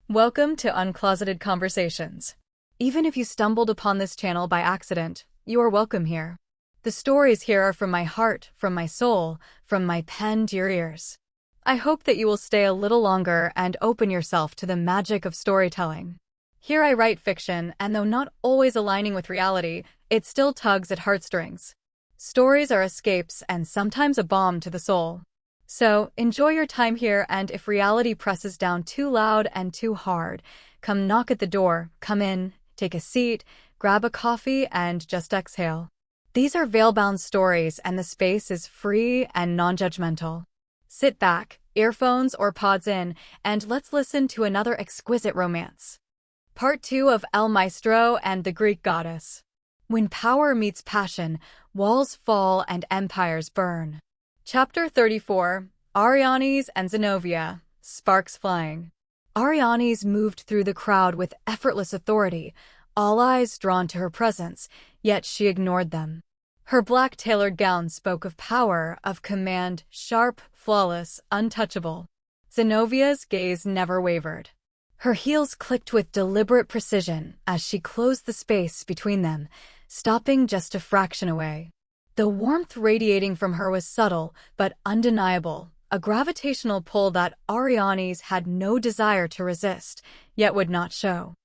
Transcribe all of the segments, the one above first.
Welcome to Uncloseted Conversations. Even if you stumbled upon this channel by accident, you are welcome here. The stories here are from my heart, from my soul, from my pen to your ears. I hope that you will stay a little longer and open yourself to the magic of storytelling. Here I write fiction, and though not always aligning with reality, it still tugs at heartstrings. Stories are escapes and sometimes a balm to the soul. So, enjoy your time here, and if reality presses down too loud and too hard, come knock at the door, come in, take a seat, grab a coffee, and just exhale. These are veil-bound stories, and the space is free and non-judgmental. Sit back, earphones or pods in, and let's listen to another exquisite romance. Part 2 of El Maestro and the Greek Goddess. When power meets passion, walls fall and empires burn. Chapter 34, Arianes and Zenobia, Sparks Flying. Arianes moved through the crowd with effortless authority, all eyes drawn to her presence, yet she ignored them. Her black tailored gown spoke of power, of command, sharp, flawless, untouchable. Zenobia's gaze never wavered. Her heels clicked with deliberate precision as she closed the space between them, stopping just a fraction away. The warmth radiating from her was subtle, but undeniable, a gravitational pull that Arianes had no desire to resist, yet would not show.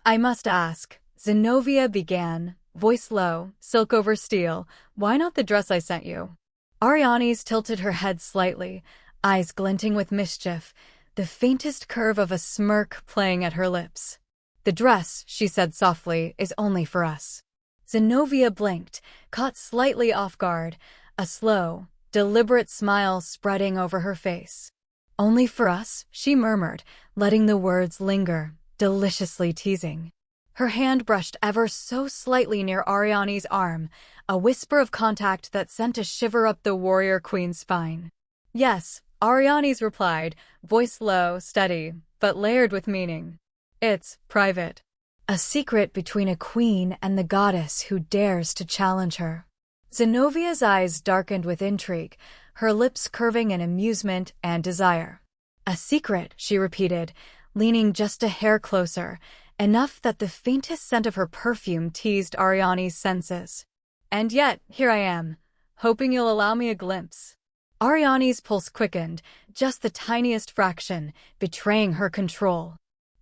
"I must ask," Zenobia began, voice low, silk over steel, "why not the dress I sent you?" Arianes tilted her head slightly, eyes glinting with mischief, the faintest curve of a smirk playing at her lips. "The dress," she said softly, "is only for us." Zenobia blinked, caught slightly off guard, a slow, deliberate smile spreading over her face. "Only for us?" she murmured, letting the words linger, deliciously teasing. Her hand brushed ever so slightly near Ariane's arm, a whisper of contact that sent a shiver up the warrior queen's spine. "Yes," Arianes replied, voice low, steady, but layered with meaning. "It's private. A secret between a queen and the goddess who dares to challenge her." Zenobia's eyes darkened with intrigue, her lips curving in amusement and desire. "A secret," she repeated, leaning just a hair closer, enough that the faintest scent of her perfume teased Ariane's senses. "And yet, here I am, hoping you'll allow me a glimpse." Ariane's pulse quickened, just the tiniest fraction, betraying her control.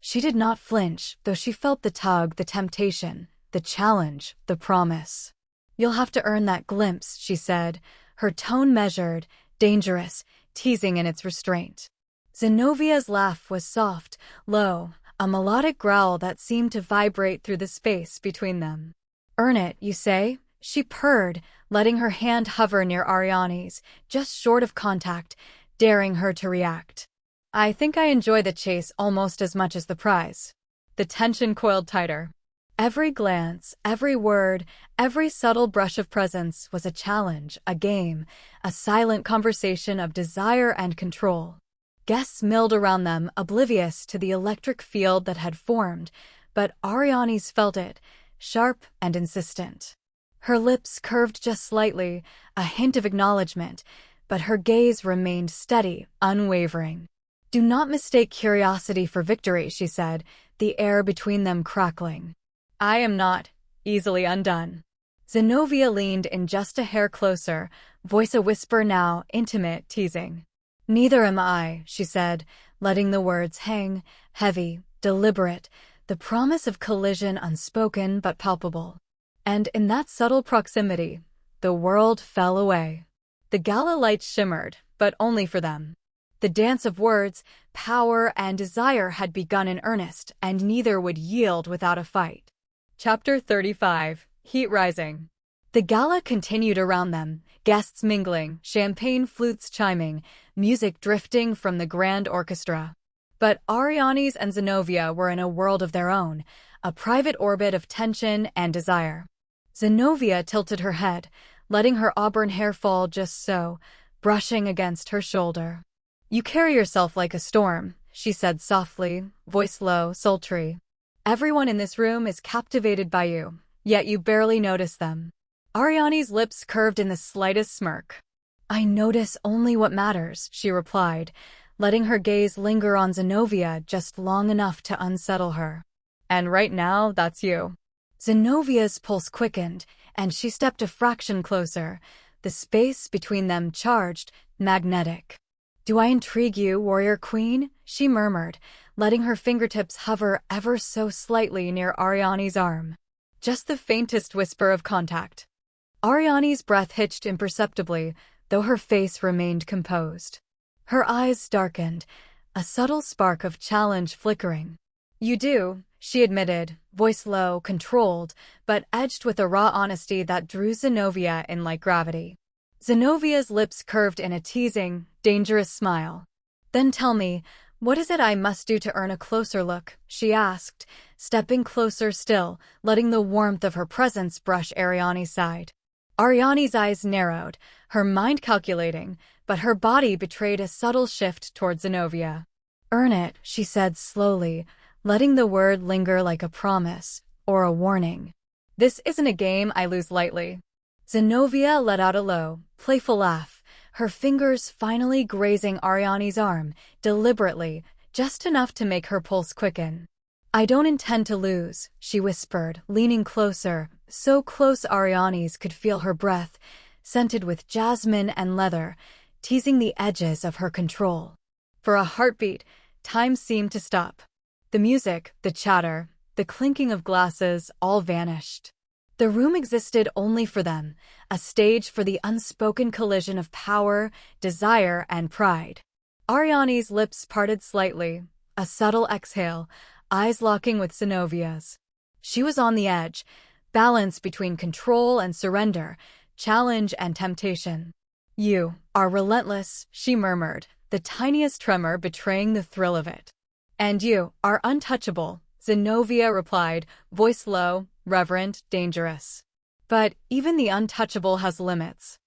She did not flinch, though she felt the tug, the temptation, the challenge, the promise. "You'll have to earn that glimpse," she said, her tone measured, dangerous, teasing in its restraint. Zenobia's laugh was soft, low, a melodic growl that seemed to vibrate through the space between them. "Earn it, you say?" she purred, letting her hand hover near Ariane's, just short of contact, daring her to react. "I think I enjoy the chase almost as much as the prize." The tension coiled tighter. Every glance, every word, every subtle brush of presence was a challenge, a game, a silent conversation of desire and control. Guests milled around them, oblivious to the electric field that had formed, but Arianes felt it, sharp and insistent. Her lips curved just slightly, a hint of acknowledgement, but her gaze remained steady, unwavering. "Do not mistake curiosity for victory," she said, the air between them crackling. "I am not easily undone." Zenobia leaned in just a hair closer, voice a whisper now, intimate, teasing. "Neither am I," she said, letting the words hang, heavy, deliberate, the promise of collision unspoken but palpable. And in that subtle proximity, the world fell away. The gala lights shimmered, but only for them. The dance of words, power, and desire had begun in earnest, and neither would yield without a fight. Chapter 35, Heat Rising. The gala continued around them, guests mingling, champagne flutes chiming, music drifting from the grand orchestra. But Arianes and Zenobia were in a world of their own, a private orbit of tension and desire. Zenobia tilted her head, letting her auburn hair fall just so, brushing against her shoulder. "You carry yourself like a storm," she said softly, voice low, sultry. "Everyone in this room is captivated by you, yet you barely notice them." Ariane's lips curved in the slightest smirk. "I notice only what matters," she replied, letting her gaze linger on Zenobia just long enough to unsettle her. And right now, that's you. Zenovia's pulse quickened, and she stepped a fraction closer, the space between them charged, magnetic. "Do I intrigue you, warrior queen?" she murmured, letting her fingertips hover ever so slightly near Ariane's arm. Just the faintest whisper of contact. Ariane's breath hitched imperceptibly, though her face remained composed. Her eyes darkened, a subtle spark of challenge flickering. "You do," she admitted, voice low, controlled, but edged with a raw honesty that drew Zenobia in like gravity. Zenovia's lips curved in a teasing, dangerous smile. "Then tell me, what is it I must do to earn a closer look?" she asked, stepping closer still, letting the warmth of her presence brush Ariane's side. Ariane's eyes narrowed, her mind calculating, but her body betrayed a subtle shift toward Zenobia. "Earn it," she said slowly, letting the word linger like a promise, or a warning. "This isn't a game I lose lightly." Zenobia let out a low, playful laugh, her fingers finally grazing Ariane's arm, deliberately, just enough to make her pulse quicken. "I don't intend to lose," she whispered, leaning closer, so close Ariane's could feel her breath, scented with jasmine and leather, teasing the edges of her control. For a heartbeat, time seemed to stop. The music, the chatter, the clinking of glasses all vanished. The room existed only for them, a stage for the unspoken collision of power, desire, and pride. Ariane's lips parted slightly, a subtle exhale, eyes locking with Zenovia's. She was on the edge, balance between control and surrender, challenge and temptation. "You are relentless," she murmured, the tiniest tremor betraying the thrill of it. "And you are untouchable," Zenobia replied, voice low, reverent, dangerous. "But even the untouchable has limits.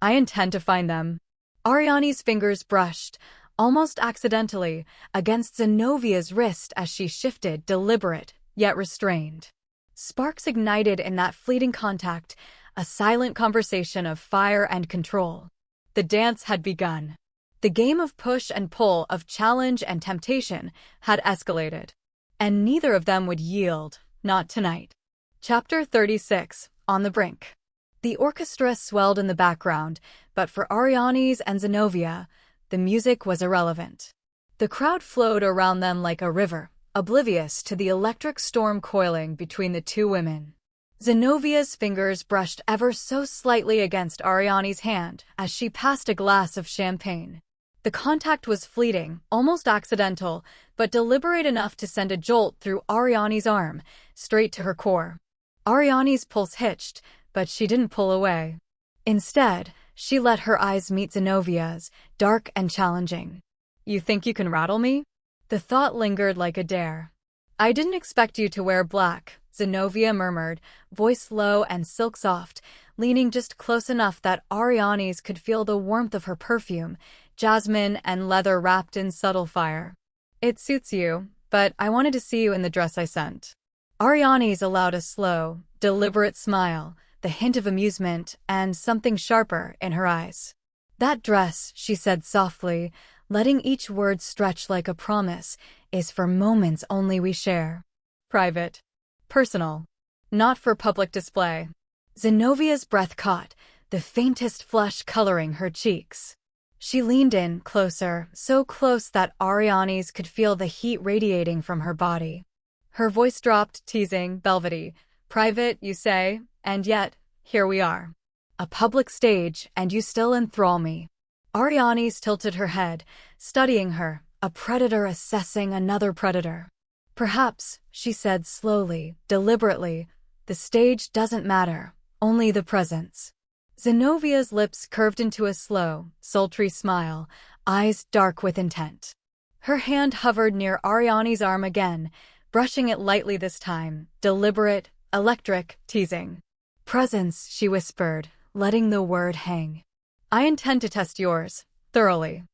I intend to find them." Ariane's fingers brushed, almost accidentally, against Zenovia's wrist as she shifted, deliberate, yet restrained. Sparks ignited in that fleeting contact, a silent conversation of fire and control. The dance had begun. The game of push and pull, of challenge and temptation, had escalated. And neither of them would yield, not tonight. Chapter 36, On the Brink. The orchestra swelled in the background, but for Ariane's and Zenobia, the music was irrelevant. The crowd flowed around them like a river, oblivious to the electric storm coiling between the two women. Zenovia's fingers brushed ever so slightly against Ariane's hand as she passed a glass of champagne. The contact was fleeting, almost accidental, but deliberate enough to send a jolt through Ariane's arm, straight to her core. Ariane's pulse hitched, but she didn't pull away. Instead, she let her eyes meet Zenovia's, dark and challenging. "You think you can rattle me?" The thought lingered like a dare. "I didn't expect you to wear black," Zenobia murmured, voice low and silk soft, leaning just close enough that Ariane's could feel the warmth of her perfume, jasmine and leather wrapped in subtle fire. "It suits you, but I wanted to see you in the dress I sent." Ariane's allowed a slow, deliberate smile, the hint of amusement and something sharper in her eyes. "That dress," she said softly, letting each word stretch like a promise, "is for moments only we share. Private. Personal. Not for public display." Zenovia's breath caught, the faintest flush coloring her cheeks. She leaned in, closer, so close that Ariane's could feel the heat radiating from her body. Her voice dropped, teasing, velvety. "Private, you say, and yet, here we are. A public stage, and you still enthrall me." Ariane's tilted her head, studying her, a predator assessing another predator. "Perhaps," she said slowly, deliberately, "the stage doesn't matter, only the presence." Zenovia's lips curved into a slow, sultry smile, eyes dark with intent. Her hand hovered near Ariane's arm again, brushing it lightly this time, deliberate, electric, teasing. "Presence," she whispered, letting the word hang. "I intend to test yours, thoroughly."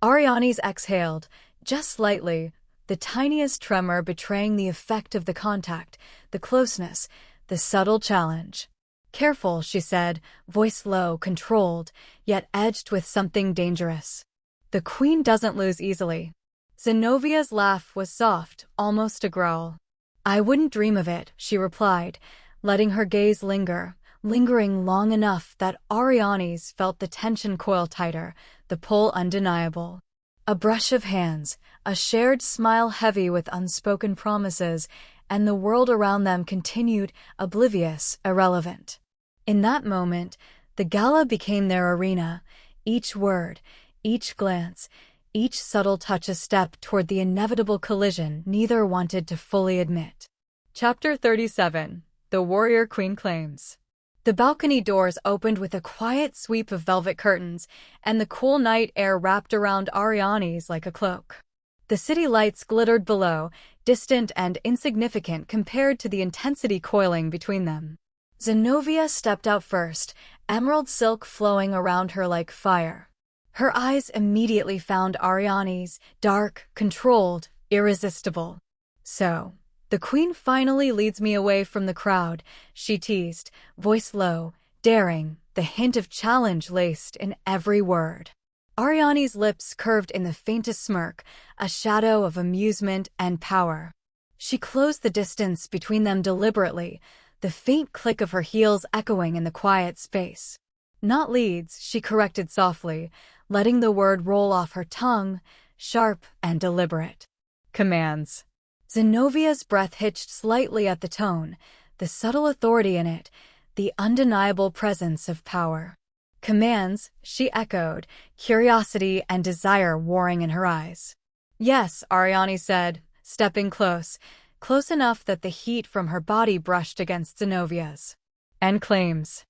Ariane's exhaled, just slightly, the tiniest tremor betraying the effect of the contact, the closeness, the subtle challenge. "Careful," she said, voice low, controlled, yet edged with something dangerous. The queen doesn't lose easily. Zenovia's laugh was soft, almost a growl. I wouldn't dream of it, she replied, letting her gaze lingering long enough that Arianes felt the tension coil tighter, the pull undeniable. A brush of hands, a shared smile heavy with unspoken promises, and the world around them continued, oblivious, irrelevant. In that moment, the gala became their arena, each word, each glance, each subtle touch a step toward the inevitable collision neither wanted to fully admit. Chapter 37. The Warrior Queen Claims. The balcony doors opened with a quiet sweep of velvet curtains, and the cool night air wrapped around Arianes like a cloak. The city lights glittered below, distant and insignificant compared to the intensity coiling between them. Zenobia stepped out first, emerald silk flowing around her like fire. Her eyes immediately found Arianes, dark, controlled, irresistible. So, the queen finally leads me away from the crowd, she teased, voice low, daring, the hint of challenge laced in every word. Ariane's lips curved in the faintest smirk, a shadow of amusement and power. She closed the distance between them deliberately, the faint click of her heels echoing in the quiet space. Not leads, she corrected softly, letting the word roll off her tongue, sharp and deliberate. Commands. Zenovia's breath hitched slightly at the tone, the subtle authority in it, the undeniable presence of power. Commands, she echoed, curiosity and desire warring in her eyes. Yes, Ariane said, stepping close enough that the heat from her body brushed against Zenovia's. And claims.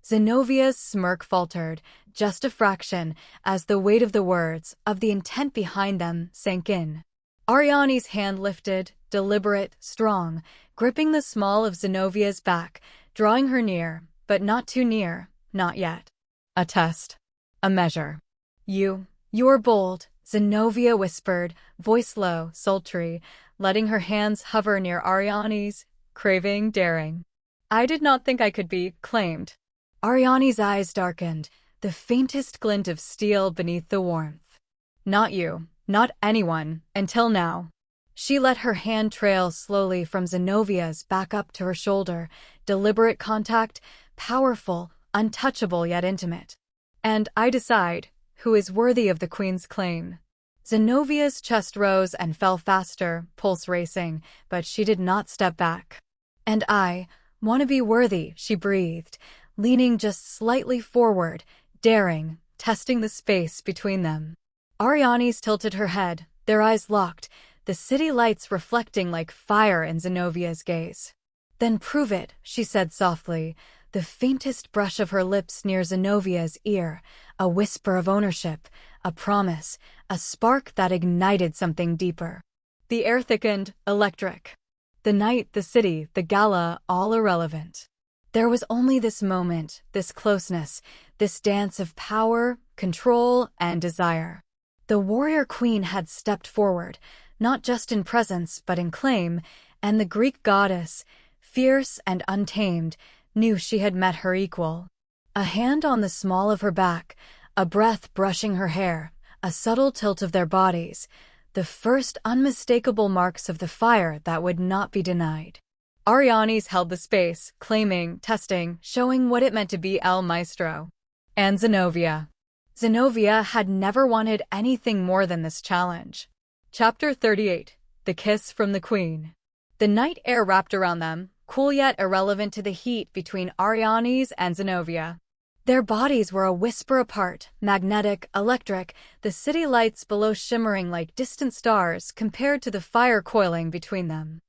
Zenovia's smirk faltered, just a fraction, as the weight of the words, of the intent behind them, sank in. Ariane's hand lifted, deliberate, strong, gripping the small of Zenovia's back, drawing her near, but not too near, not yet. A test. A measure. You're bold, Zenobia whispered, voice low, sultry, letting her hands hover near Ariane's, craving, daring. I did not think I could be claimed. Ariane's eyes darkened, the faintest glint of steel beneath the warmth. Not you, not anyone, until now. She let her hand trail slowly from Zenovia's back up to her shoulder, deliberate contact, powerful, untouchable yet intimate. And I decide who is worthy of the queen's claim. Zenovia's chest rose and fell faster, pulse racing, but she did not step back. And I want to be worthy, she breathed, leaning just slightly forward, daring, testing the space between them. Arianes tilted her head, their eyes locked, the city lights reflecting like fire in Zenovia's gaze. Then prove it, she said softly, the faintest brush of her lips near Zenovia's ear, a whisper of ownership, a promise, a spark that ignited something deeper. The air thickened, electric. The night, the city, the gala, all irrelevant. There was only this moment, this closeness, this dance of power, control, and desire. The warrior queen had stepped forward, not just in presence but in claim, and the Greek goddess, fierce and untamed, knew she had met her equal. A hand on the small of her back, a breath brushing her hair, a subtle tilt of their bodies, the first unmistakable marks of the fire that would not be denied. Arianes held the space, claiming, testing, showing what it meant to be El Maestro. And Zenobia. Zenobia had never wanted anything more than this challenge. Chapter 38. The Kiss from the Queen. The night air wrapped around them, cool yet irrelevant to the heat between Arianes and Zenobia. Their bodies were a whisper apart, magnetic, electric, the city lights below shimmering like distant stars compared to the fire coiling between them.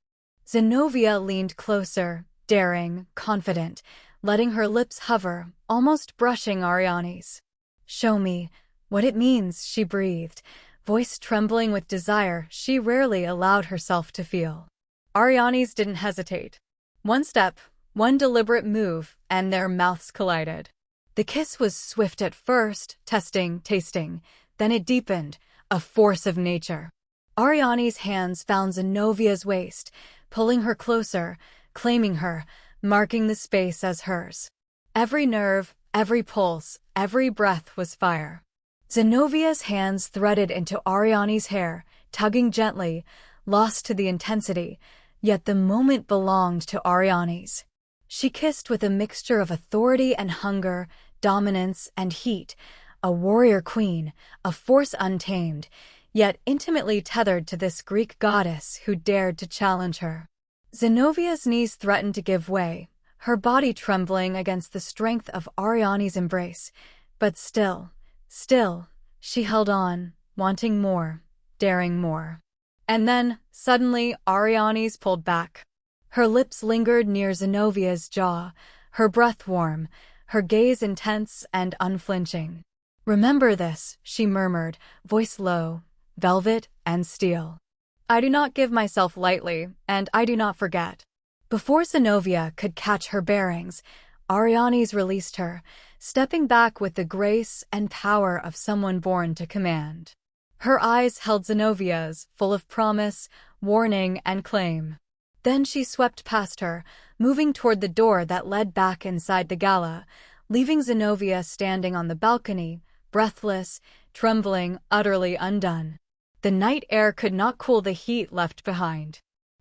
Zenobia leaned closer, daring, confident, letting her lips hover, almost brushing Ariane's. Show me what it means, she breathed, voice trembling with desire she rarely allowed herself to feel. Arianes didn't hesitate. One step, one deliberate move, and their mouths collided. The kiss was swift at first, testing, tasting, then it deepened, a force of nature. Ariane's hands found Zenovia's waist, pulling her closer, claiming her, marking the space as hers. Every nerve, every pulse, every breath was fire. Zenovia's hands threaded into Ariani's hair, tugging gently, lost to the intensity, yet the moment belonged to Ariani's. She kissed with a mixture of authority and hunger, dominance and heat, a warrior queen, a force untamed, yet intimately tethered to this Greek goddess who dared to challenge her. Zenovia's knees threatened to give way, her body trembling against the strength of Ariani's embrace, but still, she held on, wanting more, daring more. And then, suddenly, Ariani's pulled back. Her lips lingered near Zenovia's jaw, her breath warm, her gaze intense and unflinching. "Remember this," she murmured, voice low, velvet and steel. "I do not give myself lightly, and I do not forget." Before Zenovia could catch her bearings, Ariani's released her, stepping back with the grace and power of someone born to command. Her eyes held Zenovia's, full of promise, warning, and claim. Then she swept past her, moving toward the door that led back inside the gala, leaving Zenovia standing on the balcony, breathless, trembling, utterly undone. The night air could not cool the heat left behind.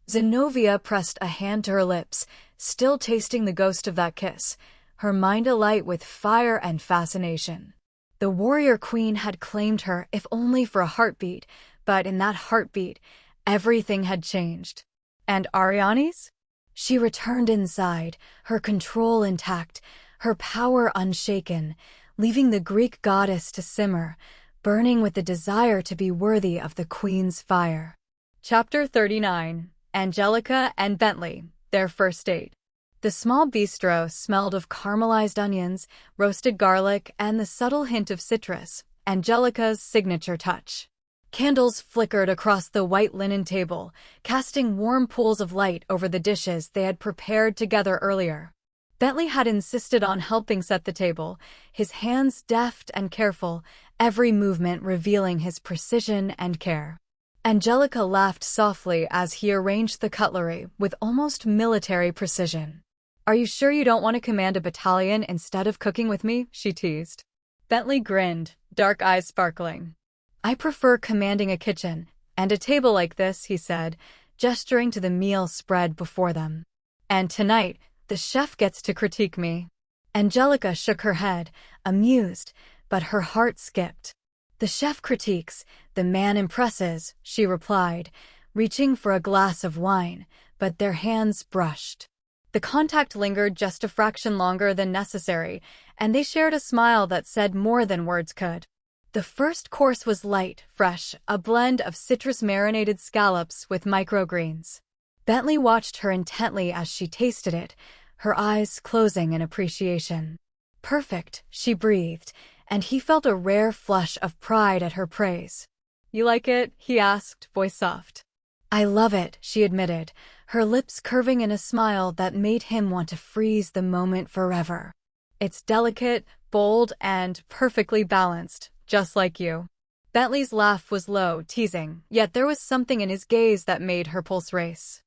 Zenovia pressed a hand to her lips, still tasting the ghost of that kiss, her mind alight with fire and fascination. The warrior queen had claimed her, if only for a heartbeat, but in that heartbeat, everything had changed. And Ariani's? She returned inside, her control intact, her power unshaken, leaving the Greek goddess to simmer, burning with the desire to be worthy of the queen's fire. Chapter 39. Angelica and Bentley, their first date. The small bistro smelled of caramelized onions, roasted garlic, and the subtle hint of citrus, Angelica's signature touch. Candles flickered across the white linen table, casting warm pools of light over the dishes they had prepared together earlier. Bentley had insisted on helping set the table, his hands deft and careful, every movement revealing his precision and care. Angelica laughed softly as he arranged the cutlery with almost military precision. "Are you sure you don't want to command a battalion instead of cooking with me?" she teased. Bentley grinned, dark eyes sparkling. "I prefer commanding a kitchen and a table like this," he said, gesturing to the meal spread before them. "And tonight, the chef gets to critique me." Angelica shook her head, amused, but her heart skipped. "The chef critiques, the man impresses," she replied, reaching for a glass of wine, but their hands brushed. The contact lingered just a fraction longer than necessary, and they shared a smile that said more than words could. The first course was light, fresh, a blend of citrus-marinated scallops with microgreens. Bentley watched her intently as she tasted it, her eyes closing in appreciation. "Perfect," she breathed, and he felt a rare flush of pride at her praise. "You like it?" he asked, voice soft. "I love it," she admitted, her lips curving in a smile that made him want to freeze the moment forever. "It's delicate, bold, and perfectly balanced, just like you." Bentley's laugh was low, teasing, yet there was something in his gaze that made her pulse race.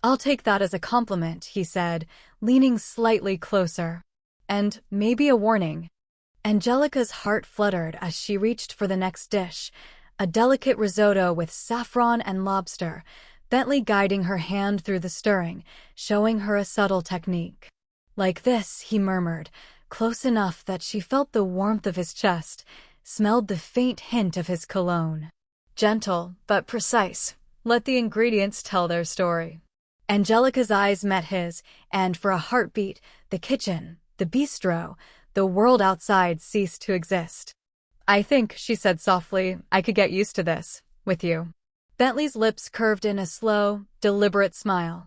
"I'll take that as a compliment," he said, leaning slightly closer. "And maybe a warning." Angelica's heart fluttered as she reached for the next dish, a delicate risotto with saffron and lobster, Bentley guiding her hand through the stirring, showing her a subtle technique. "Like this," he murmured, close enough that she felt the warmth of his chest, smelled the faint hint of his cologne. "Gentle, but precise. Let the ingredients tell their story." Angelica's eyes met his, and for a heartbeat, the kitchen, the bistro, the world outside ceased to exist. "I think," she said softly, "I could get used to this, with you." Bentley's lips curved in a slow, deliberate smile.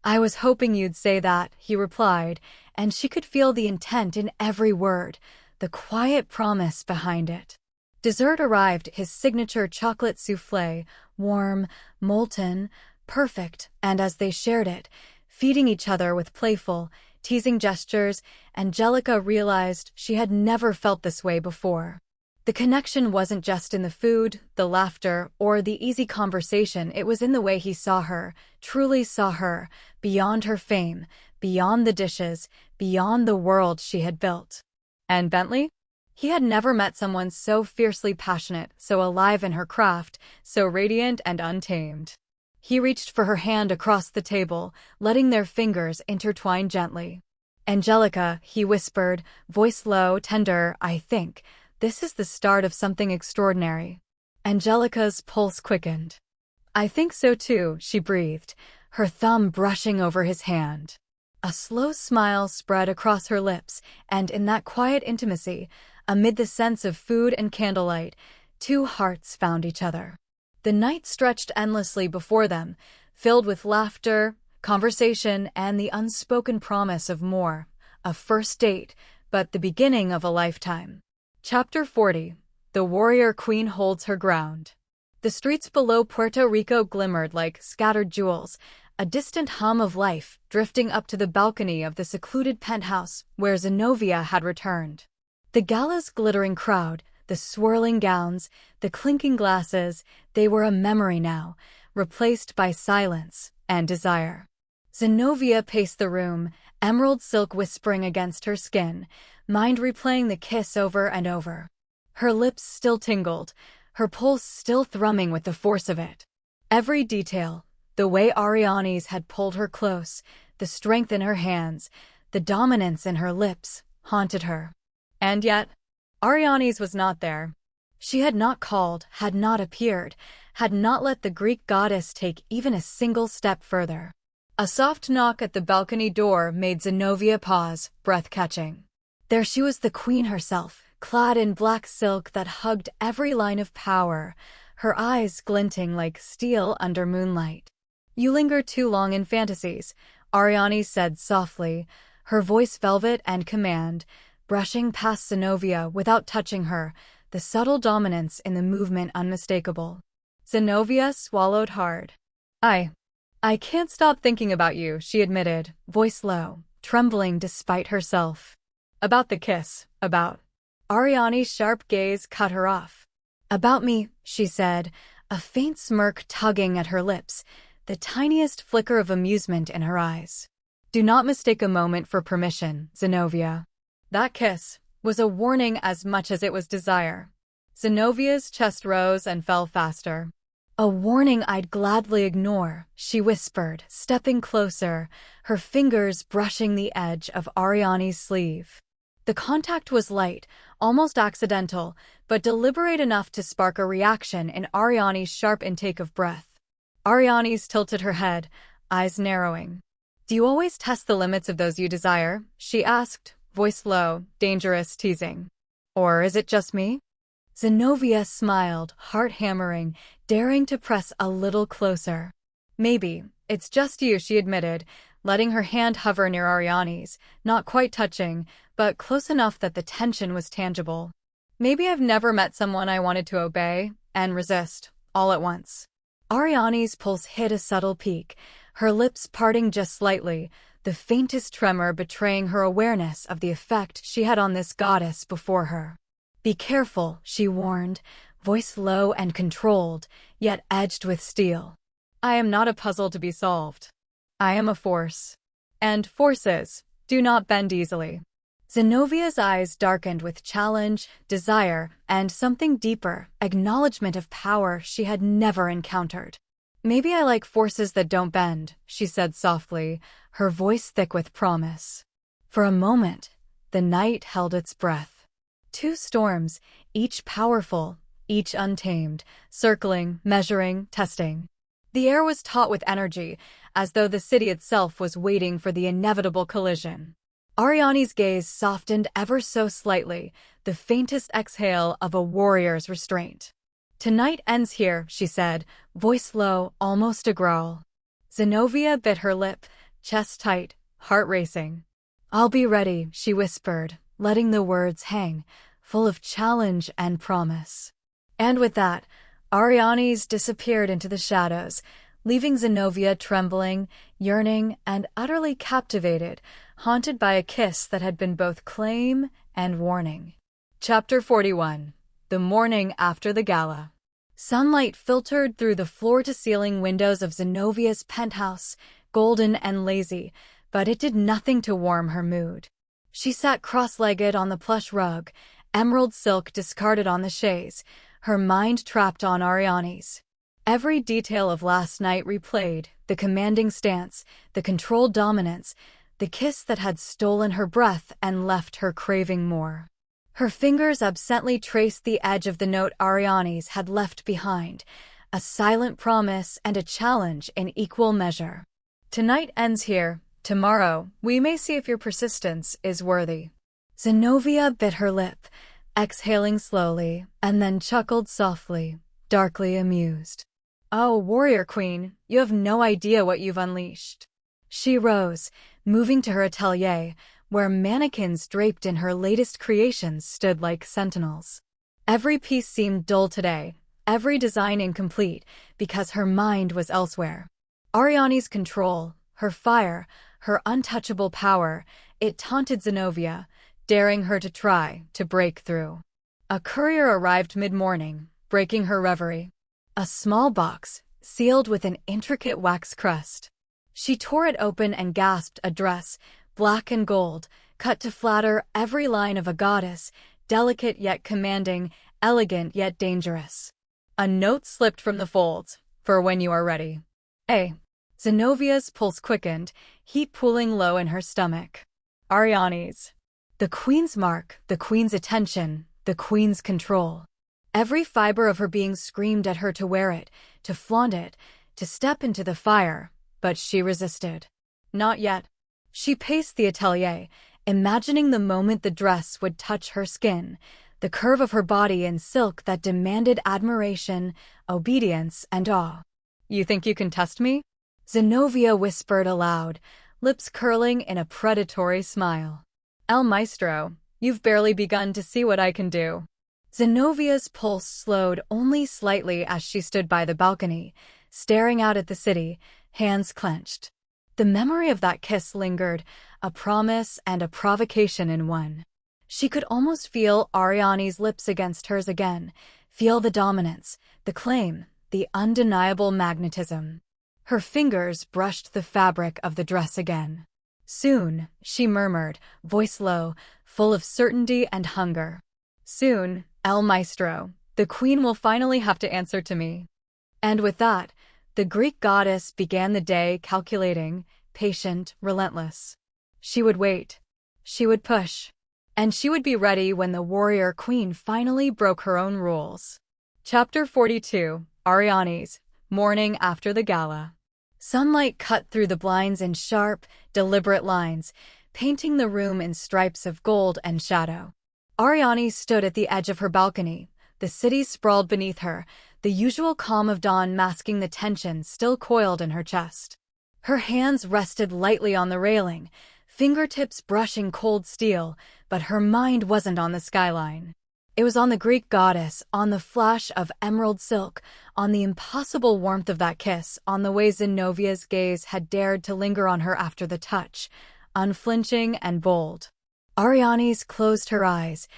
"I was hoping you'd say that," he replied, and she could feel the intent in every word, the quiet promise behind it. Dessert arrived, his signature chocolate soufflé, warm, molten, perfect, and as they shared it, feeding each other with playful, teasing gestures, Angelica realized she had never felt this way before. The connection wasn't just in the food, the laughter, or the easy conversation, it was in the way he saw her, truly saw her, beyond her fame, beyond the dishes, beyond the world she had built. "And Bentley?" He had never met someone so fiercely passionate, so alive in her craft, so radiant and untamed. He reached for her hand across the table, letting their fingers intertwine gently. "Angelica," he whispered, voice low, tender, "I think this is the start of something extraordinary." Angelica's pulse quickened. "I think so too," she breathed, her thumb brushing over his hand. A slow smile spread across her lips, and in that quiet intimacy, amid the scents of food and candlelight, two hearts found each other. The night stretched endlessly before them, filled with laughter, conversation, and the unspoken promise of more, a first date, but the beginning of a lifetime. Chapter 40. The Warrior Queen Holds Her Ground. The streets below Puerto Rico glimmered like scattered jewels, a distant hum of life drifting up to the balcony of the secluded penthouse where Zenobia had returned. The gala's glittering crowd, the swirling gowns, the clinking glasses, they were a memory now, replaced by silence and desire. Zenobia paced the room, emerald silk whispering against her skin, mind replaying the kiss over and over. Her lips still tingled, her pulse still thrumming with the force of it. Every detail, the way Arianes had pulled her close, the strength in her hands, the dominance in her lips, haunted her. And yet, Arianes was not there. She had not called, had not appeared, had not let the Greek goddess take even a single step further. A soft knock at the balcony door made Zenobia pause, breath-catching. There she was, the queen herself, clad in black silk that hugged every line of power, her eyes glinting like steel under moonlight. "You linger too long in fantasies," Arianes said softly, her voice velvet and command, brushing past Zenobia without touching her, the subtle dominance in the movement unmistakable. Zenobia swallowed hard. I can't stop thinking about you," she admitted, voice low, trembling despite herself. "About the kiss, about—" Ariane's sharp gaze cut her off. "About me," she said, a faint smirk tugging at her lips, the tiniest flicker of amusement in her eyes. "Do not mistake a moment for permission, Zenobia." That kiss was a warning as much as it was desire. Zenobia's chest rose and fell faster. "A warning I'd gladly ignore," she whispered, stepping closer, her fingers brushing the edge of Ariane's sleeve. The contact was light, almost accidental, but deliberate enough to spark a reaction in Ariane's sharp intake of breath. Arianes tilted her head, eyes narrowing. "Do you always test the limits of those you desire?" she asked, voice low, dangerous, teasing. "Or is it just me?" Zenobia smiled, heart hammering, daring to press a little closer. "Maybe it's just you," she admitted, letting her hand hover near Ariane's, not quite touching, but close enough that the tension was tangible. "Maybe I've never met someone I wanted to obey and resist, all at once." Ariane's pulse hit a subtle peak, her lips parting just slightly, the faintest tremor betraying her awareness of the effect she had on this goddess before her. "Be careful," she warned, voice low and controlled, yet edged with steel. "I am not a puzzle to be solved. I am a force. And forces do not bend easily." Zenobia's eyes darkened with challenge, desire, and something deeper, acknowledgement of power she had never encountered. "Maybe I like forces that don't bend," she said softly, her voice thick with promise. For a moment, the night held its breath. Two storms, each powerful, each untamed, circling, measuring, testing. The air was taut with energy, as though the city itself was waiting for the inevitable collision. Ariane's gaze softened ever so slightly, the faintest exhale of a warrior's restraint. "Tonight ends here," she said, voice low, almost a growl. Zenobia bit her lip, chest tight, heart racing. "I'll be ready," she whispered, letting the words hang, full of challenge and promise. And with that, Arianes disappeared into the shadows, leaving Zenobia trembling, yearning, and utterly captivated, haunted by a kiss that had been both claim and warning. Chapter 41. The morning after the gala. Sunlight filtered through the floor-to-ceiling windows of Zenobia's penthouse, golden and lazy, but it did nothing to warm her mood. She sat cross-legged on the plush rug, emerald silk discarded on the chaise, her mind trapped on Ariane's. Every detail of last night replayed, the commanding stance, the controlled dominance, the kiss that had stolen her breath and left her craving more. Her fingers absently traced the edge of the note Ariane's had left behind, a silent promise and a challenge in equal measure. Tonight ends here. Tomorrow, we may see if your persistence is worthy. Zenobia bit her lip, exhaling slowly, and then chuckled softly, darkly amused. Oh, warrior queen, you have no idea what you've unleashed. She rose, moving to her atelier, where mannequins draped in her latest creations stood like sentinels. Every piece seemed dull today, every design incomplete, because her mind was elsewhere. Ariane's control, her fire, her untouchable power, it taunted Zenobia, daring her to try to break through. A courier arrived mid-morning, breaking her reverie. A small box, sealed with an intricate wax crest. She tore it open and gasped, a dress, black and gold, cut to flatter every line of a goddess, delicate yet commanding, elegant yet dangerous. A note slipped from the folds, for when you are ready. Zenovia's pulse quickened, heat pooling low in her stomach. Ariane's. The queen's mark, the queen's attention, the queen's control. Every fiber of her being screamed at her to wear it, to flaunt it, to step into the fire, but she resisted. Not yet. She paced the atelier, imagining the moment the dress would touch her skin, the curve of her body in silk that demanded admiration, obedience, and awe. You think you can test me? Zenobia whispered aloud, lips curling in a predatory smile. El Maestro, you've barely begun to see what I can do. Zenovia's pulse slowed only slightly as she stood by the balcony, staring out at the city, hands clenched. The memory of that kiss lingered, a promise and a provocation in one. She could almost feel Ariane's lips against hers again, feel the dominance, the claim, the undeniable magnetism. Her fingers brushed the fabric of the dress again. Soon, she murmured, voice low, full of certainty and hunger. Soon, El Maestro, the queen will finally have to answer to me. And with that, the Greek goddess began the day calculating, patient, relentless. She would wait. She would push. And she would be ready when the warrior queen finally broke her own rules. Chapter 42, Ariane's, morning after the gala. Sunlight cut through the blinds in sharp, deliberate lines, painting the room in stripes of gold and shadow. Ariane stood at the edge of her balcony, the city sprawled beneath her, the usual calm of dawn masking the tension still coiled in her chest. Her hands rested lightly on the railing, fingertips brushing cold steel, but her mind wasn't on the skyline. It was on the Greek goddess, on the flash of emerald silk, on the impossible warmth of that kiss, on the way Zenovia's gaze had dared to linger on her after the touch, unflinching and bold. Ariane's closed her eyes,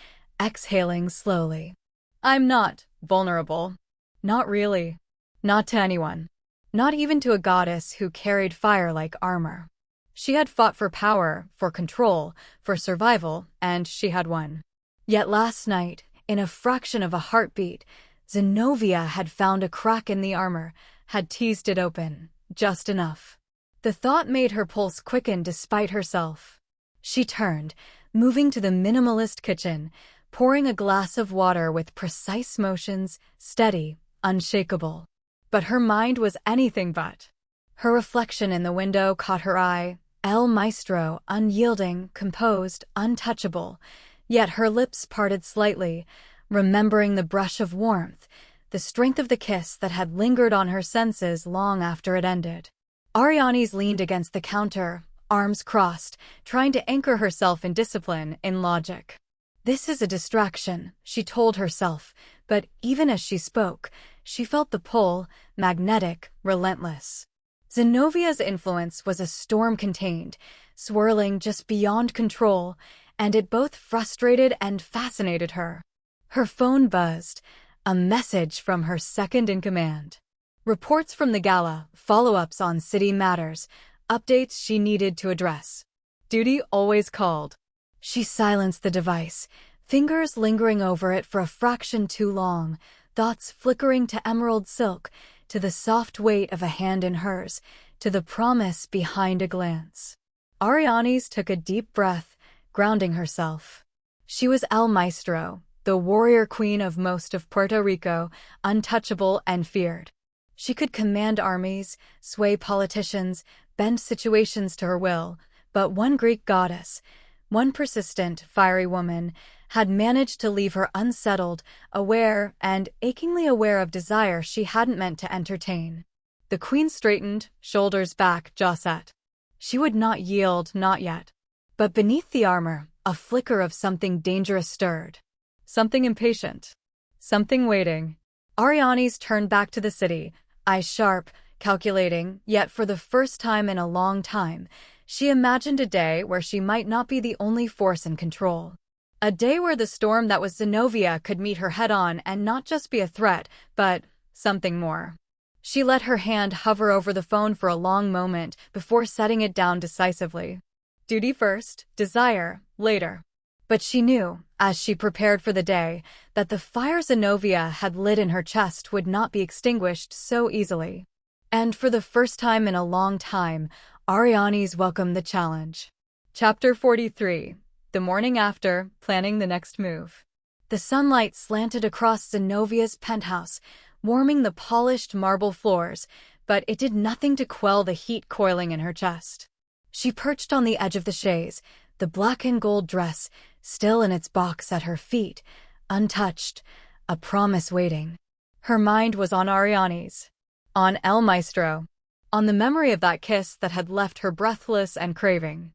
exhaling slowly. I'm not vulnerable. Not really. Not to anyone. Not even to a goddess who carried fire like armor. She had fought for power, for control, for survival, and she had won. Yet last night, in a fraction of a heartbeat, Zenobia had found a crack in the armor, had teased it open, just enough. The thought made her pulse quicken despite herself. She turned, moving to the minimalist kitchen, pouring a glass of water with precise motions, steady, unshakable. But her mind was anything but. Her reflection in the window caught her eye, El Maestro, unyielding, composed, untouchable, yet her lips parted slightly, remembering the brush of warmth, the strength of the kiss that had lingered on her senses long after it ended. Ariane's leaned against the counter, arms crossed, trying to anchor herself in discipline, in logic. This is a distraction, she told herself, but even as she spoke, she felt the pull, magnetic, relentless. Zenovia's influence was a storm contained, swirling just beyond control, and it both frustrated and fascinated her. Her phone buzzed, a message from her second-in-command. Reports from the gala, follow-ups on city matters, updates she needed to address. Duty always called. She silenced the device, Fingers lingering over it for a fraction too long, thoughts flickering to emerald silk, to the soft weight of a hand in hers, to the promise behind a glance. Arianes took a deep breath, grounding herself. She was El Maestro, the warrior queen of most of Puerto Rico, untouchable and feared. She could command armies, sway politicians, bend situations to her will, but one Greek goddess, one persistent, fiery woman, had managed to leave her unsettled, aware, and achingly aware of desire she hadn't meant to entertain. The queen straightened, shoulders back, jaw set. She would not yield, not yet. But beneath the armor, a flicker of something dangerous stirred. Something impatient. Something waiting. Arianes turned back to the city, eyes sharp, calculating, yet for the first time in a long time, she imagined a day where she might not be the only force in control. A day where the storm that was Zenobia could meet her head-on and not just be a threat, but something more. She let her hand hover over the phone for a long moment before setting it down decisively. Duty first, desire later. But she knew, as she prepared for the day, that the fire Zenobia had lit in her chest would not be extinguished so easily. And for the first time in a long time, Arianes welcomed the challenge. Chapter 43. The morning after, planning the next move. The sunlight slanted across Zenovia's penthouse, warming the polished marble floors, but it did nothing to quell the heat coiling in her chest. She perched on the edge of the chaise, the black and gold dress still in its box at her feet, untouched, a promise waiting. Her mind was on Arianes, on El Maestro, on the memory of that kiss that had left her breathless and craving.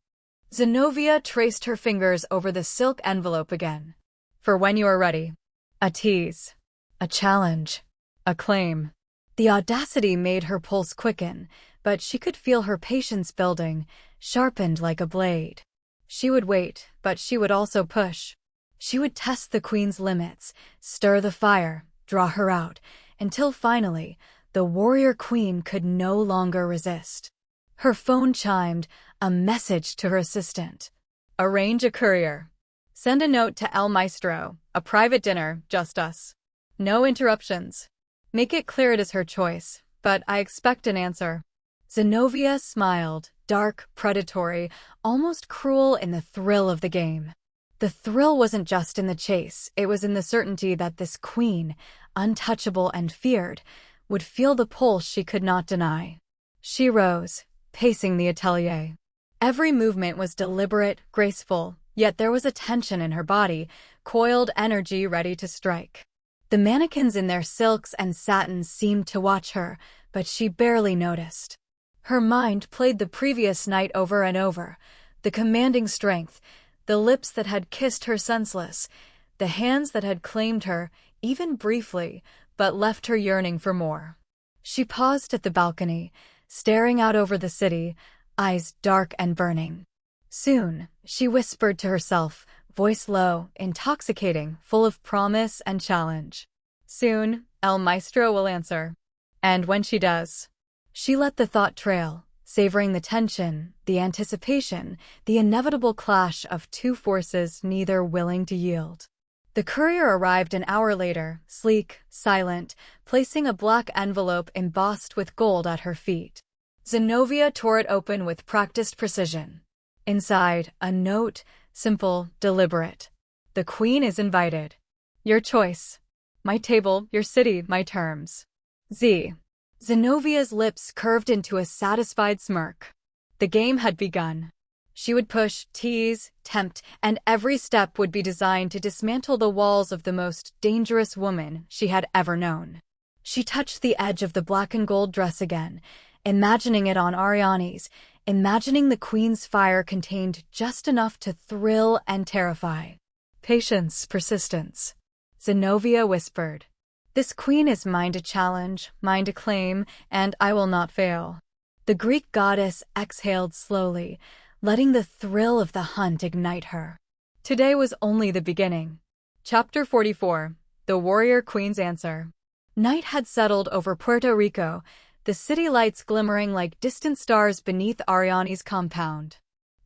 Zenobia traced her fingers over the silk envelope again. For when you are ready. A tease. A challenge. A claim. The audacity made her pulse quicken, but she could feel her patience building, sharpened like a blade. She would wait, but she would also push. She would test the queen's limits, stir the fire, draw her out, until finally, the warrior queen could no longer resist. Her phone chimed, a message to her assistant. Arrange a courier. Send a note to El Maestro, a private dinner, just us. No interruptions. Make it clear it is her choice, but I expect an answer. Zenobia smiled, dark, predatory, almost cruel in the thrill of the game. The thrill wasn't just in the chase, it was in the certainty that this queen, untouchable and feared, would feel the pulse she could not deny. She rose, pacing the atelier. Every movement was deliberate, graceful, yet there was a tension in her body, coiled energy ready to strike. The mannequins in their silks and satins seemed to watch her, but she barely noticed. Her mind played the previous night over and over, the commanding strength, the lips that had kissed her senseless, the hands that had claimed her, even briefly, but left her yearning for more. She paused at the balcony, staring out over the city, eyes dark and burning. Soon, she whispered to herself, voice low, intoxicating, full of promise and challenge. Soon, El Maestro will answer. And when she does, she let the thought trail, savoring the tension, the anticipation, the inevitable clash of two forces neither willing to yield. The courier arrived an hour later, sleek, silent, placing a black envelope embossed with gold at her feet. Zenobia tore it open with practiced precision. Inside, a note, simple, deliberate. The queen is invited. Your choice. My table, your city, my terms. Z. Zenovia's lips curved into a satisfied smirk. The game had begun. She would push, tease, tempt, and every step would be designed to dismantle the walls of the most dangerous woman she had ever known. She touched the edge of the black and gold dress again, imagining it on Arianes, imagining the queen's fire contained just enough to thrill and terrify. Patience, persistence. Zenobia whispered. This queen is mine to challenge, mine to claim, and I will not fail. The Greek goddess exhaled slowly, letting the thrill of the hunt ignite her. Today was only the beginning. Chapter 44. The Warrior Queen's Answer. Night had settled over Puerto Rico, the city lights glimmering like distant stars beneath Arianes' compound.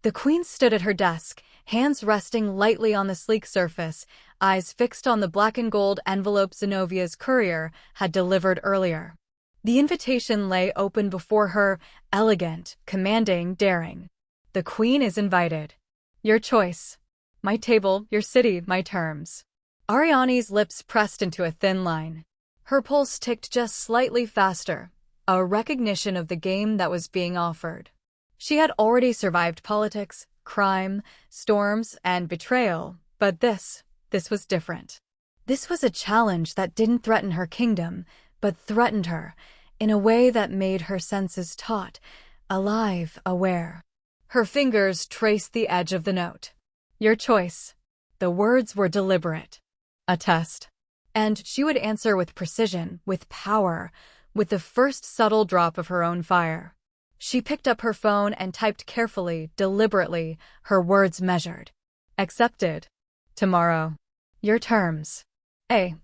The queen stood at her desk, hands resting lightly on the sleek surface, eyes fixed on the black and gold envelope Zenovia's courier had delivered earlier. The invitation lay open before her, elegant, commanding, daring. The Queen is invited. Your choice. My table, your city, my terms. Ariane's lips pressed into a thin line. Her pulse ticked just slightly faster, a recognition of the game that was being offered. She had already survived politics, crime, storms, and betrayal, but this was different. This was a challenge that didn't threaten her kingdom, but threatened her, in a way that made her senses taut, alive, aware. Her fingers traced the edge of the note. Your choice. The words were deliberate. A test. And she would answer with precision, with power, with the first subtle drop of her own fire. She picked up her phone and typed carefully, deliberately, her words measured. Accepted. Tomorrow. Your terms. A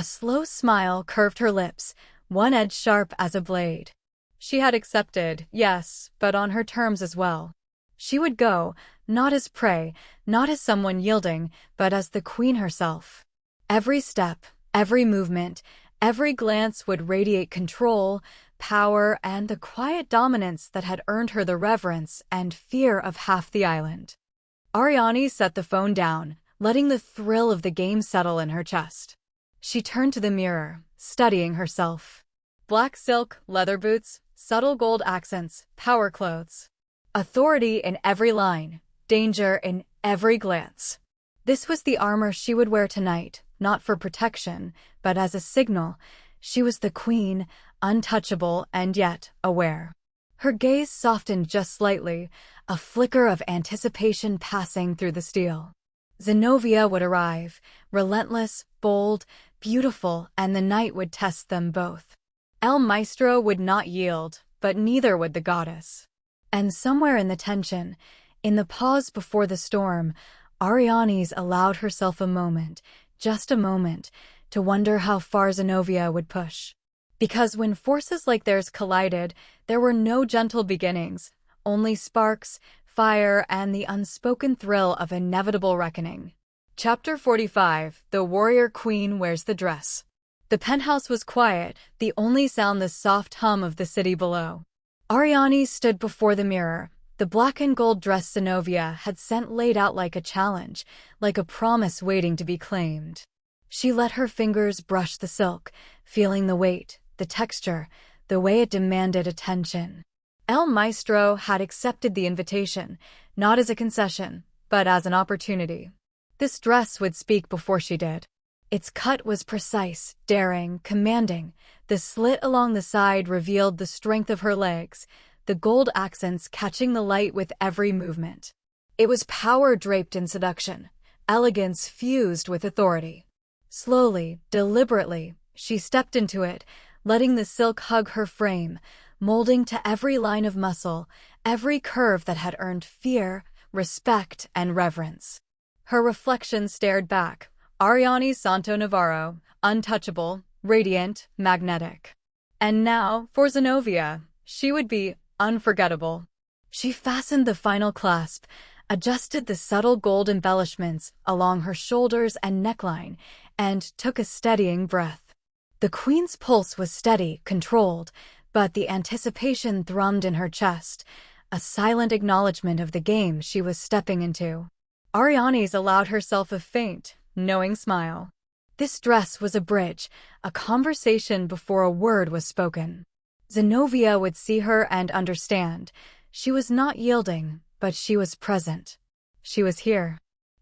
slow smile curved her lips, one edge sharp as a blade. She had accepted, yes, but on her terms as well. She would go, not as prey, not as someone yielding, but as the Queen herself. Every step, every movement, every glance would radiate control, power, and the quiet dominance that had earned her the reverence and fear of half the island. Ariane set the phone down, letting the thrill of the game settle in her chest. She turned to the mirror, studying herself. Black silk, leather boots, subtle gold accents, power clothes. Authority in every line, danger in every glance. This was the armor she would wear tonight, not for protection, but as a signal. She was the Queen, untouchable and yet aware. Her gaze softened just slightly, a flicker of anticipation passing through the steel. Zenobia would arrive, relentless, bold, beautiful, and the night would test them both. El Maestro would not yield, but neither would the goddess. And somewhere in the tension, in the pause before the storm, Arianes allowed herself a moment, just a moment, to wonder how far Zenobia would push. Because when forces like theirs collided, there were no gentle beginnings, only sparks, fire, and the unspoken thrill of inevitable reckoning. Chapter 45: The Warrior Queen Wears the Dress. The penthouse was quiet, the only sound the soft hum of the city below. Ariane stood before the mirror, the black and gold dress Zenobia had sent laid out like a challenge, like a promise waiting to be claimed. She let her fingers brush the silk, feeling the weight, the texture, the way it demanded attention. El Maestro had accepted the invitation, not as a concession, but as an opportunity. This dress would speak before she did. Its cut was precise, daring, commanding. The slit along the side revealed the strength of her legs, the gold accents catching the light with every movement. It was power draped in seduction, elegance fused with authority. Slowly, deliberately, she stepped into it, letting the silk hug her frame, molding to every line of muscle, every curve that had earned fear, respect, and reverence. Her reflection stared back. Ariane Santo Navarro, untouchable, radiant, magnetic. And now, for Zenobia, she would be unforgettable. She fastened the final clasp, adjusted the subtle gold embellishments along her shoulders and neckline, and took a steadying breath. The Queen's pulse was steady, controlled, but the anticipation thrummed in her chest, a silent acknowledgement of the game she was stepping into. Arianes allowed herself a faint, knowing smile. This dress was a bridge, a conversation before a word was spoken. Zenobia would see her and understand. She was not yielding, but she was present. She was here.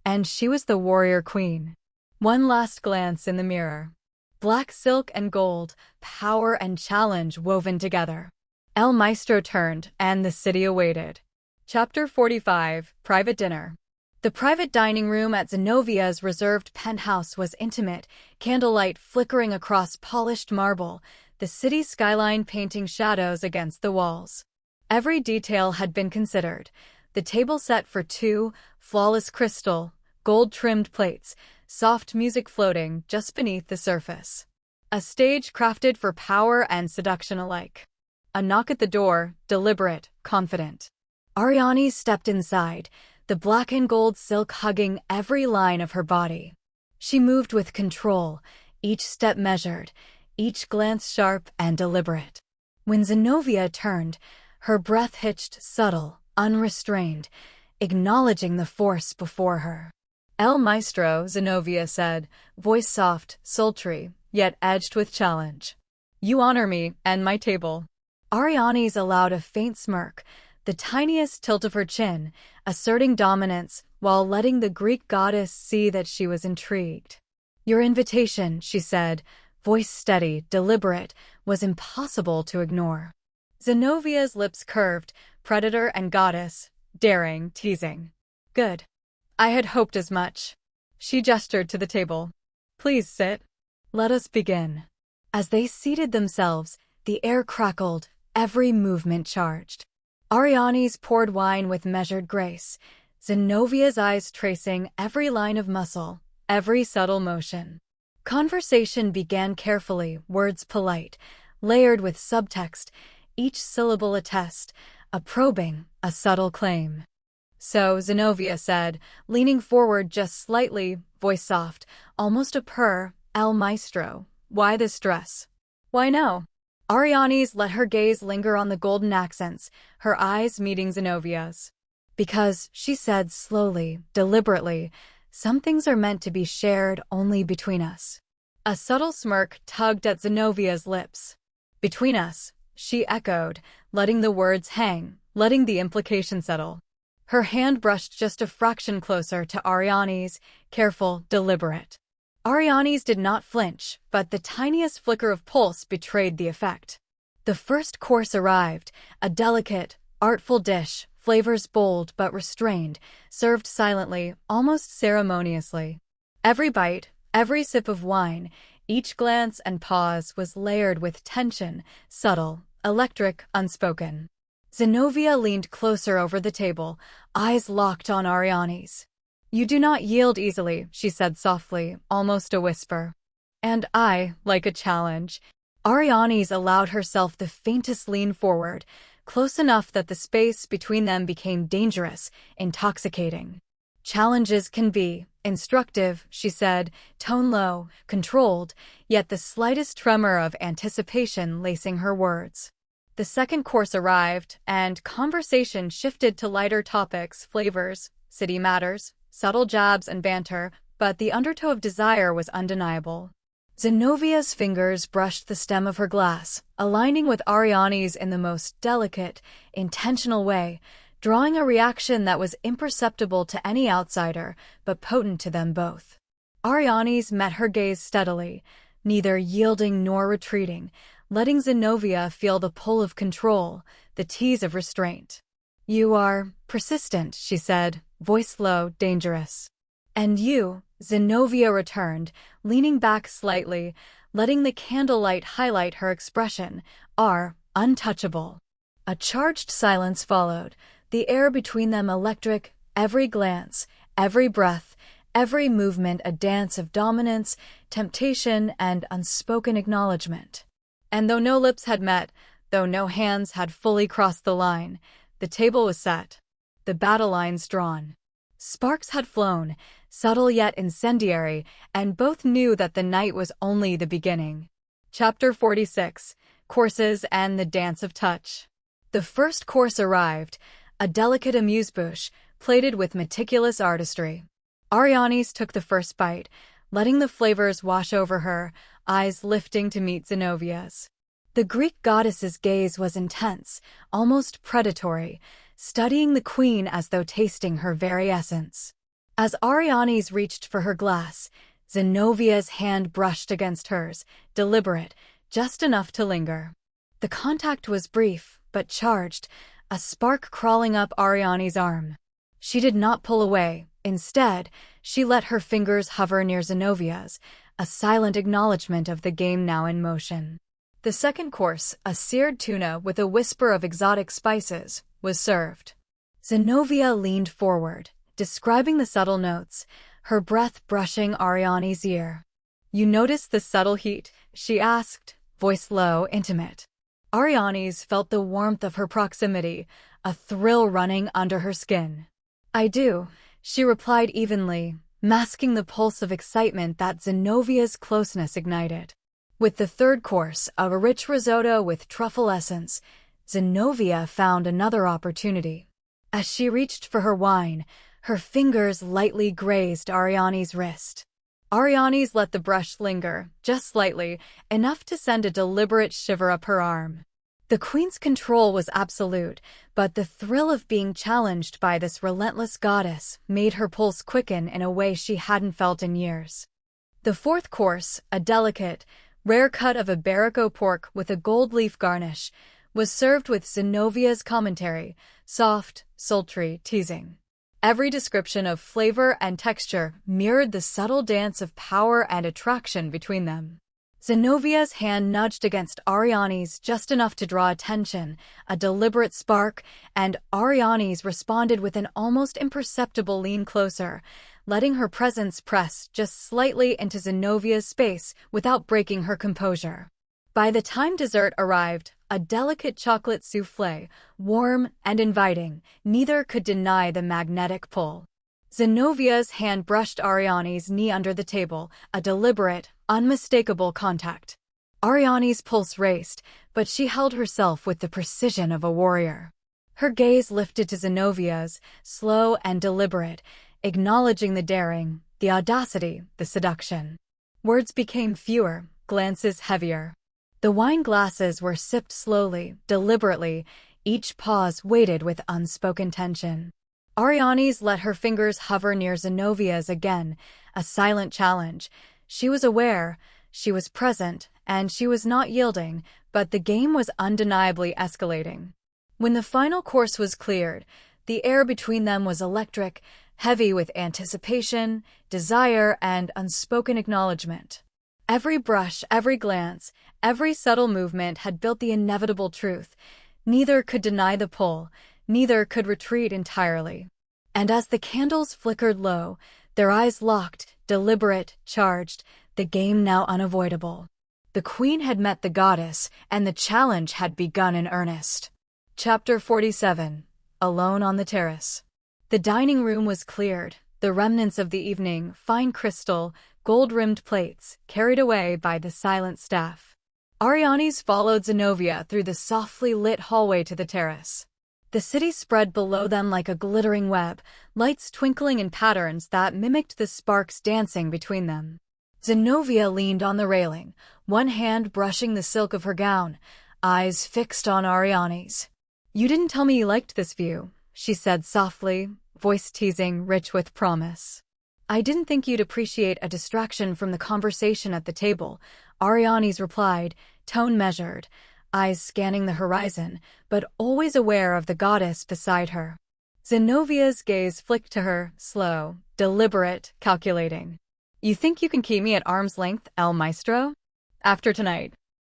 And she was the warrior queen. One last glance in the mirror. Black silk and gold, power and challenge woven together. El Maestro turned, and the city awaited. Chapter 45: Private Dinner. The private dining room at Zenovia's reserved penthouse was intimate, candlelight flickering across polished marble, the city skyline painting shadows against the walls. Every detail had been considered. The table set for two, flawless crystal, gold-trimmed plates, soft music floating just beneath the surface. A stage crafted for power and seduction alike. A knock at the door, deliberate, confident. Ariane stepped inside, the black and gold silk hugging every line of her body. She moved with control, each step measured, each glance sharp and deliberate. When Zenobia turned, her breath hitched subtle, unrestrained, acknowledging the force before her. El Maestro, Zenobia said, voice soft, sultry, yet edged with challenge. You honor me and my table. Arianes allowed a faint smirk, the tiniest tilt of her chin, asserting dominance while letting the Greek goddess see that she was intrigued. Your invitation, she said, voice steady, deliberate, was impossible to ignore. Zenovia's lips curved, predator and goddess, daring, teasing. Good. I had hoped as much. She gestured to the table. Please sit. Let us begin. As they seated themselves, the air crackled, every movement charged. Arianes poured wine with measured grace, Zenovia's eyes tracing every line of muscle, every subtle motion. Conversation began carefully, words polite, layered with subtext, each syllable a test, a probing, a subtle claim. So, Zenobia said, leaning forward just slightly, voice soft, almost a purr, El Maestro, why this dress? Why no? Arianes let her gaze linger on the golden accents, her eyes meeting Zenovia's. Because, she said slowly, deliberately, some things are meant to be shared only between us. A subtle smirk tugged at Zenovia's lips. Between us, she echoed, letting the words hang, letting the implication settle. Her hand brushed just a fraction closer to Arianes, careful, deliberate. Arianes did not flinch, but the tiniest flicker of pulse betrayed the effect. The first course arrived, a delicate, artful dish, flavors bold but restrained, served silently, almost ceremoniously. Every bite, every sip of wine, each glance and pause was layered with tension, subtle, electric, unspoken. Zenobia leaned closer over the table, eyes locked on Arianes. You do not yield easily, she said softly, almost a whisper. And I, like a challenge. Arianes allowed herself the faintest lean forward, close enough that the space between them became dangerous, intoxicating. Challenges can be instructive, she said, tone low, controlled, yet the slightest tremor of anticipation lacing her words. The second course arrived, and conversation shifted to lighter topics, flavors, city matters, subtle jabs and banter, but the undertow of desire was undeniable. Zenovia's fingers brushed the stem of her glass, aligning with Arianes in the most delicate, intentional way, drawing a reaction that was imperceptible to any outsider, but potent to them both. Arianes met her gaze steadily, neither yielding nor retreating, letting Zenobia feel the pull of control, the tease of restraint. You are persistent, she said, voice low, dangerous. And you, Zenobia returned, leaning back slightly, letting the candlelight highlight her expression, are untouchable. A charged silence followed, the air between them electric, every glance, every breath, every movement a dance of dominance, temptation, and unspoken acknowledgement. And though no lips had met, though no hands had fully crossed the line, the table was set, the battle lines drawn. Sparks had flown, subtle yet incendiary, and both knew that the night was only the beginning. Chapter 46, Courses and the Dance of Touch. The first course arrived, a delicate amuse-bouche, plated with meticulous artistry. Arianes took the first bite, letting the flavors wash over her, eyes lifting to meet Zenovia's. The Greek goddess's gaze was intense, almost predatory, studying the queen as though tasting her very essence. As Arianes reached for her glass, Zenovia's hand brushed against hers, deliberate, just enough to linger. The contact was brief, but charged, a spark crawling up Arianes' arm. She did not pull away. Instead, she let her fingers hover near Zenovia's, a silent acknowledgement of the game now in motion. The second course, a seared tuna with a whisper of exotic spices, was served. Zenobia leaned forward, describing the subtle notes, her breath brushing Arianes' ear. You notice the subtle heat? She asked, voice low, intimate. Arianes felt the warmth of her proximity, a thrill running under her skin. I do, she replied evenly, masking the pulse of excitement that Zenovia's closeness ignited. With the third course, a rich risotto with truffle essence, Zenobia found another opportunity. As she reached for her wine, her fingers lightly grazed Ariane's wrist. Ariane's let the brush linger, just slightly, enough to send a deliberate shiver up her arm. The queen's control was absolute, but the thrill of being challenged by this relentless goddess made her pulse quicken in a way she hadn't felt in years. The fourth course, a delicate, rare cut of Iberico pork with a gold leaf garnish, was served with Zenovia's commentary, soft, sultry, teasing. Every description of flavor and texture mirrored the subtle dance of power and attraction between them. Zenovia's hand nudged against Ariane's just enough to draw attention, a deliberate spark, and Ariane's responded with an almost imperceptible lean closer, letting her presence press just slightly into Zenovia's space without breaking her composure. By the time dessert arrived, a delicate chocolate soufflé, warm and inviting, neither could deny the magnetic pull. Zenovia's hand brushed Ariane's knee under the table, a deliberate, unmistakable contact. Ariane's pulse raced, but she held herself with the precision of a warrior. Her gaze lifted to Zenovia's, slow and deliberate, acknowledging the daring, the audacity, the seduction. Words became fewer, glances heavier. The wine glasses were sipped slowly, deliberately, each pause weighted with unspoken tension. Ariane's let her fingers hover near Zenovia's again, a silent challenge. She was aware, she was present, and she was not yielding, but the game was undeniably escalating. When the final course was cleared, the air between them was electric, heavy with anticipation, desire, and unspoken acknowledgement. Every brush, every glance, every subtle movement had built the inevitable truth. Neither could deny the pull, neither could retreat entirely. And as the candles flickered low, their eyes locked, deliberate, charged, the game now unavoidable. The queen had met the goddess, and the challenge had begun in earnest. Chapter 47. Alone on the Terrace. The dining room was cleared, the remnants of the evening, fine crystal, gold-rimmed plates, carried away by the silent staff. Ariane's followed Zenobia through the softly lit hallway to the terrace. The city spread below them like a glittering web, lights twinkling in patterns that mimicked the sparks dancing between them. Zenobia leaned on the railing, one hand brushing the silk of her gown, eyes fixed on Ariane's. "You didn't tell me you liked this view," she said softly, voice teasing, rich with promise. "I didn't think you'd appreciate a distraction from the conversation at the table," Ariane's replied, tone measured, eyes scanning the horizon, but always aware of the goddess beside her. Zenovia's gaze flicked to her, slow, deliberate, calculating. "You think you can keep me at arm's length, El Maestro? After tonight?"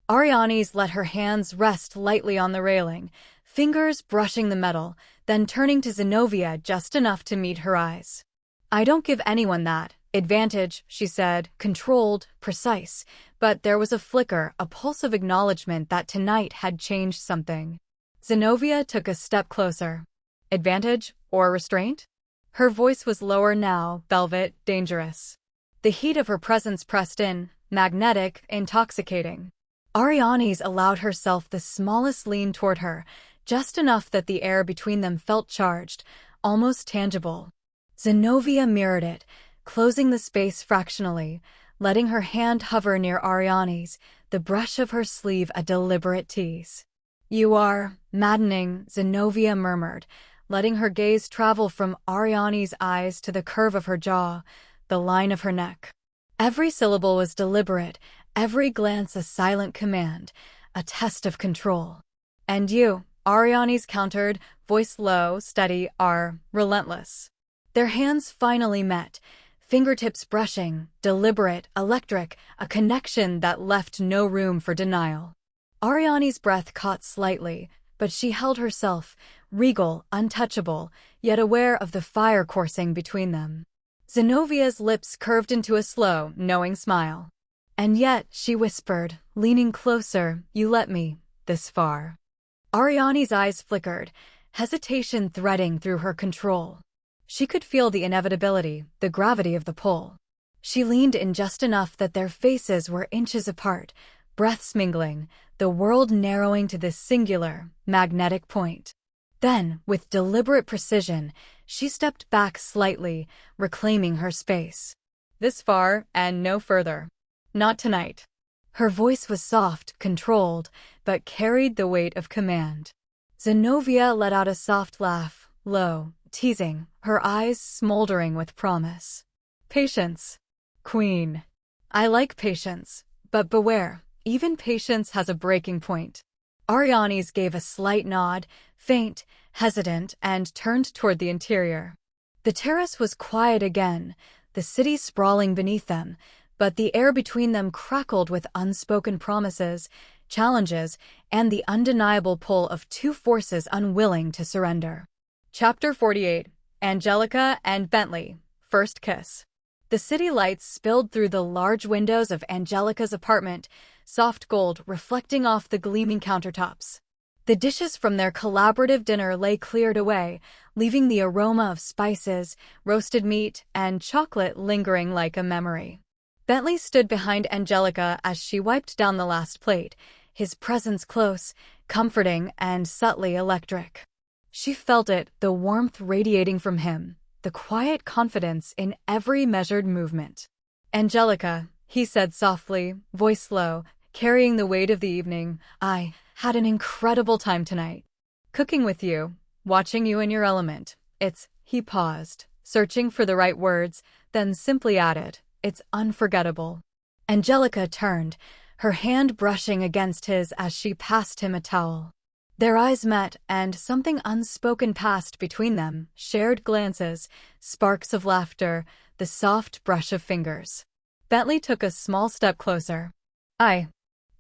Ariane's let her hands rest lightly on the railing, fingers brushing the metal, then turning to Zenobia just enough to meet her eyes. "I don't give anyone that advantage," she said, controlled, precise, but there was a flicker, a pulse of acknowledgement that tonight had changed something. Zenobia took a step closer. "Advantage or restraint?" Her voice was lower now, velvet, dangerous. The heat of her presence pressed in, magnetic, intoxicating. Ariane's allowed herself the smallest lean toward her, just enough that the air between them felt charged, almost tangible. Zenobia mirrored it, closing the space fractionally, letting her hand hover near Ariane's, the brush of her sleeve a deliberate tease. "You are maddening," Zenobia murmured, letting her gaze travel from Ariane's eyes to the curve of her jaw, the line of her neck. Every syllable was deliberate, every glance a silent command, a test of control. "And you," Ariane's countered, voice low, steady, "are relentless." Their hands finally met, fingertips brushing, deliberate, electric, a connection that left no room for denial. Ariane's breath caught slightly, but she held herself, regal, untouchable, yet aware of the fire coursing between them. Zenovia's lips curved into a slow, knowing smile. "And yet," she whispered, leaning closer, "you let me, this far." Ariane's eyes flickered, hesitation threading through her control. She could feel the inevitability, the gravity of the pull. She leaned in just enough that their faces were inches apart, breaths mingling, the world narrowing to this singular, magnetic point. Then, with deliberate precision, she stepped back slightly, reclaiming her space. This far and no further. Not tonight. Her voice was soft, controlled, but carried the weight of command. Zenobia let out a soft laugh, low, teasing, her eyes smoldering with promise. Patience. Queen. I like patience, but beware, even patience has a breaking point. Arianes gave a slight nod, faint, hesitant, and turned toward the interior. The terrace was quiet again, the city sprawling beneath them, but the air between them crackled with unspoken promises, challenges, and the undeniable pull of two forces unwilling to surrender. Chapter 48. Angelica and Bentley. First Kiss. The city lights spilled through the large windows of Angelica's apartment, soft gold reflecting off the gleaming countertops. The dishes from their collaborative dinner lay cleared away, leaving the aroma of spices, roasted meat, and chocolate lingering like a memory. Bentley stood behind Angelica as she wiped down the last plate, his presence close, comforting, and subtly electric. She felt it, the warmth radiating from him, the quiet confidence in every measured movement. Angelica, he said softly, voice low, carrying the weight of the evening, I had an incredible time tonight. Cooking with you, watching you in your element. He paused, searching for the right words, then simply added, it's unforgettable. Angelica turned, her hand brushing against his as she passed him a towel. Their eyes met, and something unspoken passed between them, shared glances, sparks of laughter, the soft brush of fingers. Bentley took a small step closer. I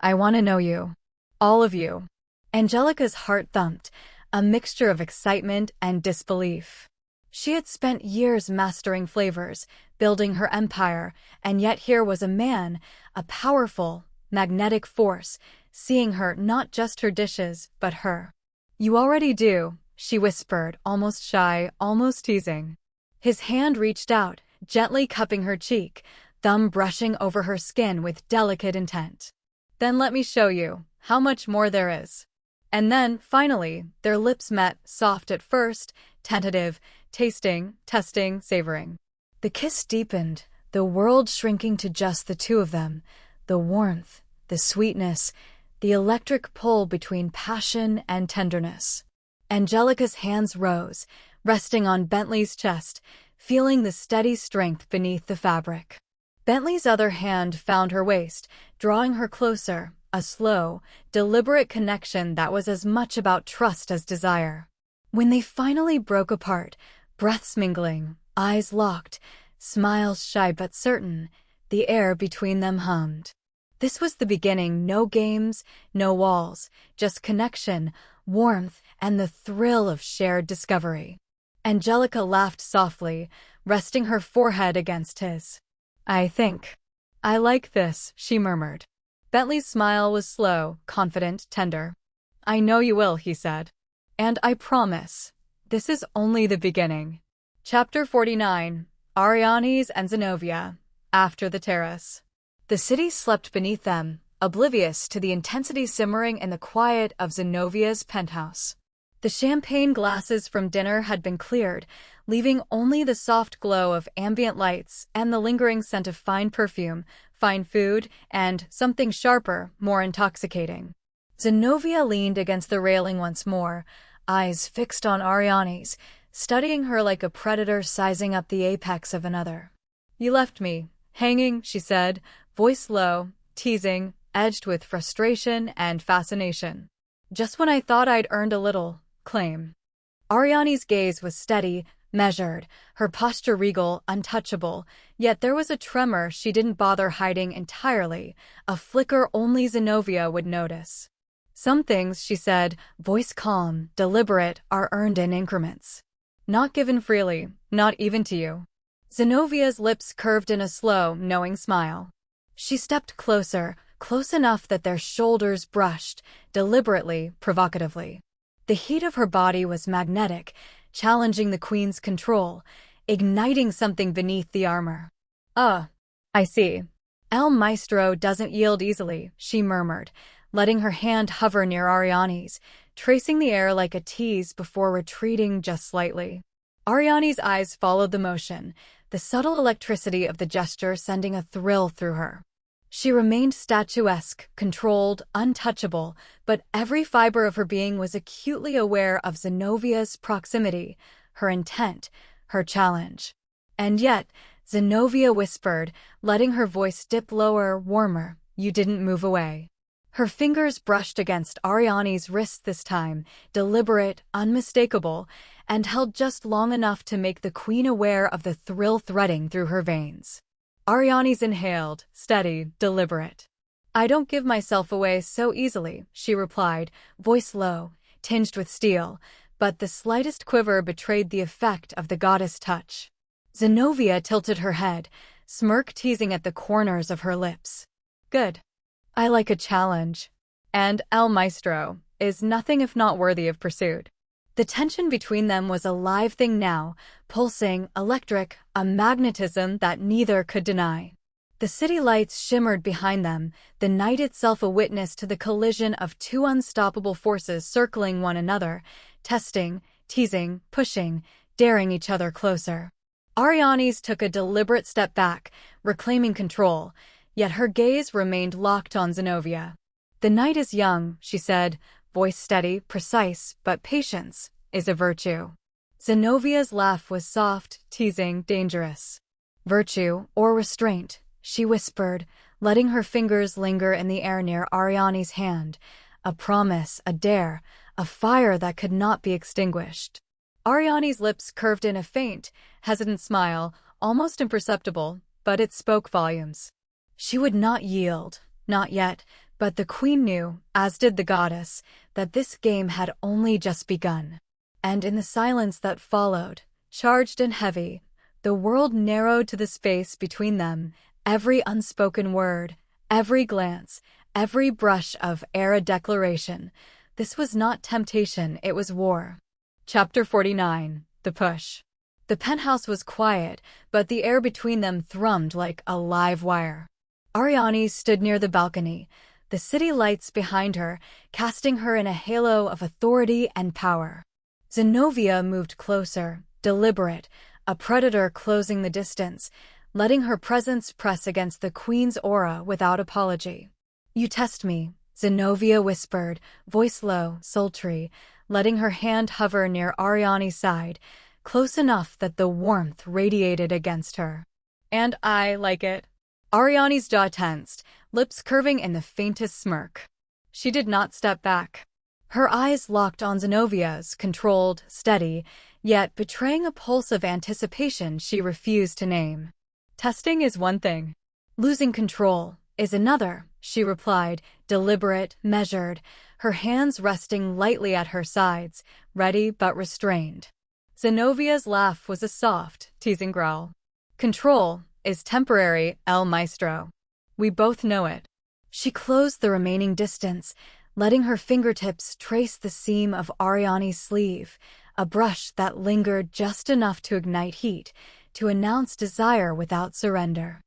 want to know you. All of you. Angelica's heart thumped, a mixture of excitement and disbelief. She had spent years mastering flavors, building her empire, and yet here was a man, a powerful, magnetic force, seeing her, not just her dishes, but her. You already do, she whispered, almost shy, almost teasing. His hand reached out, gently cupping her cheek, thumb brushing over her skin with delicate intent. Then let me show you how much more there is. And then, finally, their lips met, soft at first, tentative, tasting, testing, savoring. The kiss deepened, the world shrinking to just the two of them, the warmth, the sweetness, the electric pull between passion and tenderness. Angelica's hands rose, resting on Bentley's chest, feeling the steady strength beneath the fabric. Bentley's other hand found her waist, drawing her closer, a slow, deliberate connection that was as much about trust as desire. When they finally broke apart, breaths mingling, eyes locked, smiles shy but certain, the air between them hummed. This was the beginning, no games, no walls, just connection, warmth, and the thrill of shared discovery. Angelica laughed softly, resting her forehead against his. I like this, she murmured. Bentley's smile was slow, confident, tender. I know you will, he said. And I promise, this is only the beginning. Chapter 49. Arianes and Zenobia. After the terrace. The city slept beneath them, oblivious to the intensity simmering in the quiet of Zenovia's penthouse. The champagne glasses from dinner had been cleared, leaving only the soft glow of ambient lights and the lingering scent of fine perfume, fine food, and something sharper, more intoxicating. Zenobia leaned against the railing once more, eyes fixed on Arianes, studying her like a predator sizing up the apex of another. You left me hanging, she said, voice low, teasing, edged with frustration and fascination. Just when I thought I'd earned a little claim. Ariane's gaze was steady, measured, her posture regal, untouchable, yet there was a tremor she didn't bother hiding entirely, a flicker only Zenobia would notice. Some things, she said, voice calm, deliberate, are earned in increments. Not given freely, not even to you. Zenovia's lips curved in a slow, knowing smile. She stepped closer, close enough that their shoulders brushed, deliberately, provocatively. The heat of her body was magnetic, challenging the queen's control, igniting something beneath the armor. I see. El Maestro doesn't yield easily, she murmured, letting her hand hover near Ariane's, tracing the air like a tease before retreating just slightly. Ariane's eyes followed the motion, the subtle electricity of the gesture sending a thrill through her. She remained statuesque, controlled, untouchable, but every fiber of her being was acutely aware of Zenovia's proximity, her intent, her challenge. And yet, Zenovia whispered, letting her voice dip lower, warmer, "You didn't move away." Her fingers brushed against Ariane's wrist this time, deliberate, unmistakable, and held just long enough to make the queen aware of the thrill threading through her veins. Ariane's inhaled, steady, deliberate. "I don't give myself away so easily," she replied, voice low, tinged with steel, but the slightest quiver betrayed the effect of the goddess touch. Zenovia tilted her head, smirk teasing at the corners of her lips. "Good. I like a challenge. And El Maestro is nothing if not worthy of pursuit." The tension between them was a live thing now, pulsing, electric, a magnetism that neither could deny. The city lights shimmered behind them, the night itself a witness to the collision of two unstoppable forces circling one another, testing, teasing, pushing, daring each other closer. Ariane's took a deliberate step back, reclaiming control, yet her gaze remained locked on Zenovia. "The night is young," she said, voice steady, precise, but patience is a virtue. Zenovia's laugh was soft, teasing, dangerous. "Virtue or restraint," she whispered, letting her fingers linger in the air near Ariane's hand. A promise, a dare, a fire that could not be extinguished. Ariane's lips curved in a faint, hesitant smile, almost imperceptible, but it spoke volumes. She would not yield, not yet, but the queen knew, as did the goddess, that this game had only just begun. And in the silence that followed, charged and heavy, the world narrowed to the space between them, every unspoken word, every glance, every brush of air a declaration. This was not temptation, it was war. Chapter 49. The Push. The penthouse was quiet, but the air between them thrummed like a live wire. Ariane stood near the balcony, the city lights behind her, casting her in a halo of authority and power. Zenovia moved closer, deliberate, a predator closing the distance, letting her presence press against the queen's aura without apology. "You test me," Zenovia whispered, voice low, sultry, letting her hand hover near Ariane's side, close enough that the warmth radiated against her. "And I like it." Ariane's jaw tensed, lips curving in the faintest smirk. She did not step back. Her eyes locked on Zenovia's, controlled, steady, yet betraying a pulse of anticipation she refused to name. "Testing is one thing. Losing control is another," she replied, deliberate, measured, her hands resting lightly at her sides, ready but restrained. Zenovia's laugh was a soft, teasing growl. "Control is temporary, El Maestro. We both know it." She closed the remaining distance, letting her fingertips trace the seam of Ariane's sleeve, a brush that lingered just enough to ignite heat, to announce desire without surrender.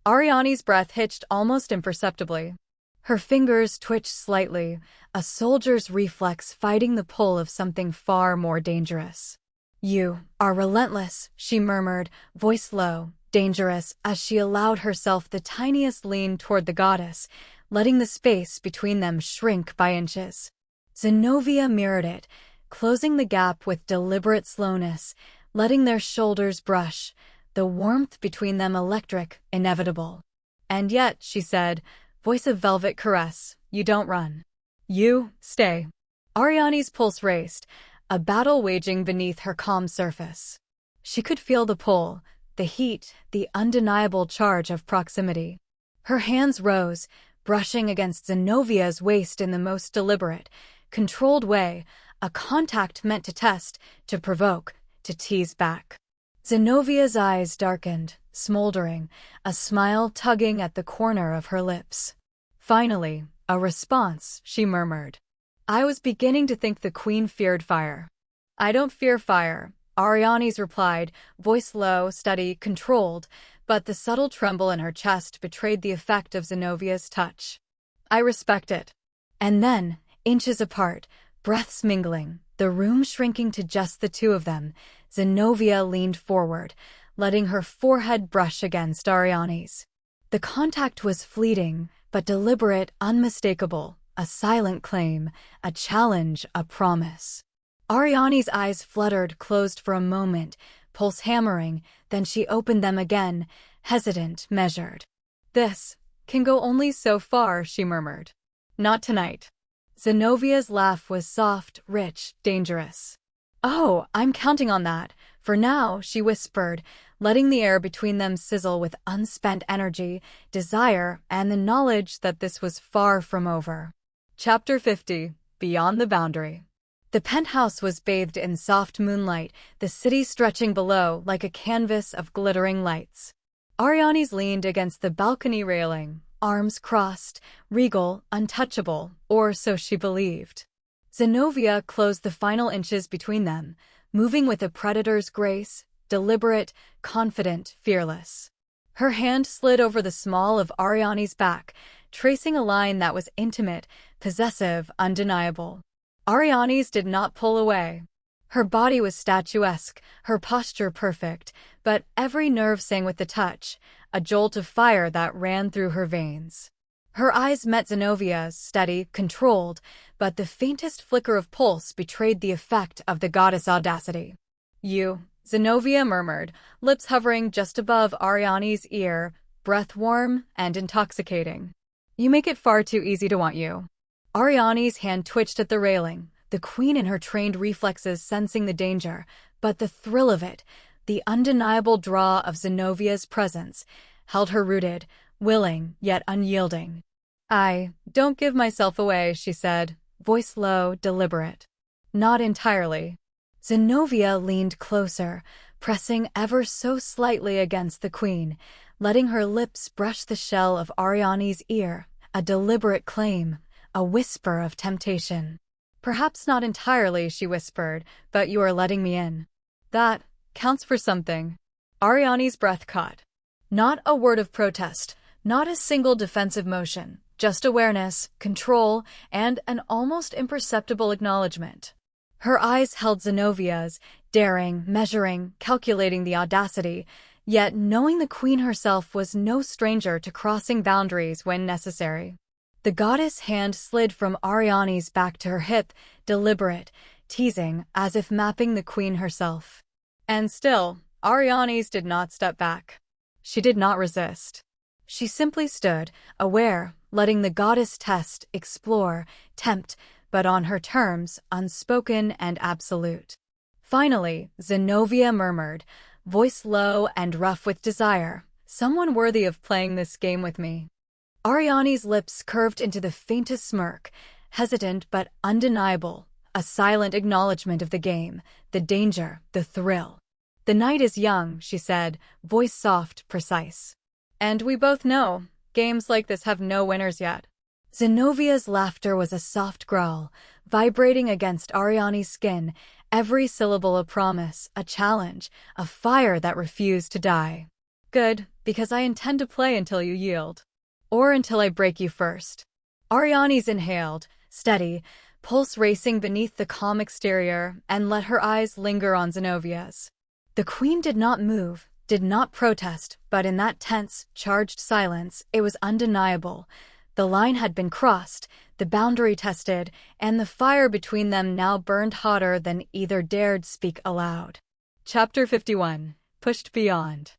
Ariane's breath hitched almost imperceptibly. Her fingers twitched slightly, a soldier's reflex fighting the pull of something far more dangerous. "You are relentless," she murmured, voice low, dangerous, as she allowed herself the tiniest lean toward the goddess, letting the space between them shrink by inches. Zenovia mirrored it, closing the gap with deliberate slowness, letting their shoulders brush, the warmth between them electric, inevitable. "And yet," she said, voice of velvet caress, "you don't run. You stay." Ariane's pulse raced, a battle waging beneath her calm surface. She could feel the pull, the heat, the undeniable charge of proximity. Her hands rose, brushing against Zenovia's waist in the most deliberate, controlled way, a contact meant to test, to provoke, to tease back. Zenovia's eyes darkened, smoldering, a smile tugging at the corner of her lips. "Finally, a response," she murmured. "I was beginning to think the queen feared fire." I don't fear fire, Ariane's replied, voice low, steady, controlled, but the subtle tremble in her chest betrayed the effect of Zenovia's touch. I respect it. And then, inches apart, breaths mingling, the room shrinking to just the two of them, Zenobia leaned forward, letting her forehead brush against Ariane's. The contact was fleeting, but deliberate, unmistakable, a silent claim, a challenge, a promise. Ariane's eyes fluttered, closed for a moment, pulse hammering, then she opened them again, hesitant, measured. This can go only so far, she murmured. Not tonight. Zenovia's laugh was soft, rich, dangerous. Oh, I'm counting on that. For now, she whispered, letting the air between them sizzle with unspent energy, desire, and the knowledge that this was far from over. Chapter 50. Beyond the Boundary. The penthouse was bathed in soft moonlight, the city stretching below like a canvas of glittering lights. Ariane's leaned against the balcony railing, arms crossed, regal, untouchable, or so she believed. Zenobia closed the final inches between them, moving with a predator's grace, deliberate, confident, fearless. Her hand slid over the small of Ariane's back, tracing a line that was intimate, possessive, undeniable. Ariane's did not pull away. Her body was statuesque, her posture perfect, but every nerve sang with the touch, a jolt of fire that ran through her veins. Her eyes met Zenovia's, steady, controlled, but the faintest flicker of pulse betrayed the effect of the goddess' audacity. You, Zenobia murmured, lips hovering just above Ariane's ear, breath warm and intoxicating. You make it far too easy to want you. Ariane's hand twitched at the railing, the queen in her trained reflexes sensing the danger, but the thrill of it, the undeniable draw of Zenovia's presence, held her rooted, willing yet unyielding. I don't give myself away, she said, voice low, deliberate. Not entirely. Zenobia leaned closer, pressing ever so slightly against the queen, letting her lips brush the shell of Ariane's ear, a deliberate claim, a whisper of temptation. Perhaps not entirely, she whispered, but you are letting me in. That counts for something. Ariane's breath caught. Not a word of protest, not a single defensive motion, just awareness, control, and an almost imperceptible acknowledgement. Her eyes held Zenovia's, daring, measuring, calculating the audacity, yet knowing the queen herself was no stranger to crossing boundaries when necessary. The goddess' hand slid from Ariane's back to her hip, deliberate, teasing, as if mapping the queen herself. And still, Ariane's did not step back. She did not resist. She simply stood, aware, letting the goddess test, explore, tempt, but on her terms, unspoken and absolute. Finally, Zenobia murmured, voice low and rough with desire, someone worthy of playing this game with me. Ariane's lips curved into the faintest smirk, hesitant but undeniable, a silent acknowledgement of the game, the danger, the thrill. The night is young, she said, voice soft, precise. And we both know, games like this have no winners yet. Zenovia's laughter was a soft growl, vibrating against Ariane's skin, every syllable a promise, a challenge, a fire that refused to die. Good, because I intend to play until you yield. Or until I break you first. Ariane's inhaled, steady, pulse racing beneath the calm exterior, and let her eyes linger on Zenovia's. The queen did not move, did not protest, but in that tense, charged silence, it was undeniable. The line had been crossed, the boundary tested, and the fire between them now burned hotter than either dared speak aloud. Chapter 51. Pushed Beyond.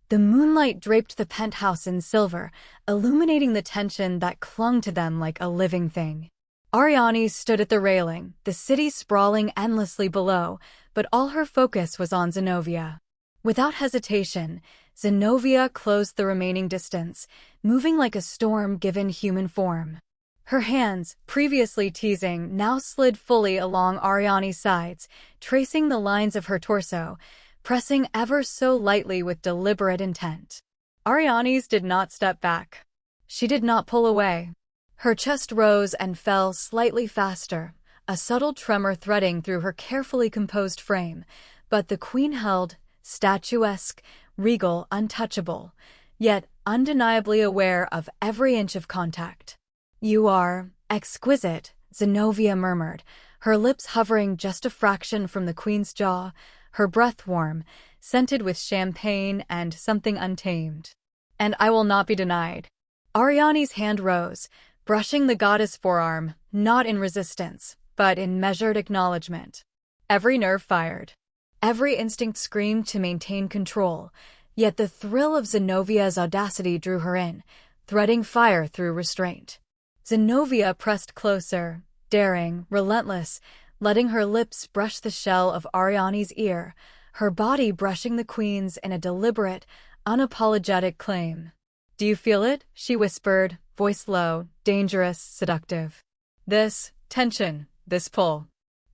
The moonlight draped the penthouse in silver, illuminating the tension that clung to them like a living thing. Ariane stood at the railing, the city sprawling endlessly below, but all her focus was on Zenobia. Without hesitation, Zenobia closed the remaining distance, moving like a storm given human form. Her hands, previously teasing, now slid fully along Ariane's sides, tracing the lines of her torso, pressing ever so lightly with deliberate intent. Ariane's did not step back. She did not pull away. Her chest rose and fell slightly faster, a subtle tremor threading through her carefully composed frame, but the queen held, statuesque, regal, untouchable, yet undeniably aware of every inch of contact. "You are exquisite," Zenobia murmured, her lips hovering just a fraction from the queen's jaw, her breath warm, scented with champagne and something untamed. "And I will not be denied." Ariane's hand rose, brushing the goddess' forearm, not in resistance, but in measured acknowledgement. Every nerve fired. Every instinct screamed to maintain control, yet the thrill of Zenovia's audacity drew her in, threading fire through restraint. Zenobia pressed closer, daring, relentless, letting her lips brush the shell of Ariane's ear, her body brushing the queen's in a deliberate, unapologetic claim. "Do you feel it?" she whispered, voice low, dangerous, seductive. "This tension, this pull.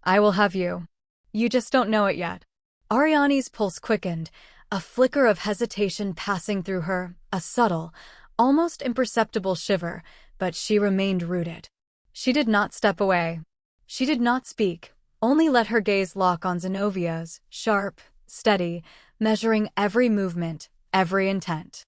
I will have you. You just don't know it yet." Ariane's pulse quickened, a flicker of hesitation passing through her, a subtle, almost imperceptible shiver, but she remained rooted. She did not step away. She did not speak, only let her gaze lock on Zenovia's, sharp, steady, measuring every movement, every intent.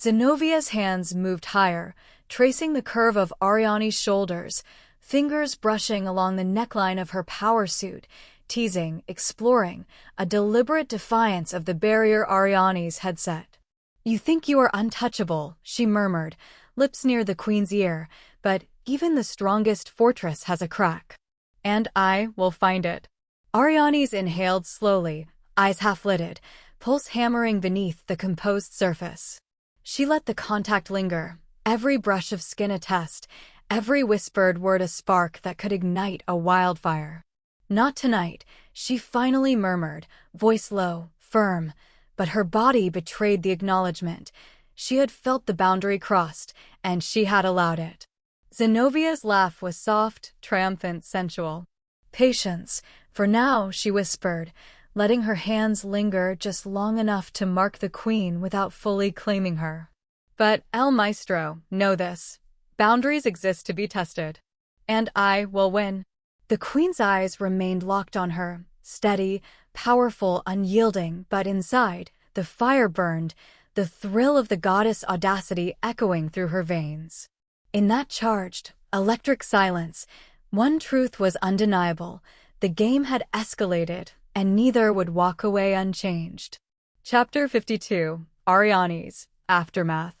Zenovia's hands moved higher, tracing the curve of Ariane's shoulders, fingers brushing along the neckline of her power suit, teasing, exploring, a deliberate defiance of the barrier Ariane's had set. "You think you are untouchable," she murmured, lips near the queen's ear, "but even the strongest fortress has a crack. And I will find it." Ariane's inhaled slowly, eyes half-lidded, pulse hammering beneath the composed surface. She let the contact linger, every brush of skin a test, every whispered word a spark that could ignite a wildfire. "Not tonight," she finally murmured, voice low, firm, but her body betrayed the acknowledgement. She had felt the boundary crossed, and she had allowed it. Zenovia's laugh was soft, triumphant, sensual. "Patience, for now," she whispered, letting her hands linger just long enough to mark the queen without fully claiming her. "But, El Maestro, know this. Boundaries exist to be tested. And I will win." The queen's eyes remained locked on her, steady, powerful, unyielding, but inside, the fire burned, the thrill of the goddess' audacity echoing through her veins. In that charged, electric silence, one truth was undeniable: the game had escalated, and neither would walk away unchanged. Chapter 52: Ariane's Aftermath.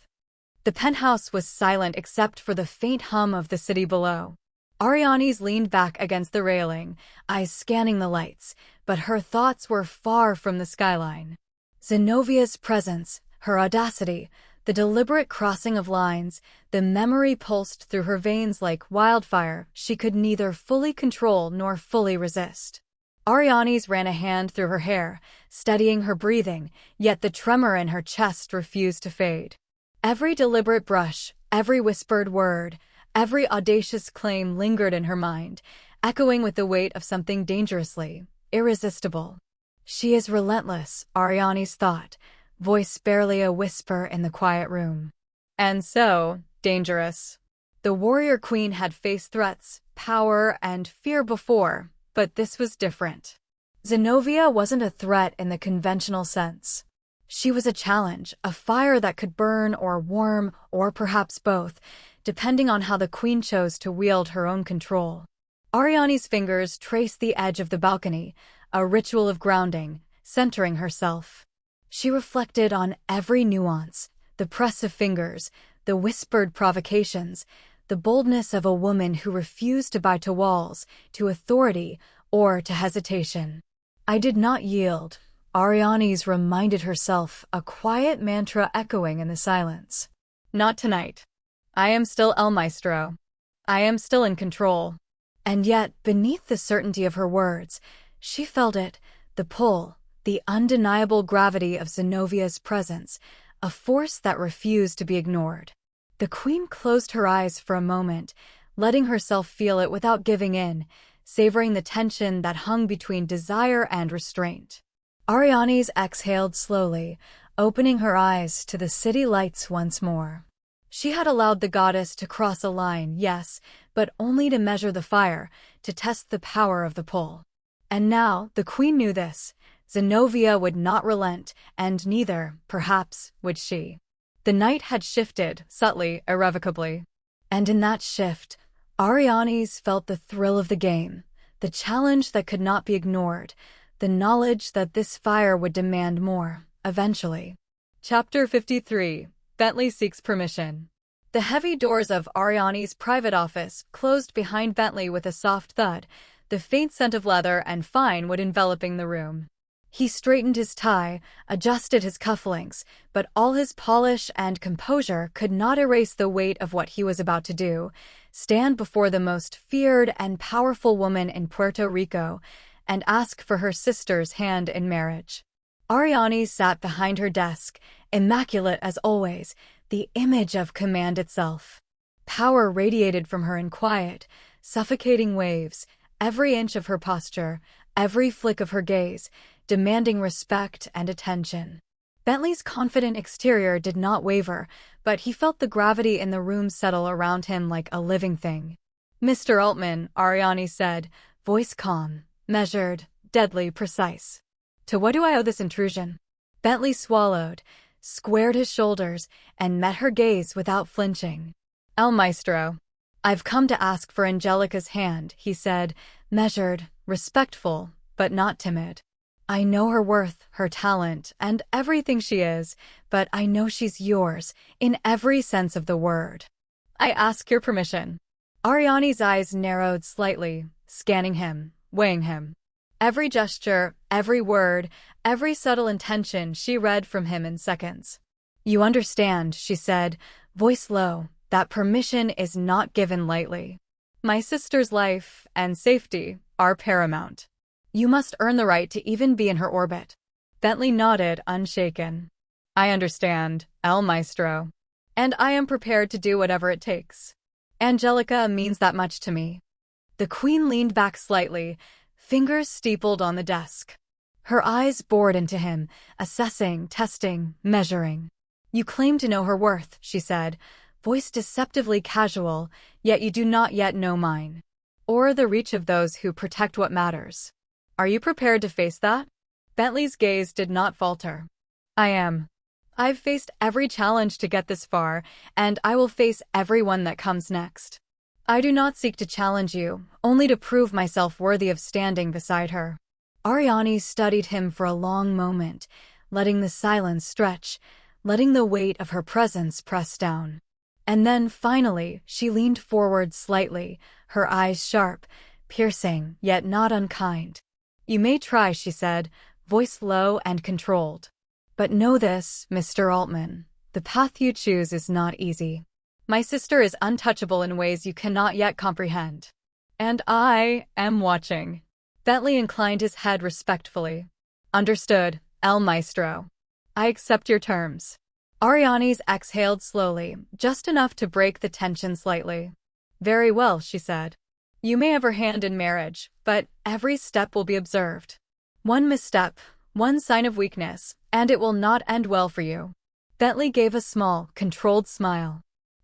The penthouse was silent except for the faint hum of the city below. Ariane's leaned back against the railing, eyes scanning the lights, but her thoughts were far from the skyline. Zenovia's presence, her audacity, the deliberate crossing of lines, the memory pulsed through her veins like wildfire she could neither fully control nor fully resist. Ariane's ran a hand through her hair, steadying her breathing, yet the tremor in her chest refused to fade. Every deliberate brush, every whispered word, every audacious claim lingered in her mind, echoing with the weight of something dangerously irresistible. "She is relentless," Ariane's thought, voice barely a whisper in the quiet room. And so, dangerous. The warrior queen had faced threats, power, and fear before, but this was different. Zenobia wasn't a threat in the conventional sense. She was a challenge, a fire that could burn or warm, or perhaps both, depending on how the queen chose to wield her own control. Ariane's fingers traced the edge of the balcony, a ritual of grounding, centering herself. She reflected on every nuance, the press of fingers, the whispered provocations, the boldness of a woman who refused to bow to walls, to authority, or to hesitation. "I did not yield," Ariane's reminded herself, a quiet mantra echoing in the silence. "Not tonight. I am still El Maestro. I am still in control." And yet, beneath the certainty of her words, she felt it, the pull, the undeniable gravity of Zenovia's presence, a force that refused to be ignored. The queen closed her eyes for a moment, letting herself feel it without giving in, savoring the tension that hung between desire and restraint. Ariane's exhaled slowly, opening her eyes to the city lights once more. She had allowed the goddess to cross a line, yes, but only to measure the fire, to test the power of the pull. And now, the queen knew this. Zenobia would not relent, and neither, perhaps, would she. The night had shifted, subtly, irrevocably. And in that shift, Arianes felt the thrill of the game, the challenge that could not be ignored, the knowledge that this fire would demand more, eventually. Chapter 53. Bentley seeks permission. The heavy doors of Ariane's private office closed behind Bentley with a soft thud, the faint scent of leather and fine wood enveloping the room. He straightened his tie, adjusted his cufflinks, but all his polish and composure could not erase the weight of what he was about to do: stand before the most feared and powerful woman in Puerto Rico and ask for her sister's hand in marriage. Ariane sat behind her desk, immaculate as always, the image of command itself. Power radiated from her in quiet, suffocating waves, every inch of her posture, every flick of her gaze, demanding respect and attention. Bentley's confident exterior did not waver, but he felt the gravity in the room settle around him like a living thing. "Mr. Altman," Ariane said, voice calm, measured, deadly precise. "To what do I owe this intrusion?" Bentley swallowed, squared his shoulders, and met her gaze without flinching. "El Maestro. I've come to ask for Angelica's hand," he said, measured, respectful, but not timid. "I know her worth, her talent, and everything she is, but I know she's yours, in every sense of the word. I ask your permission." Ariane's eyes narrowed slightly, scanning him, weighing him. Every gesture, every word, every subtle intention she read from him in seconds. "You understand," she said, voice low, "that permission is not given lightly. My sister's life and safety are paramount. You must earn the right to even be in her orbit." Bentley nodded, unshaken. "I understand, El Maestro. And I am prepared to do whatever it takes. Angelica means that much to me." The queen leaned back slightly, fingers steepled on the desk. Her eyes bored into him, assessing, testing, measuring. "You claim to know her worth," she said, voice deceptively casual, "yet you do not yet know mine. Or the reach of those who protect what matters. Are you prepared to face that?" Bentley's gaze did not falter. "I am. I've faced every challenge to get this far, and I will face every one that comes next. I do not seek to challenge you, only to prove myself worthy of standing beside her." Ariane studied him for a long moment, letting the silence stretch, letting the weight of her presence press down. And then, finally, she leaned forward slightly, her eyes sharp, piercing, yet not unkind. "You may try," she said, voice low and controlled. "But know this, Mr. Altman, the path you choose is not easy. My sister is untouchable in ways you cannot yet comprehend. And I am watching." Bentley inclined his head respectfully. "Understood, El Maestro. I accept your terms." Ariane's exhaled slowly, just enough to break the tension slightly. "Very well," she said. "You may have her hand in marriage, but every step will be observed. One misstep, one sign of weakness, and it will not end well for you." Bentley gave a small, controlled smile.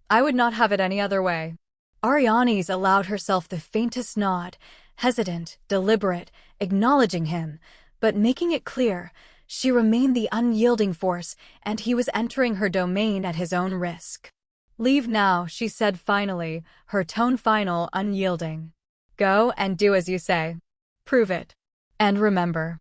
"I would not have it any other way." Ariane's allowed herself the faintest nod, hesitant, deliberate, acknowledging him, but making it clear she remained the unyielding force, and he was entering her domain at his own risk. "Leave now," she said finally, her tone final, unyielding. "Go and do as you say. Prove it. And remember,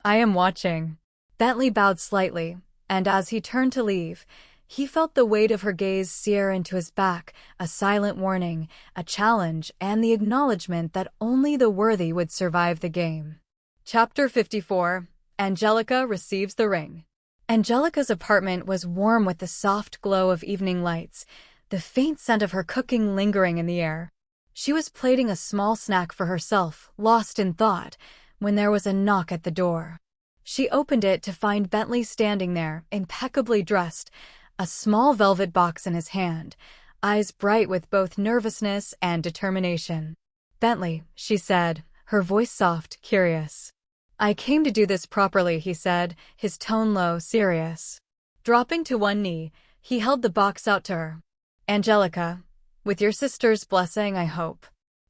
I am watching." Bentley bowed slightly, and as he turned to leave, he felt the weight of her gaze sear into his back, a silent warning, a challenge, and the acknowledgement that only the worthy would survive the game. Chapter 54. Angelica receives the ring. Angelica's apartment was warm with the soft glow of evening lights, the faint scent of her cooking lingering in the air. She was plating a small snack for herself, lost in thought, when there was a knock at the door. She opened it to find Bentley standing there, impeccably dressed, a small velvet box in his hand, eyes bright with both nervousness and determination. "Bentley," she said, her voice soft, curious. "I came to do this properly," he said, his tone low, serious. Dropping to one knee, he held the box out to her. Angelica, with your sister's blessing, I hope.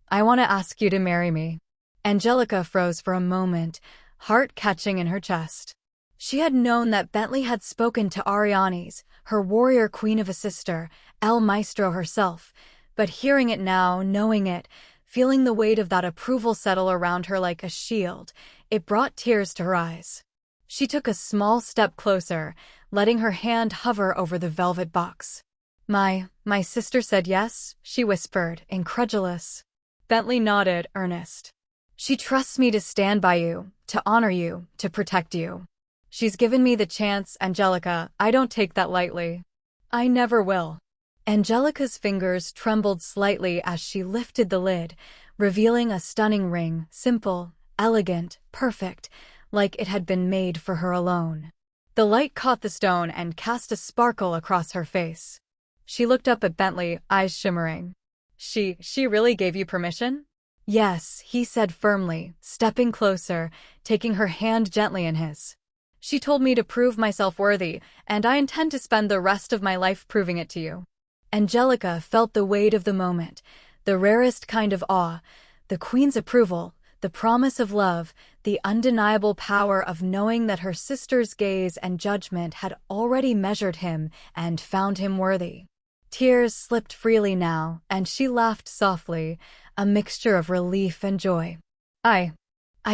I want to ask you to marry me. Angelica froze for a moment, heart catching in her chest. She had known that Bentley had spoken to Arianes, her warrior queen of a sister, El Maestro herself, but hearing it now, knowing it, feeling the weight of that approval settle around her like a shield, it brought tears to her eyes. She took a small step closer, letting her hand hover over the velvet box. My sister said yes, she whispered, incredulous. Bentley nodded, earnest. She trusts me to stand by you, to honor you, to protect you. She's given me the chance, Angelica. I don't take that lightly. I never will. Angelica's fingers trembled slightly as she lifted the lid, revealing a stunning ring, simple, elegant, perfect, like it had been made for her alone. The light caught the stone and cast a sparkle across her face. She looked up at Bentley, eyes shimmering. She really gave you permission? Yes, he said firmly, stepping closer, taking her hand gently in his. She told me to prove myself worthy, and I intend to spend the rest of my life proving it to you. Angelica felt the weight of the moment, the rarest kind of awe, the queen's approval, the promise of love, the undeniable power of knowing that her sister's gaze and judgment had already measured him and found him worthy. Tears slipped freely now, and she laughed softly, a mixture of relief and joy. I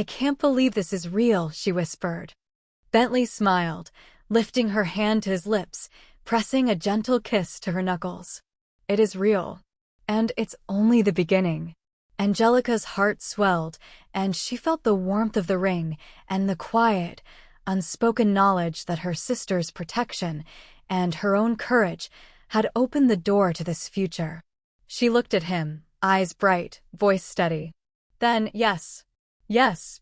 can't believe this is real, she whispered. Bentley smiled, lifting her hand to his lips, pressing a gentle kiss to her knuckles. It is real. And it's only the beginning. Angelica's heart swelled, and she felt the warmth of the ring and the quiet, unspoken knowledge that her sister's protection and her own courage had opened the door to this future. She looked at him, eyes bright, voice steady. Then, yes,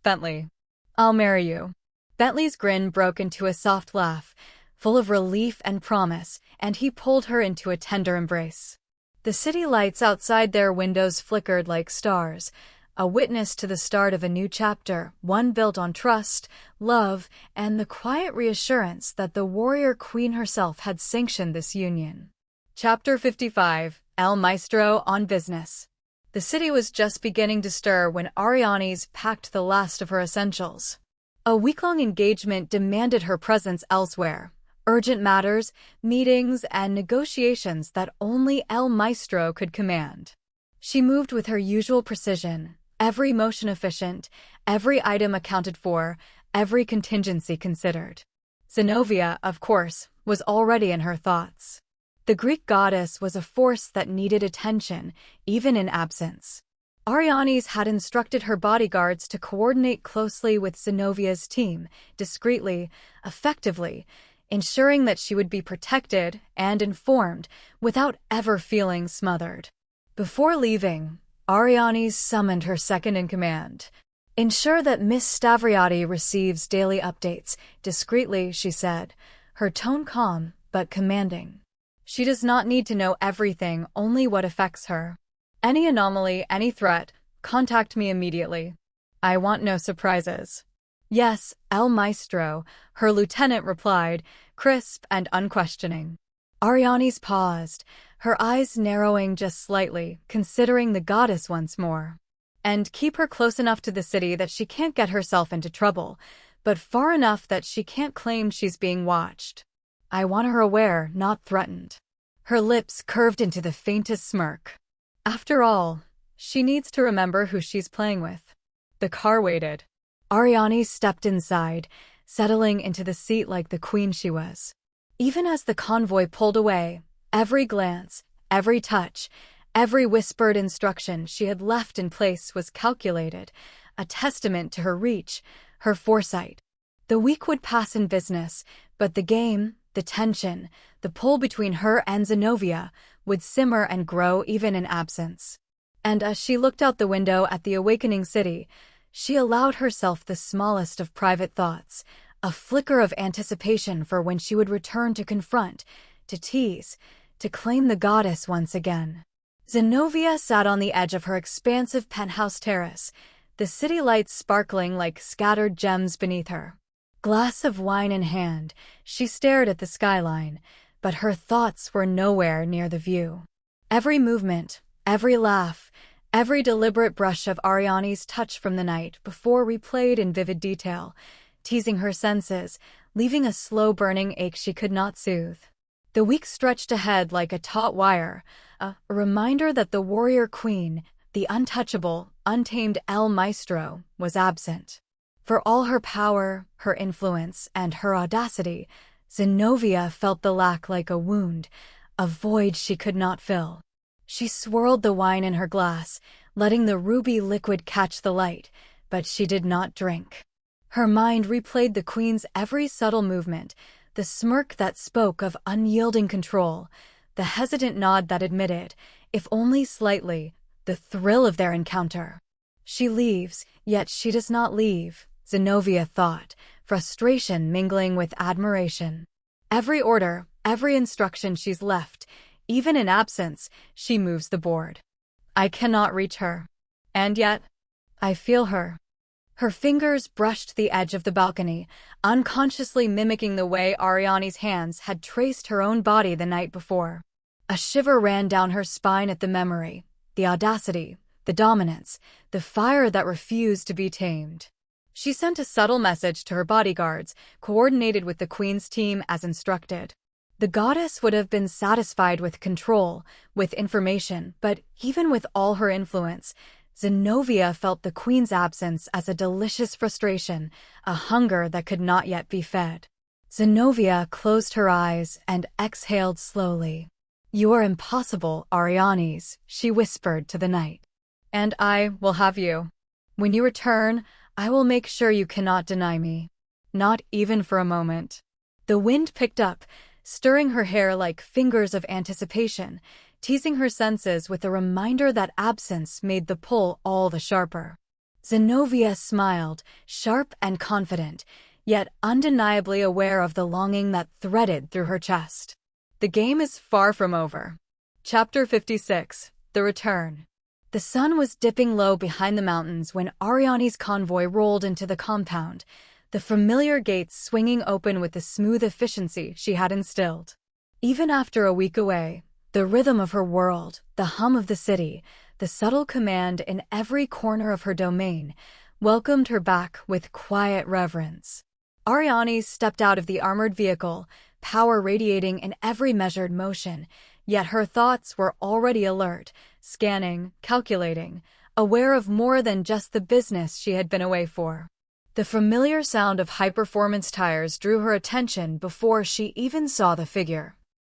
Bentley. I'll marry you. Bentley's grin broke into a soft laugh, full of relief and promise, and he pulled her into a tender embrace. The city lights outside their windows flickered like stars, a witness to the start of a new chapter, one built on trust, love, and the quiet reassurance that the warrior queen herself had sanctioned this union. Chapter 55, El Maestro on Business. The city was just beginning to stir when Arianes packed the last of her essentials. A week-long engagement demanded her presence elsewhere. Urgent matters, meetings, and negotiations that only El Maestro could command. She moved with her usual precision, every motion efficient, every item accounted for, every contingency considered. Zenobia, of course, was already in her thoughts. The Greek goddess was a force that needed attention, even in absence. Arianes had instructed her bodyguards to coordinate closely with Zenobia's team, discreetly, effectively, ensuring that she would be protected and informed without ever feeling smothered. Before leaving, Arianes summoned her second-in-command. Ensure that Miss Stavriati receives daily updates. Discreetly, she said, her tone calm but commanding. She does not need to know everything, only what affects her. Any anomaly, any threat, contact me immediately. I want no surprises. Yes, El Maestro, her lieutenant replied, crisp and unquestioning. Arianes paused, her eyes narrowing just slightly, considering the goddess once more. And keep her close enough to the city that she can't get herself into trouble, but far enough that she can't claim she's being watched. I want her aware, not threatened. Her lips curved into the faintest smirk. After all, she needs to remember who she's playing with. The car waited. Arianes stepped inside, settling into the seat like the queen she was. Even as the convoy pulled away, every glance, every touch, every whispered instruction she had left in place was calculated, a testament to her reach, her foresight. The week would pass in business, but the game, the tension, the pull between her and Zenobia would simmer and grow even in absence. And as she looked out the window at the awakening city, she allowed herself the smallest of private thoughts, a flicker of anticipation for when she would return to confront, to tease, to claim the goddess once again. Zenobia sat on the edge of her expansive penthouse terrace, the city lights sparkling like scattered gems beneath her. Glass of wine in hand, she stared at the skyline, but her thoughts were nowhere near the view. Every movement, every laugh, every deliberate brush of Ariane's touch from the night before replayed in vivid detail, teasing her senses, leaving a slow-burning ache she could not soothe. The week stretched ahead like a taut wire, a reminder that the warrior queen, the untouchable, untamed Maestro, was absent. For all her power, her influence, and her audacity, Zenobia felt the lack like a wound, a void she could not fill. She swirled the wine in her glass, letting the ruby liquid catch the light, but she did not drink. Her mind replayed the queen's every subtle movement, the smirk that spoke of unyielding control, the hesitant nod that admitted, if only slightly, the thrill of their encounter. She leaves, yet she does not leave, Zenobia thought, frustration mingling with admiration. Every order, every instruction she's left, even in absence, she moves the board. I cannot reach her. And yet, I feel her. Her fingers brushed the edge of the balcony, unconsciously mimicking the way Ariane's hands had traced her own body the night before. A shiver ran down her spine at the memory, the audacity, the dominance, the fire that refused to be tamed. She sent a subtle message to her bodyguards, coordinated with the queen's team as instructed. The goddess would have been satisfied with control, with information, but even with all her influence, Zenobia felt the queen's absence as a delicious frustration, a hunger that could not yet be fed. Zenobia closed her eyes and exhaled slowly. "You are impossible, Arianes," she whispered to the night. "And I will have you. When you return, I will make sure you cannot deny me. Not even for a moment." The wind picked up, stirring her hair like fingers of anticipation, teasing her senses with a reminder that absence made the pull all the sharper. Zenobia smiled, sharp and confident, yet undeniably aware of the longing that threaded through her chest. The game is far from over. Chapter 56, The Return. The sun was dipping low behind the mountains when Ariane's convoy rolled into the compound, the familiar gates swinging open with the smooth efficiency she had instilled. Even after a week away, the rhythm of her world, the hum of the city, the subtle command in every corner of her domain, welcomed her back with quiet reverence. Ariane stepped out of the armored vehicle, power radiating in every measured motion, yet her thoughts were already alert, scanning, calculating, aware of more than just the business she had been away for. The familiar sound of high-performance tires drew her attention before she even saw the figure.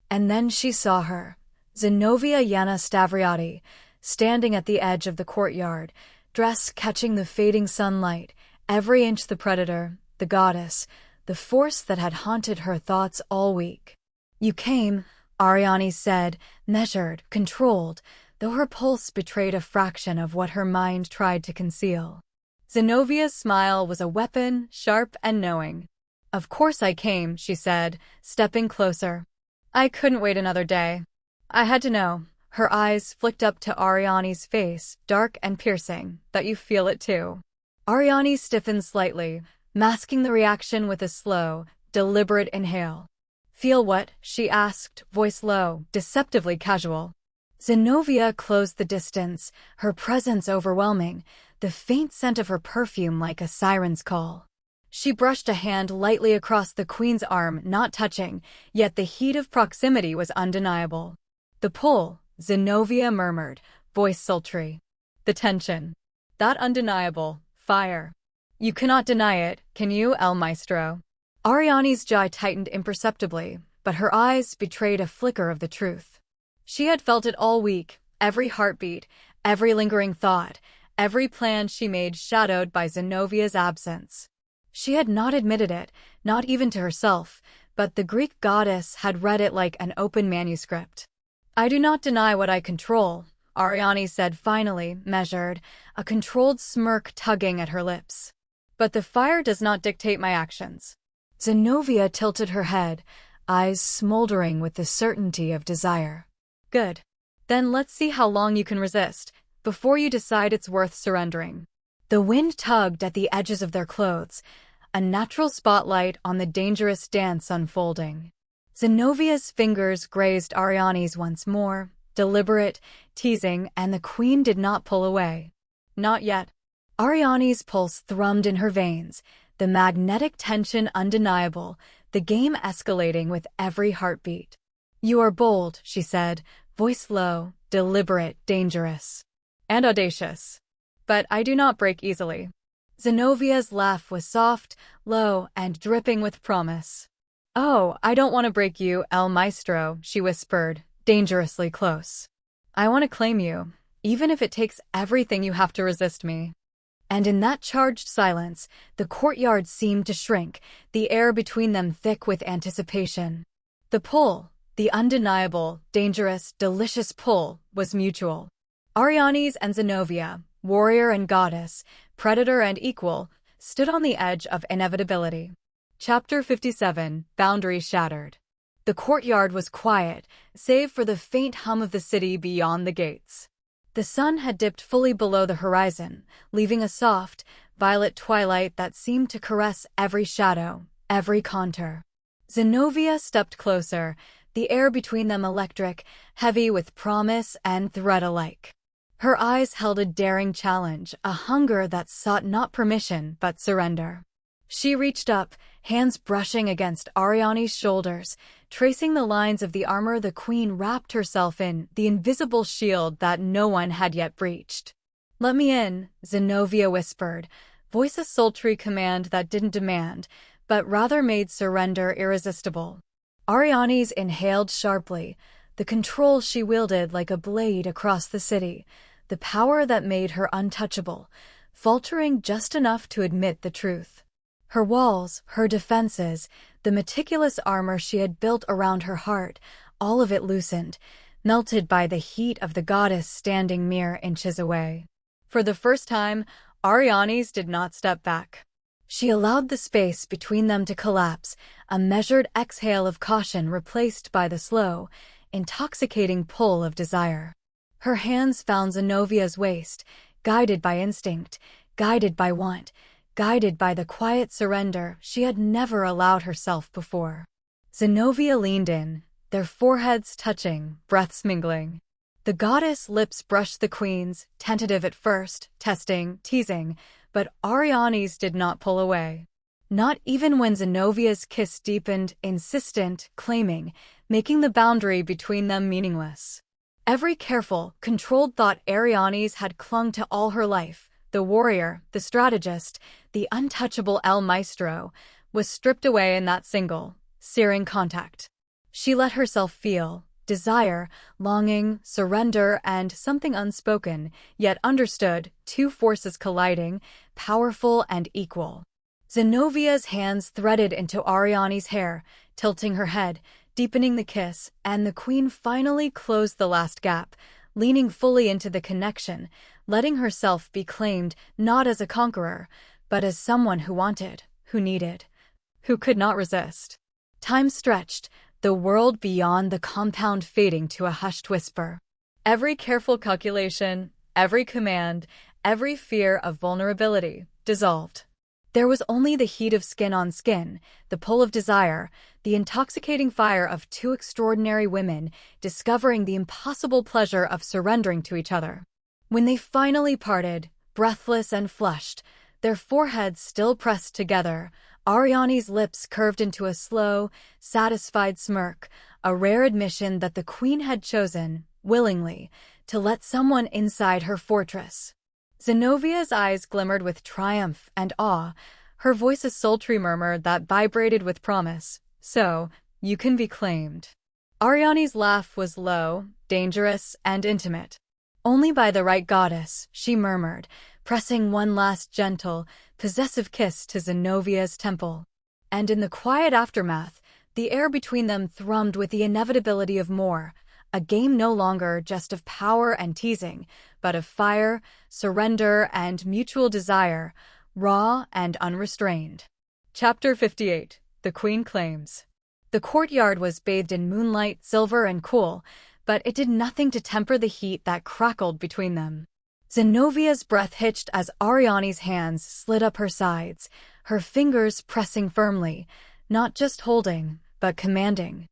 And then she saw her, Zenobia Yana Stavriati, standing at the edge of the courtyard, dress catching the fading sunlight, every inch the predator, the goddess, the force that had haunted her thoughts all week. "You came," Ariane said, measured, controlled, though her pulse betrayed a fraction of what her mind tried to conceal. Zenobia's smile was a weapon, sharp and knowing. "Of course I came," she said, stepping closer. "I couldn't wait another day. I had to know." Her eyes flicked up to Ariane's face, dark and piercing, "that you feel it too." Ariane stiffened slightly, masking the reaction with a slow, deliberate inhale. "Feel what?" she asked, voice low, deceptively casual. Zenobia closed the distance, her presence overwhelming, the faint scent of her perfume like a siren's call. She brushed a hand lightly across the queen's arm, not touching, yet the heat of proximity was undeniable. "The pull," Zenobia murmured, voice sultry. "The tension. That undeniable fire. You cannot deny it, can you, El Maestro?" Ariane's jaw tightened imperceptibly, but her eyes betrayed a flicker of the truth. She had felt it all week, every heartbeat, every lingering thought, every plan she made shadowed by Zenobia's absence. She had not admitted it, not even to herself, but the Greek goddess had read it like an open manuscript. "I do not deny what I control," Ariane said finally, measured, a controlled smirk tugging at her lips. "But the fire does not dictate my actions." Zenobia tilted her head, eyes smoldering with the certainty of desire. "Good. Then let's see how long you can resist, before you decide it's worth surrendering." The wind tugged at the edges of their clothes, a natural spotlight on the dangerous dance unfolding. Zenovia's fingers grazed Ariane's once more, deliberate, teasing, and the queen did not pull away. Not yet. Ariane's pulse thrummed in her veins, the magnetic tension undeniable, the game escalating with every heartbeat. "You are bold," she said, voice low, deliberate, dangerous, and audacious. "But I do not break easily." Zenovia's laugh was soft, low, and dripping with promise. "Oh, I don't want to break you, El Maestro," she whispered, dangerously close. "I want to claim you, even if it takes everything you have to resist me." And in that charged silence, the courtyard seemed to shrink, the air between them thick with anticipation. The pull, the undeniable, dangerous, delicious pull, was mutual. Arianes and Zenovia, warrior and goddess, predator and equal, stood on the edge of inevitability. Chapter 57, Boundary Shattered. The courtyard was quiet, save for the faint hum of the city beyond the gates. The sun had dipped fully below the horizon, leaving a soft, violet twilight that seemed to caress every shadow, every contour. Zenovia stepped closer, the air between them electric, heavy with promise and threat alike. Her eyes held a daring challenge, a hunger that sought not permission but surrender. She reached up, hands brushing against Ariane's shoulders, tracing the lines of the armor the queen wrapped herself in, the invisible shield that no one had yet breached. "Let me in," Zenovia whispered, voice a sultry command that didn't demand, but rather made surrender irresistible. Arianes inhaled sharply, the control she wielded like a blade across the city, the power that made her untouchable, faltering just enough to admit the truth. Her walls, her defenses, the meticulous armor she had built around her heart, all of it loosened, melted by the heat of the goddess standing mere inches away. For the first time, Arianes did not step back. She allowed the space between them to collapse, a measured exhale of caution replaced by the slow, intoxicating pull of desire. Her hands found Zenovia's waist, guided by instinct, guided by want, guided by the quiet surrender she had never allowed herself before. Zenovia leaned in, their foreheads touching, breaths mingling. The goddess' lips brushed the queen's, tentative at first, testing, teasing, but Ariane's did not pull away. Not even when Zenovia's kiss deepened, insistent, claiming, making the boundary between them meaningless. Every careful, controlled thought Ariane's had clung to all her life, the warrior, the strategist, the untouchable El Maestro, was stripped away in that single, searing contact. She let herself feel desire, longing, surrender, and something unspoken, yet understood, two forces colliding, powerful and equal. Zenovia's hands threaded into Ariane's hair, tilting her head, deepening the kiss, and the queen finally closed the last gap, leaning fully into the connection, letting herself be claimed not as a conqueror, but as someone who wanted, who needed, who could not resist. Time stretched, the world beyond the compound fading to a hushed whisper. Every careful calculation, every command, every fear of vulnerability dissolved. There was only the heat of skin on skin, the pull of desire, the intoxicating fire of two extraordinary women discovering the impossible pleasure of surrendering to each other. When they finally parted, breathless and flushed, their foreheads still pressed together, Ariane's lips curved into a slow, satisfied smirk, a rare admission that the queen had chosen, willingly, to let someone inside her fortress. Zenovia's eyes glimmered with triumph and awe, her voice a sultry murmur that vibrated with promise. "So, you can be claimed." Ariane's laugh was low, dangerous, and intimate. "Only by the right goddess," she murmured, pressing one last gentle, possessive kiss to Zenovia's temple. And in the quiet aftermath, the air between them thrummed with the inevitability of more, a game no longer just of power and teasing, but of fire, surrender, and mutual desire, raw and unrestrained. Chapter 58, The Queen Claims. The courtyard was bathed in moonlight, silver and cool, but it did nothing to temper the heat that crackled between them. Zenovia's breath hitched as Ariane's hands slid up her sides, her fingers pressing firmly, not just holding, but commanding.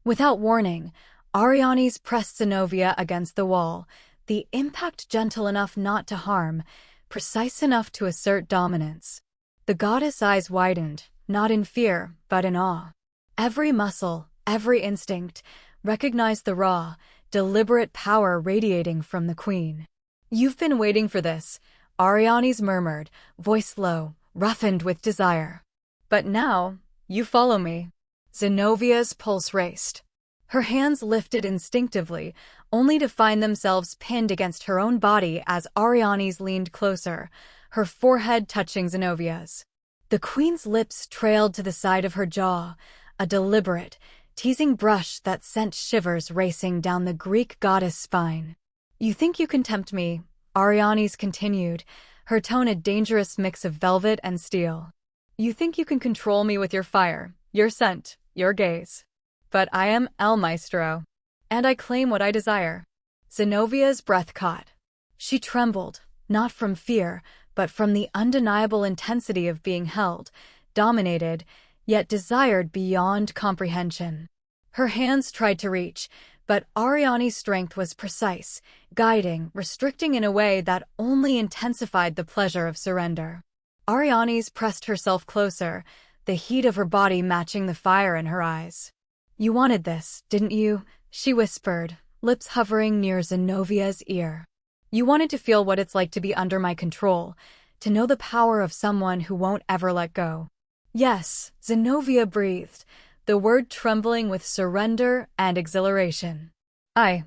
Without warning, Arianes pressed Zenobia against the wall, the impact gentle enough not to harm, precise enough to assert dominance. The goddess' eyes widened, not in fear, but in awe. Every muscle, every instinct, recognized the raw, deliberate power radiating from the queen. "You've been waiting for this," Arianes murmured, voice low, roughened with desire. "But now, you follow me." Zenovia's pulse raced. Her hands lifted instinctively, only to find themselves pinned against her own body as Arianes leaned closer, her forehead touching Zenovia's. The queen's lips trailed to the side of her jaw, a deliberate, teasing brush that sent shivers racing down the Greek goddess' spine. "You think you can tempt me," Arianes continued, her tone a dangerous mix of velvet and steel. "You think you can control me with your fire, your scent, your gaze. But I am El Maestro, and I claim what I desire." Zenovia's breath caught. She trembled, not from fear, but from the undeniable intensity of being held, dominated, yet desired beyond comprehension. Her hands tried to reach, but Ariane's strength was precise, guiding, restricting in a way that only intensified the pleasure of surrender. Arianes pressed herself closer, the heat of her body matching the fire in her eyes. "You wanted this, didn't you?" she whispered, lips hovering near Zenovia's ear. "You wanted to feel what it's like to be under my control, to know the power of someone who won't ever let go." "Yes," Zenobia breathed, the word trembling with surrender and exhilaration. I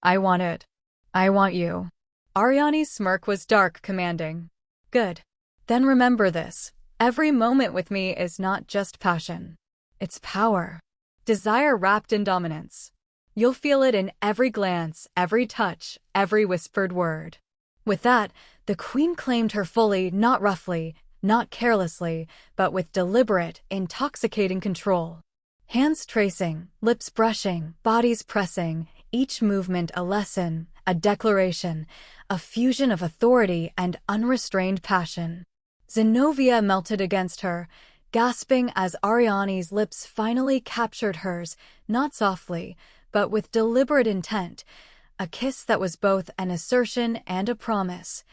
want it. I want you." Ariane's smirk was dark, commanding. "Good. Then remember this. Every moment with me is not just passion. It's power. Desire wrapped in dominance. You'll feel it in every glance, every touch, every whispered word." With that, the queen claimed her fully, not roughly, not carelessly, but with deliberate, intoxicating control. Hands tracing, lips brushing, bodies pressing, each movement a lesson, a declaration, a fusion of authority and unrestrained passion. Zenobia melted against her, gasping as Ariane's lips finally captured hers, not softly, but with deliberate intent, a kiss that was both an assertion and a promise.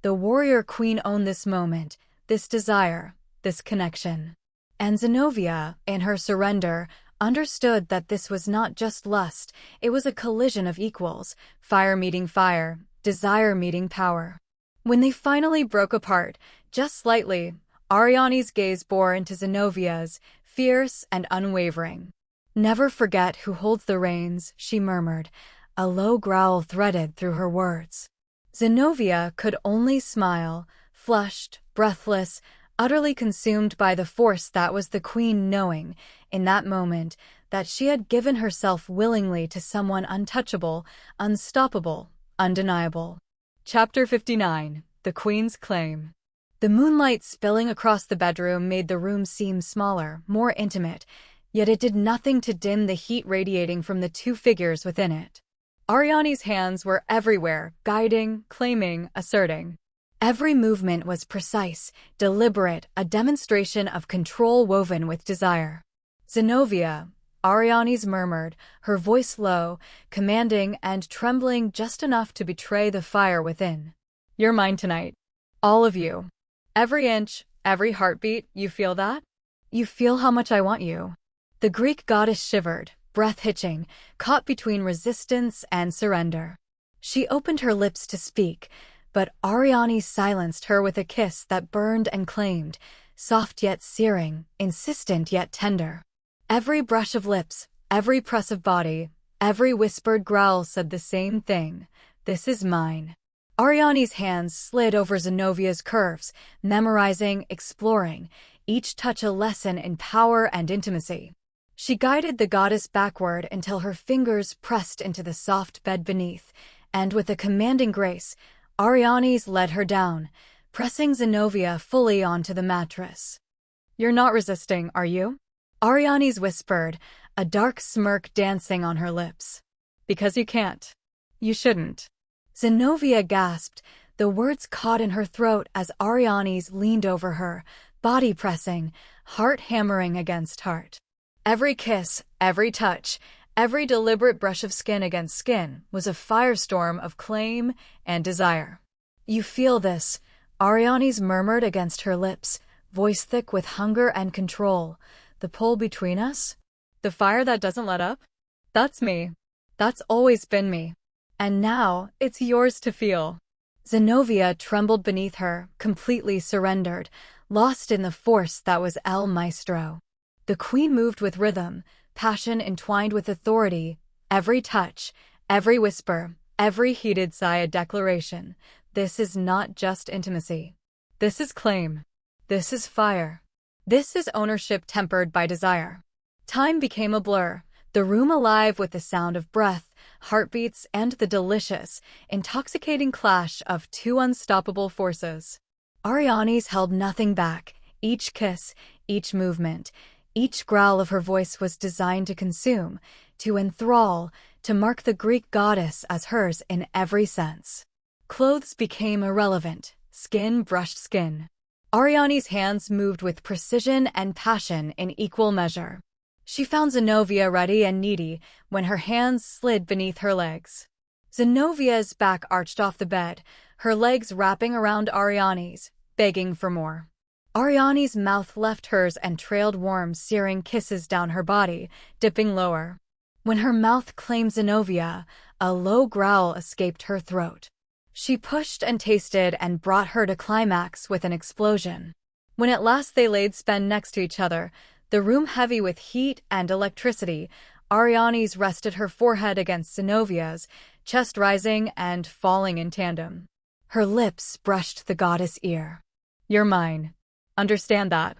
The warrior queen owned this moment, this desire, this connection. And Zenobia, in her surrender, understood that this was not just lust, it was a collision of equals, fire meeting fire, desire meeting power. When they finally broke apart, just slightly, Ariane's gaze bore into Zenovia's, fierce and unwavering. "Never forget who holds the reins," she murmured, a low growl threaded through her words. Zenobia could only smile, flushed, breathless, utterly consumed by the force that was the queen, knowing, in that moment, that she had given herself willingly to someone untouchable, unstoppable, undeniable. Chapter 59. The Queen's Claim. The moonlight spilling across the bedroom made the room seem smaller, more intimate, yet it did nothing to dim the heat radiating from the two figures within it. Ariane's hands were everywhere, guiding, claiming, asserting. Every movement was precise, deliberate, a demonstration of control woven with desire. "Zenobia," Arianes murmured, her voice low, commanding and trembling just enough to betray the fire within. "You're mine tonight. All of you. Every inch, every heartbeat, you feel that? You feel how much I want you." The Greek goddess shivered, breath hitching, caught between resistance and surrender. She opened her lips to speak, but Ariane silenced her with a kiss that burned and claimed, soft yet searing, insistent yet tender. Every brush of lips, every press of body, every whispered growl said the same thing: "This is mine." Ariane's hands slid over Zenovia's curves, memorizing, exploring, each touch a lesson in power and intimacy. She guided the goddess backward until her fingers pressed into the soft bed beneath, and with a commanding grace, Arianes led her down, pressing Zenobia fully onto the mattress. "You're not resisting, are you?" Arianes whispered, a dark smirk dancing on her lips. "Because you can't. You shouldn't." Zenobia gasped, the words caught in her throat as Arianes leaned over her, body pressing, heart hammering against heart. Every kiss, every touch, Every deliberate brush of skin against skin was a firestorm of claim and desire. "You feel this," Arianes murmured against her lips, voice thick with hunger and control. "The pull between us? The fire that doesn't let up? That's me. That's always been me. And now, it's yours to feel." Zenobia trembled beneath her, completely surrendered, lost in the force that was El Maestro. The queen moved with rhythm, passion entwined with authority, every touch, every whisper, every heated sigh a declaration. This is not just intimacy. This is claim. This is fire. This is ownership tempered by desire. Time became a blur, the room alive with the sound of breath, heartbeats, and the delicious, intoxicating clash of two unstoppable forces. Arianes held nothing back. Each kiss, each movement, each growl of her voice was designed to consume, to enthrall, to mark the Greek goddess as hers in every sense. Clothes became irrelevant. Skin brushed skin. Ariane's hands moved with precision and passion in equal measure. She found Zenobia ready and needy when her hands slid beneath her legs. Zenovia's back arched off the bed, her legs wrapping around Ariane's, begging for more. Ariane's mouth left hers and trailed warm, searing kisses down her body, dipping lower. When her mouth claimed Zenobia, a low growl escaped her throat. She pushed and tasted and brought her to climax with an explosion. When at last they laid spent next to each other, the room heavy with heat and electricity, Arianes rested her forehead against Zenovia's, chest rising and falling in tandem. Her lips brushed the goddess' ear. "You're mine. Understand that.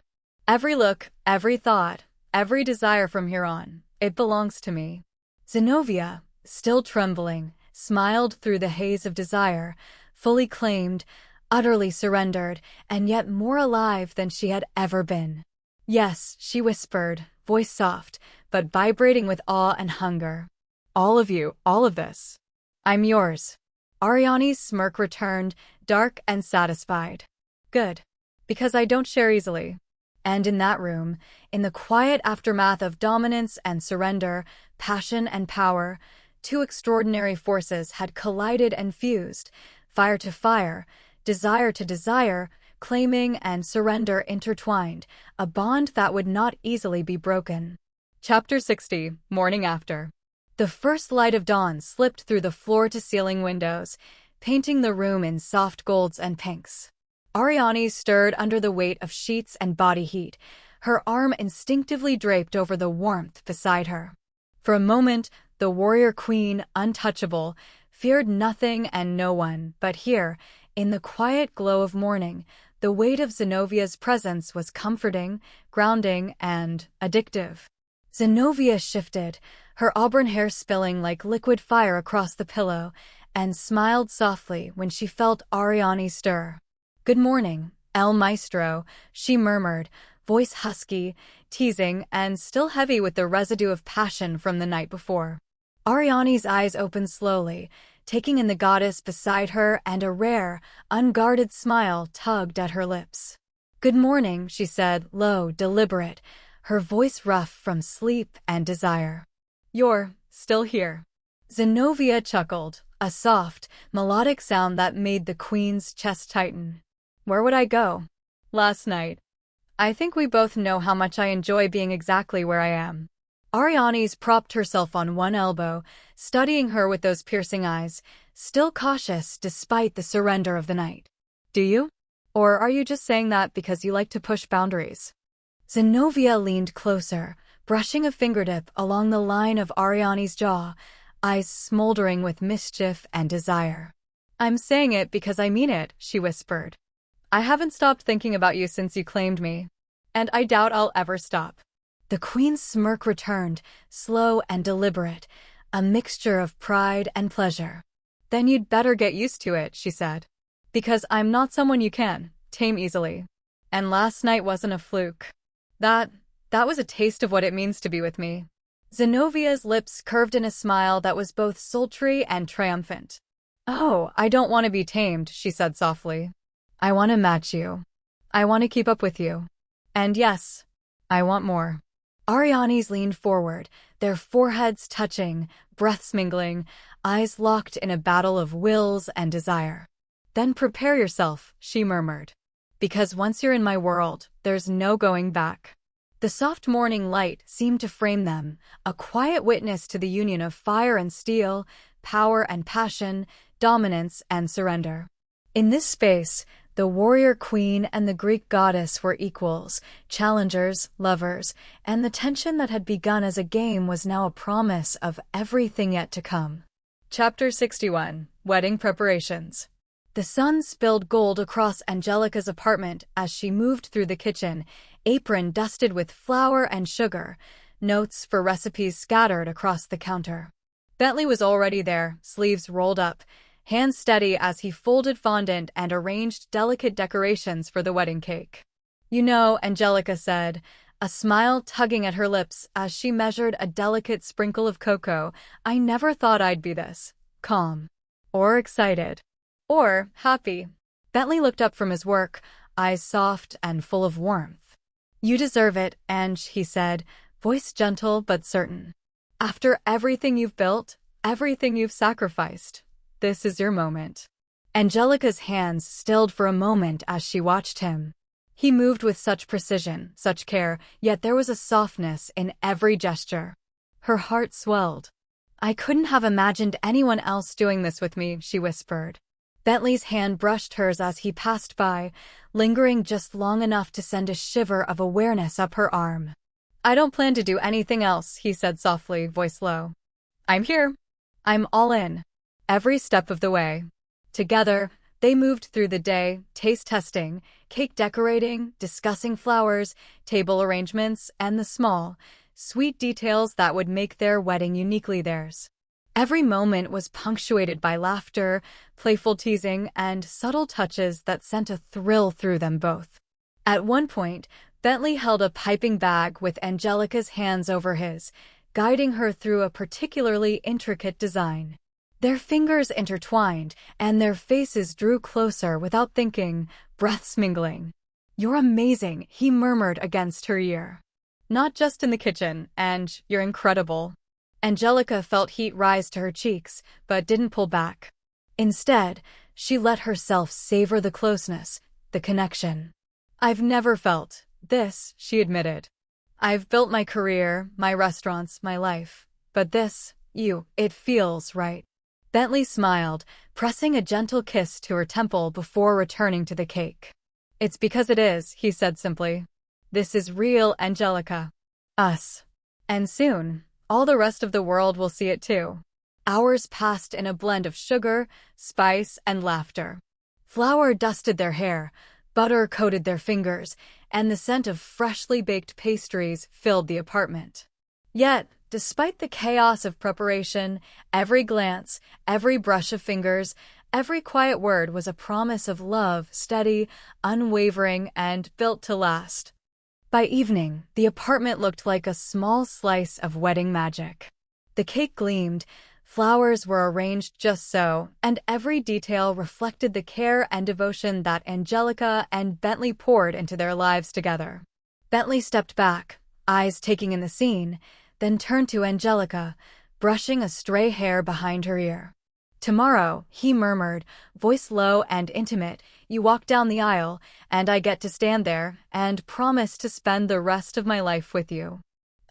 Every look, every thought, every desire from here on, it belongs to me." Zenobia, still trembling, smiled through the haze of desire, fully claimed, utterly surrendered, and yet more alive than she had ever been. "Yes," she whispered, voice soft, but vibrating with awe and hunger. "All of you, all of this. I'm yours." Ariane's smirk returned, dark and satisfied. "Good. Because I don't share easily." And in that room, in the quiet aftermath of dominance and surrender, passion and power, two extraordinary forces had collided and fused, fire to fire, desire to desire, claiming and surrender intertwined, a bond that would not easily be broken. Chapter 60, Morning After. The first light of dawn slipped through the floor-to-ceiling windows, painting the room in soft golds and pinks. Arianes stirred under the weight of sheets and body heat, her arm instinctively draped over the warmth beside her. For a moment, the warrior queen, untouchable, feared nothing and no one, but here, in the quiet glow of morning, the weight of Zenovia's presence was comforting, grounding, and addictive. Zenobia shifted, her auburn hair spilling like liquid fire across the pillow, and smiled softly when she felt Ariane stir. "Good morning, El Maestro," she murmured, voice husky, teasing, and still heavy with the residue of passion from the night before. Ariane's eyes opened slowly, taking in the goddess beside her, and a rare, unguarded smile tugged at her lips. "Good morning," she said, low, deliberate, her voice rough from sleep and desire. "You're still here." Zenobia chuckled, a soft, melodic sound that made the queen's chest tighten. "Where would I go? Last night. I think we both know how much I enjoy being exactly where I am." Arianes propped herself on one elbow, studying her with those piercing eyes, still cautious despite the surrender of the night. "Do you? Or are you just saying that because you like to push boundaries?" Zenobia leaned closer, brushing a fingertip along the line of Ariane's jaw, eyes smoldering with mischief and desire. "I'm saying it because I mean it," she whispered. "I haven't stopped thinking about you since you claimed me. And I doubt I'll ever stop." The queen's smirk returned, slow and deliberate, a mixture of pride and pleasure. "Then you'd better get used to it," she said. "Because I'm not someone you can tame easily. And last night wasn't a fluke. That was a taste of what it means to be with me." Zenovia's lips curved in a smile that was both sultry and triumphant. "Oh, I don't want to be tamed," she said softly. "I want to match you. I want to keep up with you. And yes, I want more." Ariane's leaned forward, their foreheads touching, breaths mingling, eyes locked in a battle of wills and desire. "Then prepare yourself," she murmured. "Because once you're in my world, there's no going back." The soft morning light seemed to frame them, a quiet witness to the union of fire and steel, power and passion, dominance and surrender. In this space, the warrior queen and the Greek goddess were equals, challengers, lovers, and the tension that had begun as a game was now a promise of everything yet to come. Chapter 61. Wedding Preparations. The sun spilled gold across Angelica's apartment as she moved through the kitchen, apron dusted with flour and sugar, notes for recipes scattered across the counter. Bentley was already there, sleeves rolled up, hands steady as he folded fondant and arranged delicate decorations for the wedding cake. "You know," Angelica said, a smile tugging at her lips as she measured a delicate sprinkle of cocoa, "I never thought I'd be this calm. Or excited. Or happy." Bentley looked up from his work, eyes soft and full of warmth. "You deserve it, Ange," he said, voice gentle but certain. "After everything you've built, everything you've sacrificed, this is your moment." Angelica's hands stilled for a moment as she watched him. He moved with such precision, such care, yet there was a softness in every gesture. Her heart swelled. "I couldn't have imagined anyone else doing this with me," she whispered. Bentley's hand brushed hers as he passed by, lingering just long enough to send a shiver of awareness up her arm. "I don't plan to do anything else," he said softly, voice low. "I'm here. I'm all in. Every step of the way." Together, they moved through the day, taste testing, cake decorating, discussing flowers, table arrangements, and the small, sweet details that would make their wedding uniquely theirs. Every moment was punctuated by laughter, playful teasing, and subtle touches that sent a thrill through them both. At one point, Bentley held a piping bag with Angelica's hands over his, guiding her through a particularly intricate design. Their fingers intertwined, and their faces drew closer without thinking, breaths mingling. "You're amazing," he murmured against her ear. "Not just in the kitchen, and you're incredible." Angelica felt heat rise to her cheeks, but didn't pull back. Instead, she let herself savor the closeness, the connection. "I've never felt this," she admitted. "I've built my career, my restaurants, my life. But this, it feels right." Bentley smiled, pressing a gentle kiss to her temple before returning to the cake. "It's because it is," he said simply. "This is real, Angelica. Us. And soon, all the rest of the world will see it too." Hours passed in a blend of sugar, spice, and laughter. Flour dusted their hair, butter coated their fingers, and the scent of freshly baked pastries filled the apartment. Yet, despite the chaos of preparation, every glance, every brush of fingers, every quiet word was a promise of love, steady, unwavering, and built to last. By evening, the apartment looked like a small slice of wedding magic. The cake gleamed, flowers were arranged just so, and every detail reflected the care and devotion that Angelica and Bentley poured into their lives together. Bentley stepped back, eyes taking in the scene, then turned to Angelica, brushing a stray hair behind her ear. "Tomorrow," he murmured, voice low and intimate, "you walk down the aisle, and I get to stand there and promise to spend the rest of my life with you.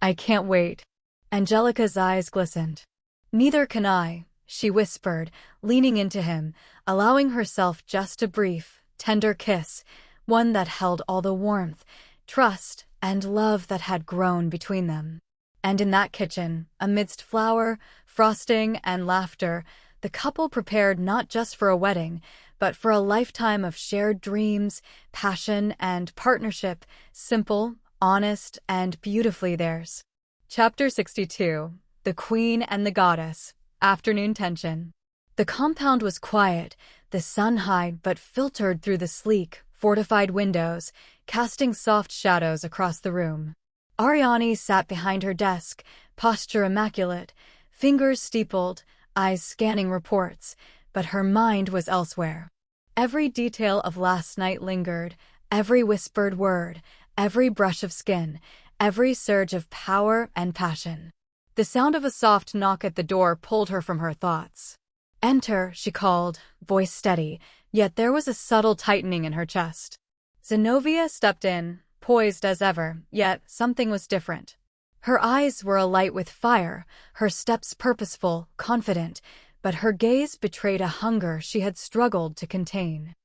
I can't wait." Angelica's eyes glistened. "Neither can I," she whispered, leaning into him, allowing herself just a brief, tender kiss, one that held all the warmth, trust, and love that had grown between them. And in that kitchen, amidst flour, frosting, and laughter, the couple prepared not just for a wedding, but for a lifetime of shared dreams, passion, and partnership, simple, honest, and beautifully theirs. Chapter 62. The Queen and the Goddess. Afternoon Tension. The compound was quiet, the sun high but filtered through the sleek, fortified windows, casting soft shadows across the room. Ariane sat behind her desk, posture immaculate, fingers steepled, eyes scanning reports, but her mind was elsewhere. Every detail of last night lingered, every whispered word, every brush of skin, every surge of power and passion. The sound of a soft knock at the door pulled her from her thoughts. "Enter," she called, voice steady, yet there was a subtle tightening in her chest. Zenobia stepped in, poised as ever, yet something was different. Her eyes were alight with fire, her steps purposeful, confident, but her gaze betrayed a hunger she had struggled to contain.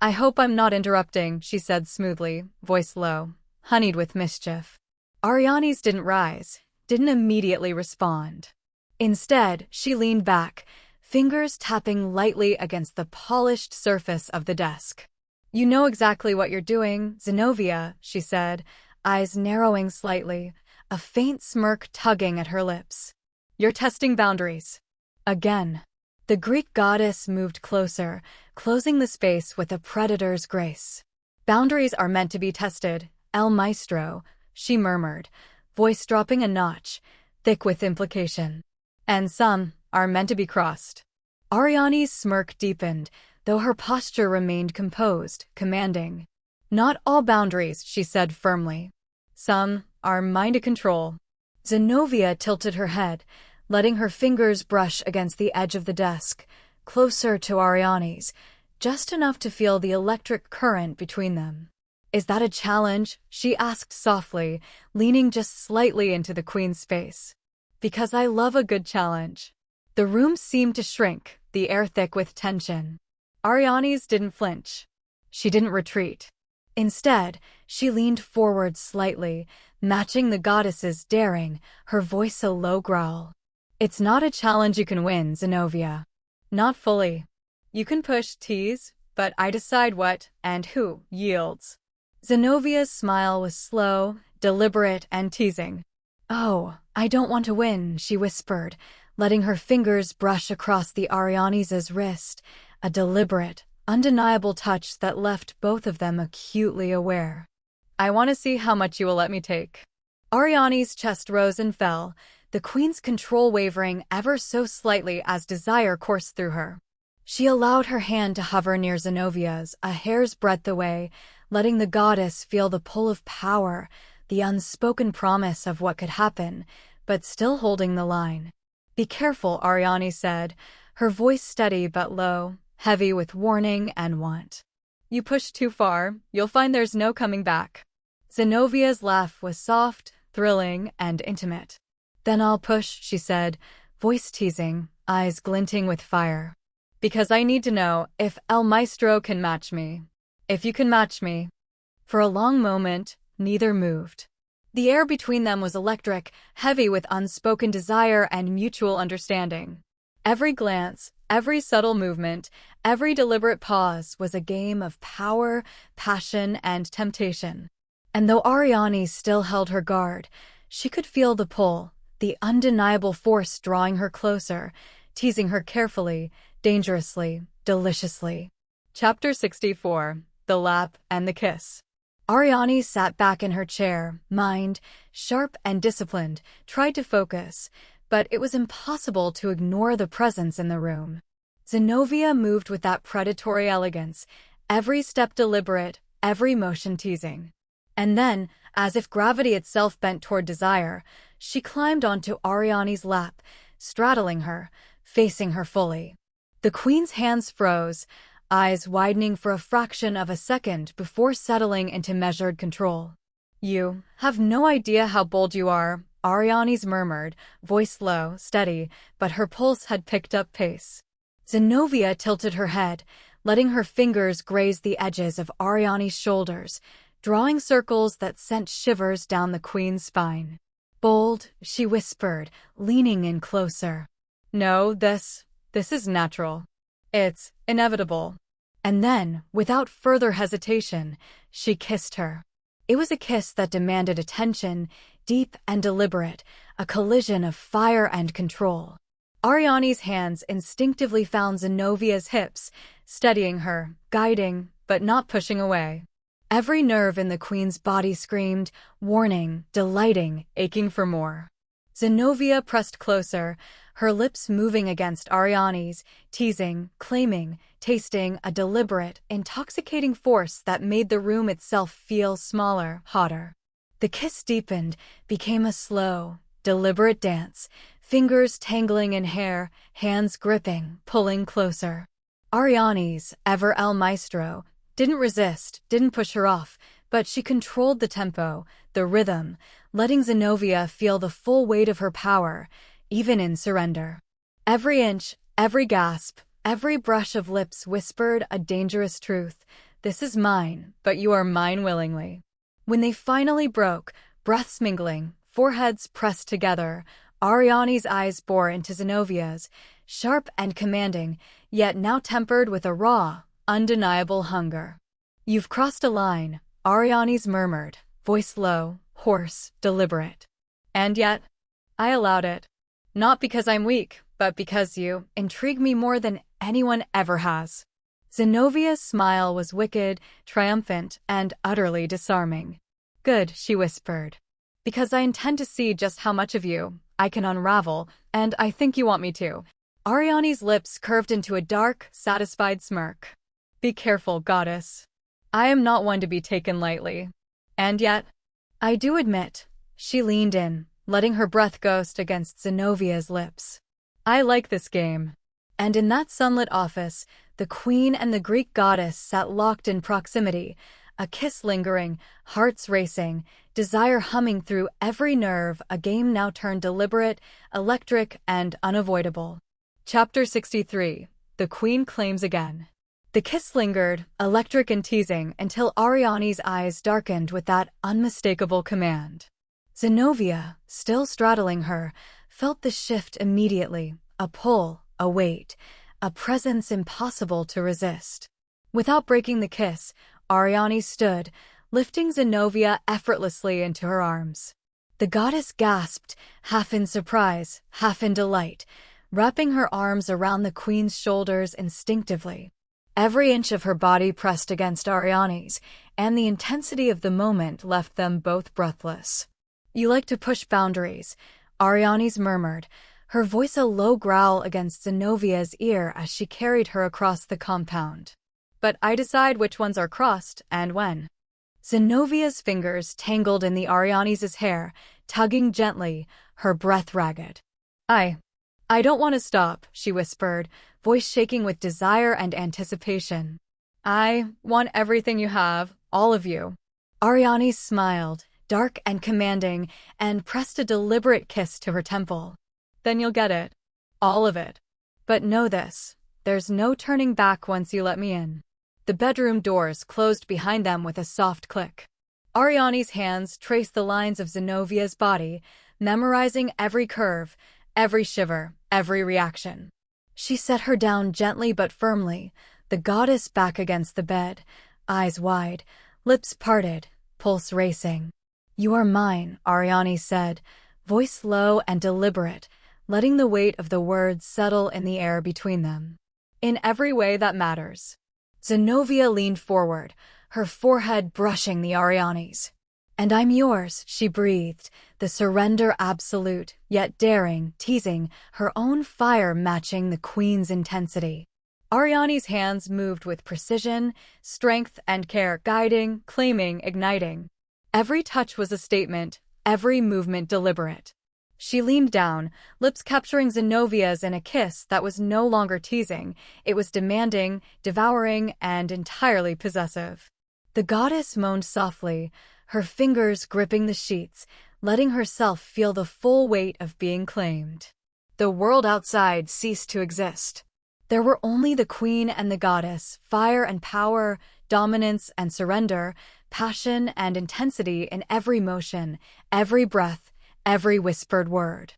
"I hope I'm not interrupting," she said smoothly, voice low, honeyed with mischief. Arianes didn't rise, didn't immediately respond. Instead, she leaned back, fingers tapping lightly against the polished surface of the desk. "You know exactly what you're doing, Zenobia," she said, eyes narrowing slightly, a faint smirk tugging at her lips. "You're testing boundaries." Again. The Greek goddess moved closer, closing the space with a predator's grace. "Boundaries are meant to be tested, El Maestro," she murmured, voice dropping a notch, thick with implication. "And some are meant to be crossed." Ariane's smirk deepened, though her posture remained composed, commanding. "Not all boundaries," she said firmly. "Some are mine to control." Zenobia tilted her head, letting her fingers brush against the edge of the desk, closer to Ariane's, just enough to feel the electric current between them. "Is that a challenge?" she asked softly, leaning just slightly into the queen's face. "Because I love a good challenge." The room seemed to shrink, the air thick with tension. Arianes didn't flinch. She didn't retreat. Instead, she leaned forward slightly, matching the goddess's daring, her voice a low growl. "It's not a challenge you can win, Zenobia. Not fully. You can push, tease, but I decide what and who yields." Zenovia's smile was slow, deliberate, and teasing. "Oh, I don't want to win," she whispered, letting her fingers brush across the Arianes' wrist, a deliberate, undeniable touch that left both of them acutely aware. "I want to see how much you will let me take." Ariane's chest rose and fell, the queen's control wavering ever so slightly as desire coursed through her. She allowed her hand to hover near Zenovia's, a hair's breadth away, letting the goddess feel the pull of power, the unspoken promise of what could happen, but still holding the line. "Be careful," Ariane said, her voice steady but low, heavy with warning and want. "You push too far, you'll find there's no coming back." Zenovia's laugh was soft, thrilling, and intimate. "Then I'll push," she said, voice teasing, eyes glinting with fire. "Because I need to know if El Maestro can match me. If you can match me." For a long moment, neither moved. The air between them was electric, heavy with unspoken desire and mutual understanding. Every glance, every subtle movement, every deliberate pause was a game of power, passion, and temptation. And though Ariane still held her guard, she could feel the pull, the undeniable force drawing her closer, teasing her carefully, dangerously, deliciously. Chapter 64: The Lap and the Kiss. Ariane sat back in her chair, mind, sharp and disciplined, tried to focus, but it was impossible to ignore the presence in the room. Zenobia moved with that predatory elegance, every step deliberate, every motion teasing. And then, as if gravity itself bent toward desire, she climbed onto Ariane's lap, straddling her, facing her fully. The queen's hands froze, eyes widening for a fraction of a second before settling into measured control. "You have no idea how bold you are," Ariane's murmured, voice low, steady, but her pulse had picked up pace. Zenobia tilted her head, letting her fingers graze the edges of Ariane's shoulders, drawing circles that sent shivers down the queen's spine. "Bold," she whispered, leaning in closer. "No, this is natural. It's inevitable." And then, without further hesitation, she kissed her. It was a kiss that demanded attention, deep and deliberate, a collision of fire and control. Ariane's hands instinctively found Zenovia's hips, steadying her, guiding, but not pushing away. Every nerve in the queen's body screamed, warning, delighting, aching for more. Zenobia pressed closer, her lips moving against Ariane's, teasing, claiming, tasting a deliberate, intoxicating force that made the room itself feel smaller, hotter. The kiss deepened, became a slow, deliberate dance, fingers tangling in hair, hands gripping, pulling closer. Ariane's, ever El Maestro, didn't resist, didn't push her off, but she controlled the tempo, the rhythm, letting Zenobia feel the full weight of her power, even in surrender. Every inch, every gasp, every brush of lips whispered a dangerous truth. This is mine, but you are mine willingly. When they finally broke, breaths mingling, foreheads pressed together, Ariane's eyes bore into Zenovia's, sharp and commanding, yet now tempered with a raw, undeniable hunger. You've crossed a line, Ariane's murmured, voice low, hoarse, deliberate. And yet, I allowed it. Not because I'm weak, but because you intrigue me more than anyone ever has. Zenovia's smile was wicked, triumphant, and utterly disarming. Good, she whispered. Because I intend to see just how much of you I can unravel, and I think you want me to. Ariane's lips curved into a dark, satisfied smirk. Be careful, goddess. I am not one to be taken lightly. And yet, I do admit, she leaned in, letting her breath ghost against Zenovia's lips. I like this game. And in that sunlit office, the queen and the Greek goddess sat locked in proximity, a kiss lingering, hearts racing, desire humming through every nerve, a game now turned deliberate, electric, and unavoidable. Chapter 63. The Queen Claims Again. The kiss lingered, electric and teasing, until Ariane's eyes darkened with that unmistakable command. Zenobia, still straddling her, felt the shift immediately, a pull, a weight, a presence impossible to resist. Without breaking the kiss, Ariane stood, lifting Zenobia effortlessly into her arms. The goddess gasped, half in surprise, half in delight, wrapping her arms around the queen's shoulders instinctively. Every inch of her body pressed against Ariane's, and the intensity of the moment left them both breathless. You like to push boundaries, Ariane's murmured, her voice a low growl against Zenovia's ear as she carried her across the compound. But I decide which ones are crossed and when. Zenovia's fingers tangled in the Ariane's hair, tugging gently, her breath ragged. I don't want to stop, she whispered, voice shaking with desire and anticipation. I want everything you have, all of you. Ariane smiled, dark and commanding, and pressed a deliberate kiss to her temple. Then you'll get it. All of it. But know this, there's no turning back once you let me in. The bedroom doors closed behind them with a soft click. Ariane's hands traced the lines of Zenovia's body, memorizing every curve, every shiver, every reaction. She set her down gently but firmly, the goddess back against the bed, eyes wide, lips parted, pulse racing. You are mine, Ariane said, voice low and deliberate, letting the weight of the words settle in the air between them. In every way that matters. Zenobia leaned forward, her forehead brushing the Ariane's. And I'm yours, she breathed, the surrender absolute, yet daring, teasing, her own fire matching the queen's intensity. Ariane's hands moved with precision, strength, and care, guiding, claiming, igniting. Every touch was a statement, every movement deliberate. She leaned down, lips capturing Zenovia's in a kiss that was no longer teasing, it was demanding, devouring, and entirely possessive. The goddess moaned softly, her fingers gripping the sheets, letting herself feel the full weight of being claimed. The world outside ceased to exist. There were only the queen and the goddess, fire and power, dominance and surrender, passion and intensity in every motion, every breath, every whispered word.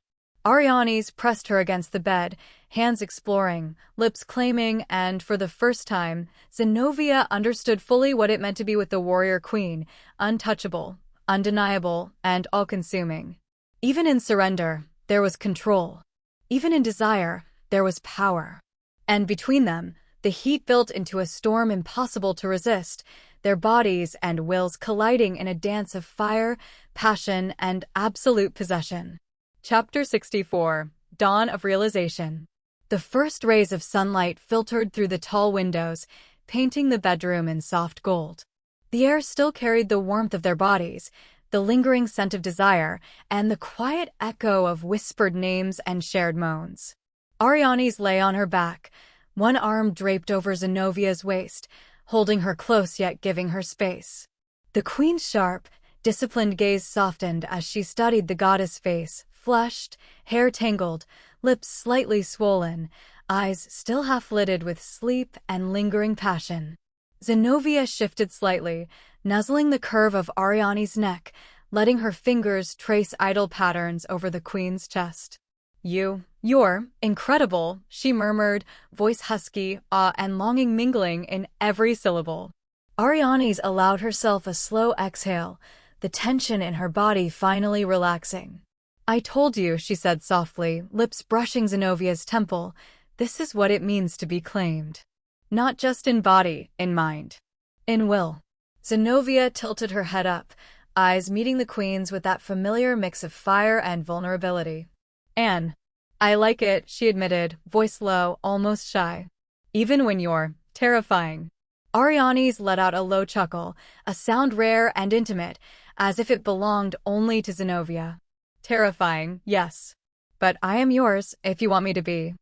Ariane's pressed her against the bed, hands exploring, lips claiming, and for the first time, Zenobia understood fully what it meant to be with the warrior queen, untouchable, undeniable, and all-consuming. Even in surrender, there was control. Even in desire, there was power. And between them, the heat built into a storm impossible to resist, their bodies and wills colliding in a dance of fire, passion, and absolute possession. Chapter 64. Dawn of Realization. The first rays of sunlight filtered through the tall windows, painting the bedroom in soft gold. The air still carried the warmth of their bodies, the lingering scent of desire, and the quiet echo of whispered names and shared moans. Arianes lay on her back, one arm draped over Zenovia's waist, holding her close yet giving her space. The queen's sharp, disciplined gaze softened as she studied the goddess' face, flushed, hair tangled, lips slightly swollen, eyes still half-lidded with sleep and lingering passion. Zenobia shifted slightly, nuzzling the curve of Ariane's neck, letting her fingers trace idle patterns over the queen's chest. You're incredible, she murmured, voice husky, awe and longing mingling in every syllable. Arianes allowed herself a slow exhale, the tension in her body finally relaxing. I told you, she said softly, lips brushing Zenovia's temple, this is what it means to be claimed. Not just in body, in mind. In will. Zenobia tilted her head up, eyes meeting the queen's with that familiar mix of fire and vulnerability. Anne. I like it, she admitted, voice low, almost shy. Even when you're terrifying. Arianes let out a low chuckle, a sound rare and intimate, as if it belonged only to Zenobia. Terrifying, yes. But I am yours, if you want me to be.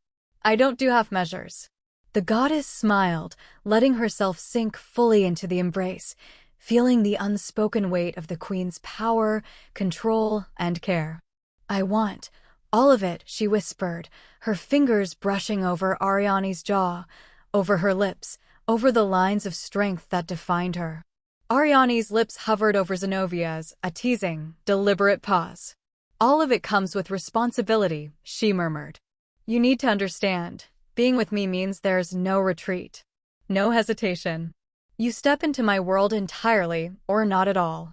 I don't do half measures. The goddess smiled, letting herself sink fully into the embrace, feeling the unspoken weight of the queen's power, control, and care. I want all of it, she whispered, her fingers brushing over Ariane's jaw, over her lips, over the lines of strength that defined her. Ariane's lips hovered over Zenovia's, a teasing, deliberate pause. All of it comes with responsibility, she murmured. You need to understand. Being with me means there's no retreat. No hesitation. You step into my world entirely, or not at all.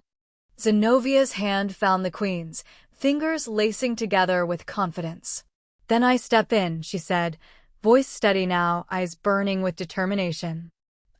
Zenovia's hand found the queen's, fingers lacing together with confidence. Then I step in, she said, voice steady now, eyes burning with determination.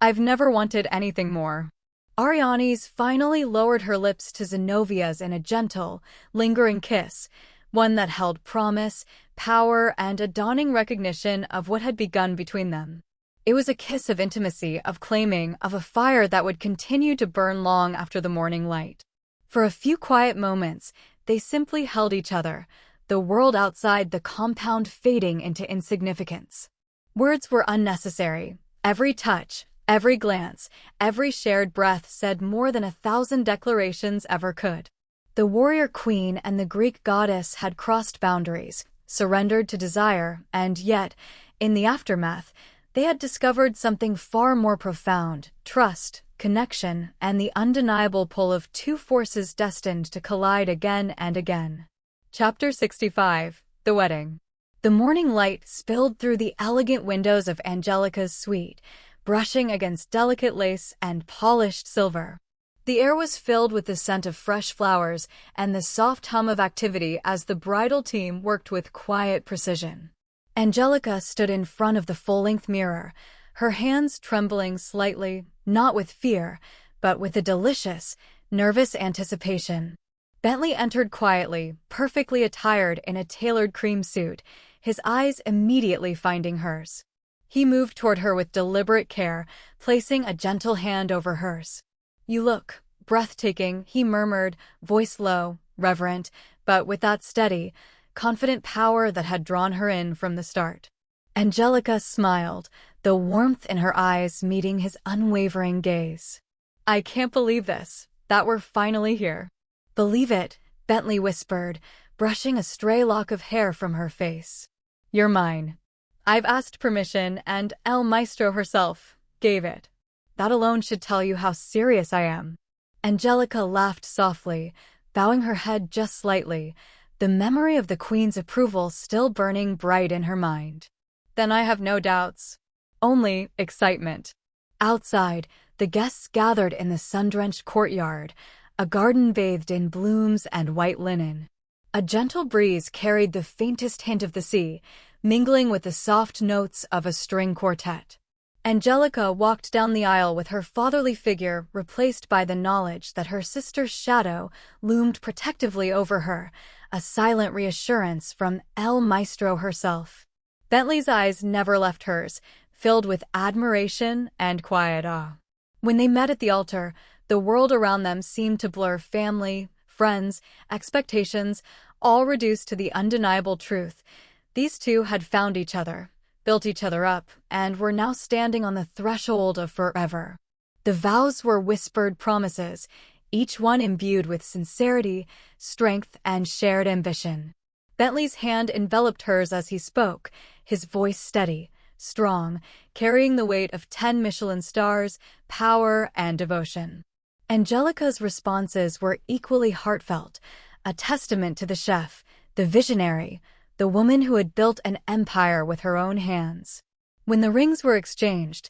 I've never wanted anything more. Arianes finally lowered her lips to Zenovia's in a gentle, lingering kiss, one that held promise, power, and a dawning recognition of what had begun between them. It was a kiss of intimacy, of claiming, of a fire that would continue to burn long after the morning light. For a few quiet moments, they simply held each other, the world outside the compound fading into insignificance. Words were unnecessary. Every touch, every glance, every shared breath said more than 1,000 declarations ever could. The warrior queen and the Greek goddess had crossed boundaries, surrendered to desire, and yet, in the aftermath, they had discovered something far more profound: trust, connection, and the undeniable pull of two forces destined to collide again and again. Chapter 65. The Wedding. The morning light spilled through the elegant windows of Angelica's suite, brushing against delicate lace and polished silver. The air was filled with the scent of fresh flowers and the soft hum of activity as the bridal team worked with quiet precision. Angelica stood in front of the full-length mirror, her hands trembling slightly, not with fear, but with a delicious, nervous anticipation. Bentley entered quietly, perfectly attired in a tailored cream suit, his eyes immediately finding hers. He moved toward her with deliberate care, placing a gentle hand over hers. You look breathtaking, he murmured, voice low, reverent, but with that steady, confident power that had drawn her in from the start. Angelica smiled, the warmth in her eyes meeting his unwavering gaze. I can't believe this, that we're finally here. Believe it, Bentley whispered, brushing a stray lock of hair from her face. You're mine. I've asked permission, and Maestro herself gave it. That alone should tell you how serious I am. Angelica laughed softly, bowing her head just slightly, the memory of the queen's approval still burning bright in her mind. Then I have no doubts. Only excitement. Outside, the guests gathered in the sun-drenched courtyard, a garden bathed in blooms and white linen. A gentle breeze carried the faintest hint of the sea, mingling with the soft notes of a string quartet. Angelica walked down the aisle with her fatherly figure replaced by the knowledge that her sister's shadow loomed protectively over her, a silent reassurance from Maestro herself. Bentley's eyes never left hers, filled with admiration and quiet awe. When they met at the altar, the world around them seemed to blur: family, friends, expectations, all reduced to the undeniable truth. These two had found each other, built each other up, and were now standing on the threshold of forever. The vows were whispered promises, each one imbued with sincerity, strength, and shared ambition. Bentley's hand enveloped hers as he spoke, his voice steady, strong, carrying the weight of 10 Michelin stars, power, and devotion. Angelica's responses were equally heartfelt, a testament to the chef, the visionary, the woman who had built an empire with her own hands. When the rings were exchanged,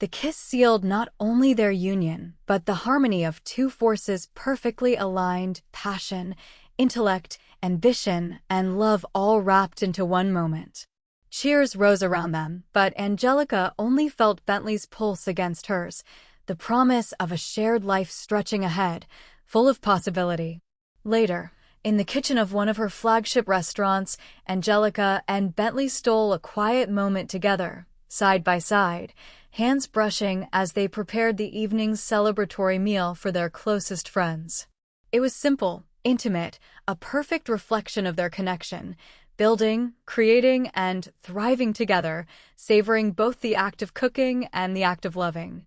the kiss sealed not only their union, but the harmony of two forces perfectly aligned: passion, intellect, ambition, and love all wrapped into one moment. Cheers rose around them, but Angelica only felt Bentley's pulse against hers, the promise of a shared life stretching ahead, full of possibility. Later, in the kitchen of one of her flagship restaurants, Angelica and Bentley stole a quiet moment together, side by side, hands brushing as they prepared the evening's celebratory meal for their closest friends. It was simple, intimate, a perfect reflection of their connection, building, creating, and thriving together, savoring both the act of cooking and the act of loving.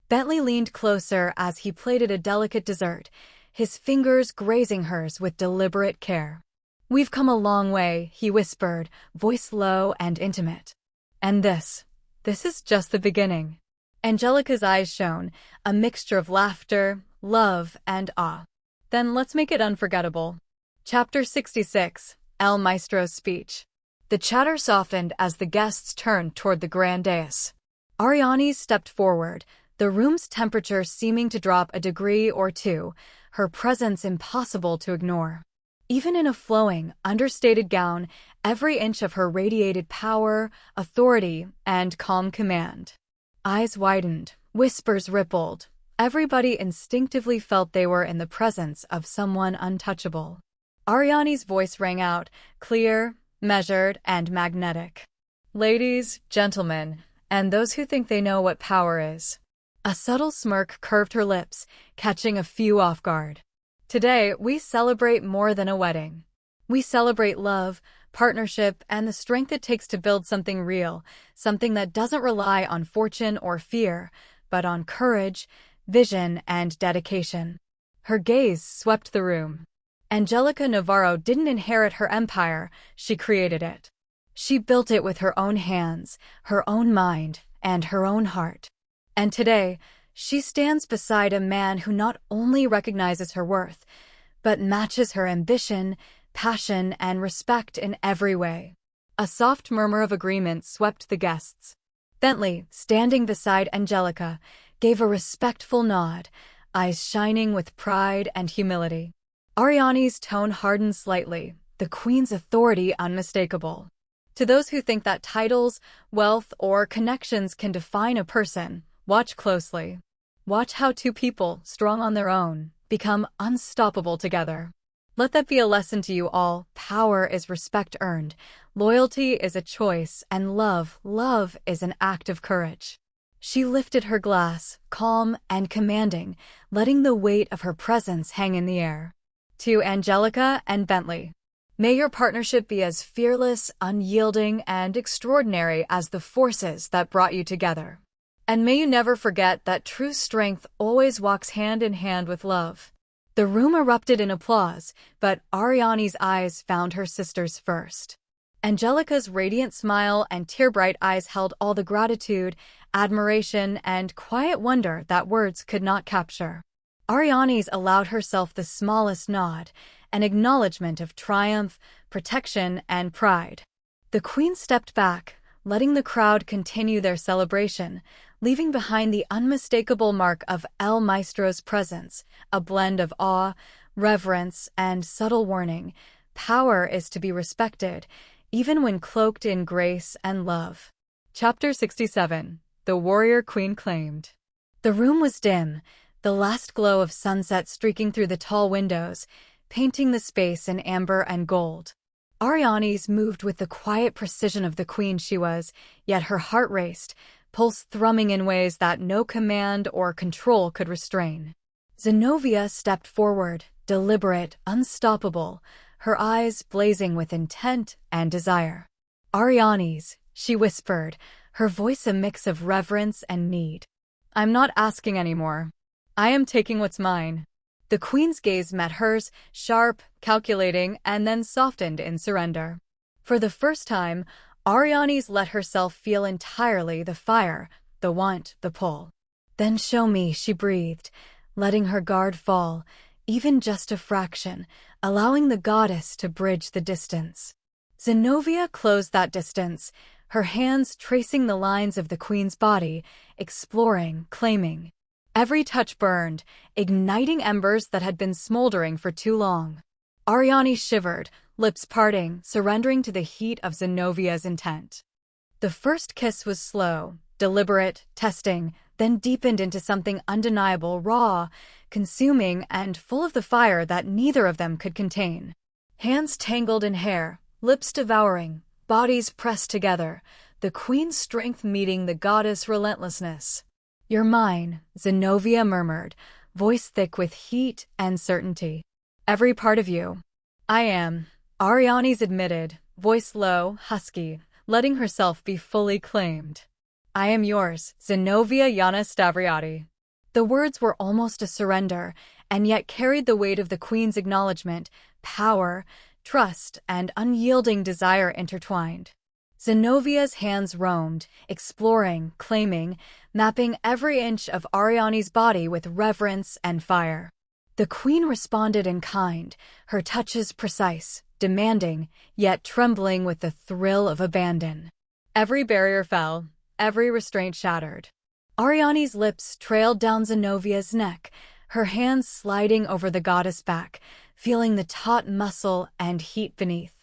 Bentley leaned closer as he plated a delicate dessert, his fingers grazing hers with deliberate care. "We've come a long way," he whispered, voice low and intimate. "And this is just the beginning." Angelica's eyes shone, a mixture of laughter, love, and awe. "Then let's make it unforgettable." Chapter 66. El Maestro's Speech. The chatter softened as the guests turned toward the grand dais. Ariane stepped forward, the room's temperature seeming to drop a degree or two, her presence impossible to ignore. Even in a flowing, understated gown, every inch of her radiated power, authority, and calm command. Eyes widened, whispers rippled. Everybody instinctively felt they were in the presence of someone untouchable. Ariane's voice rang out, clear, measured, and magnetic. "Ladies, gentlemen, and those who think they know what power is." A subtle smirk curved her lips, catching a few off guard. "Today, we celebrate more than a wedding. We celebrate love, partnership, and the strength it takes to build something real, something that doesn't rely on fortune or fear, but on courage, vision, and dedication." Her gaze swept the room. Angelica Navarro didn't inherit her empire, she created it. She built it with her own hands, her own mind, and her own heart. And today, she stands beside a man who not only recognizes her worth, but matches her ambition, passion, and respect in every way. A soft murmur of agreement swept the guests. Bentley, standing beside Angelica, gave a respectful nod, eyes shining with pride and humility. Ariane's tone hardened slightly, the queen's authority unmistakable. To those who think that titles, wealth, or connections can define a person, watch closely. Watch how two people, strong on their own, become unstoppable together. Let that be a lesson to you all. Power is respect earned, loyalty is a choice, and love is an act of courage. She lifted her glass, calm and commanding, letting the weight of her presence hang in the air. To Angelica and Bentley, may your partnership be as fearless, unyielding, and extraordinary as the forces that brought you together. And may you never forget that true strength always walks hand in hand with love. The room erupted in applause, but Ariane's eyes found her sister's first. Angelica's radiant smile and tear-bright eyes held all the gratitude, admiration, and quiet wonder that words could not capture. Ariane's allowed herself the smallest nod, an acknowledgement of triumph, protection, and pride. The queen stepped back, letting the crowd continue their celebration, leaving behind the unmistakable mark of El Maestro's presence, a blend of awe, reverence, and subtle warning. Power is to be respected, even when cloaked in grace and love. Chapter 67. The Warrior Queen Claimed. The room was dim, the last glow of sunset streaking through the tall windows, painting the space in amber and gold. Ariane's moved with the quiet precision of the queen she was, yet her heart raced, pulse thrumming in ways that no command or control could restrain. Zenobia stepped forward, deliberate, unstoppable, her eyes blazing with intent and desire. "Arianes," she whispered, her voice a mix of reverence and need. "I'm not asking anymore. I am taking what's mine." The queen's gaze met hers, sharp, calculating, and then softened in surrender. For the first time, Arianes let herself feel entirely the fire, the want, the pull. "Then show me," she breathed, letting her guard fall, even just a fraction, allowing the goddess to bridge the distance. Zenobia closed that distance, her hands tracing the lines of the queen's body, exploring, claiming. Every touch burned, igniting embers that had been smoldering for too long. Ariane shivered, lips parting, surrendering to the heat of Zenovia's intent. The first kiss was slow, deliberate, testing, then deepened into something undeniable, raw, consuming, and full of the fire that neither of them could contain. Hands tangled in hair, lips devouring, bodies pressed together, the queen's strength meeting the goddess' relentlessness. "You're mine," Zenobia murmured, voice thick with heat and certainty. "Every part of you." "I am," Arianes admitted, voice low, husky, letting herself be fully claimed. "I am yours, Zenobia Yana Stavriati." The words were almost a surrender, and yet carried the weight of the queen's acknowledgement, power, trust, and unyielding desire intertwined. Zenovia's hands roamed, exploring, claiming, mapping every inch of Ariane's body with reverence and fire. The queen responded in kind, her touches precise, demanding, yet trembling with the thrill of abandon. Every barrier fell, every restraint shattered. Ariane's lips trailed down Zenovia's neck, her hands sliding over the goddess' back, feeling the taut muscle and heat beneath.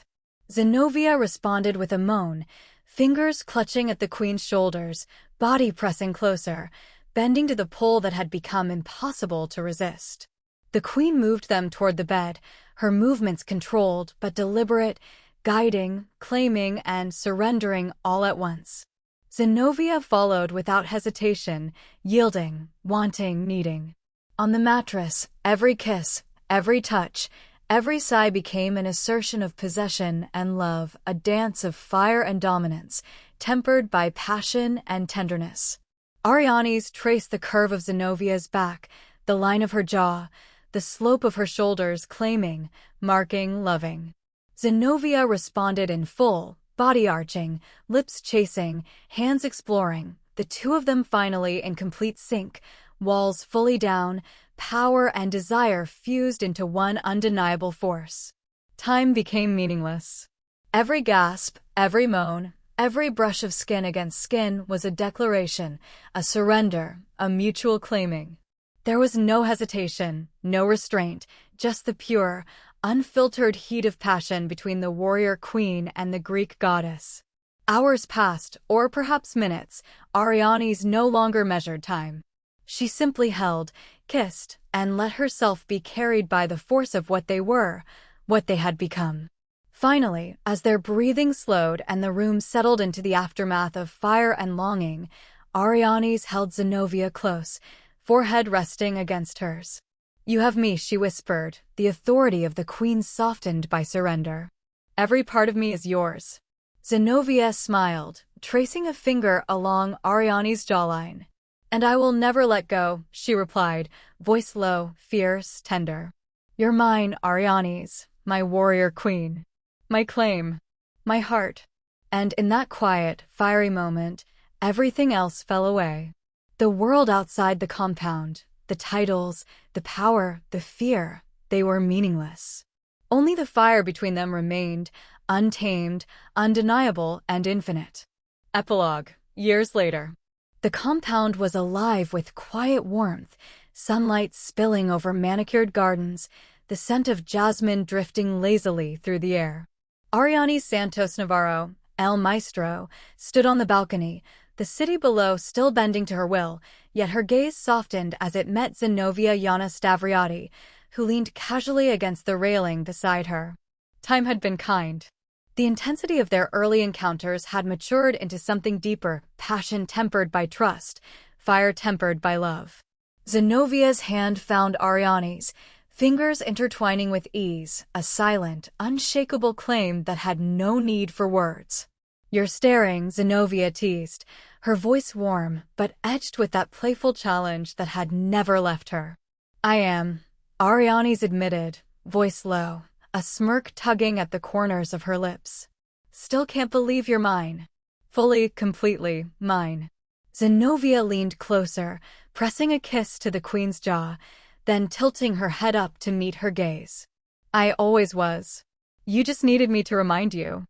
Zenobia responded with a moan, fingers clutching at the queen's shoulders, body pressing closer, bending to the pull that had become impossible to resist. The queen moved them toward the bed, her movements controlled but deliberate, guiding, claiming, and surrendering all at once. Zenobia followed without hesitation, yielding, wanting, needing. On the mattress, every kiss, every touch, every sigh became an assertion of possession and love, a dance of fire and dominance, tempered by passion and tenderness. Arianes traced the curve of Zenovia's back, the line of her jaw, the slope of her shoulders, claiming, marking, loving. Zenobia responded in full, body arching, lips chasing, hands exploring, the two of them finally in complete sync, walls fully down, power and desire fused into one undeniable force. Time became meaningless. Every gasp, every moan, every brush of skin against skin was a declaration, a surrender, a mutual claiming. There was no hesitation, no restraint, just the pure, unfiltered heat of passion between the warrior queen and the Greek goddess. Hours passed, or perhaps minutes. Arianes no longer measured time. She simply held, kissed, and let herself be carried by the force of what they were, what they had become. Finally, as their breathing slowed and the room settled into the aftermath of fire and longing, Arianes held Zenobia close, forehead resting against hers. "You have me," she whispered, the authority of the queen softened by surrender. "Every part of me is yours." Zenobia smiled, tracing a finger along Ariane's jawline. "And I will never let go," she replied, voice low, fierce, tender. "You're mine, Arianes, my warrior queen. My claim. My heart." And in that quiet, fiery moment, everything else fell away. The world outside the compound, the titles, the power, the fear, they were meaningless. Only the fire between them remained, untamed, undeniable, and infinite. Epilogue. Years later. The compound was alive with quiet warmth, sunlight spilling over manicured gardens, the scent of jasmine drifting lazily through the air. Ariane Santos Navarro, El Maestro, stood on the balcony, the city below still bending to her will, yet her gaze softened as it met Zenobia Yana Stavriati, who leaned casually against the railing beside her. Time had been kind. The intensity of their early encounters had matured into something deeper, passion tempered by trust, fire tempered by love. Zenovia's hand found Ariane's, fingers intertwining with ease, a silent, unshakable claim that had no need for words. "You're staring," Zenobia teased, her voice warm but edged with that playful challenge that had never left her. "I am," Arianes admitted, voice low, a smirk tugging at the corners of her lips. "Still can't believe you're mine." "Fully, completely, mine." Zenobia leaned closer, pressing a kiss to the queen's jaw, then tilting her head up to meet her gaze. "I always was. You just needed me to remind you."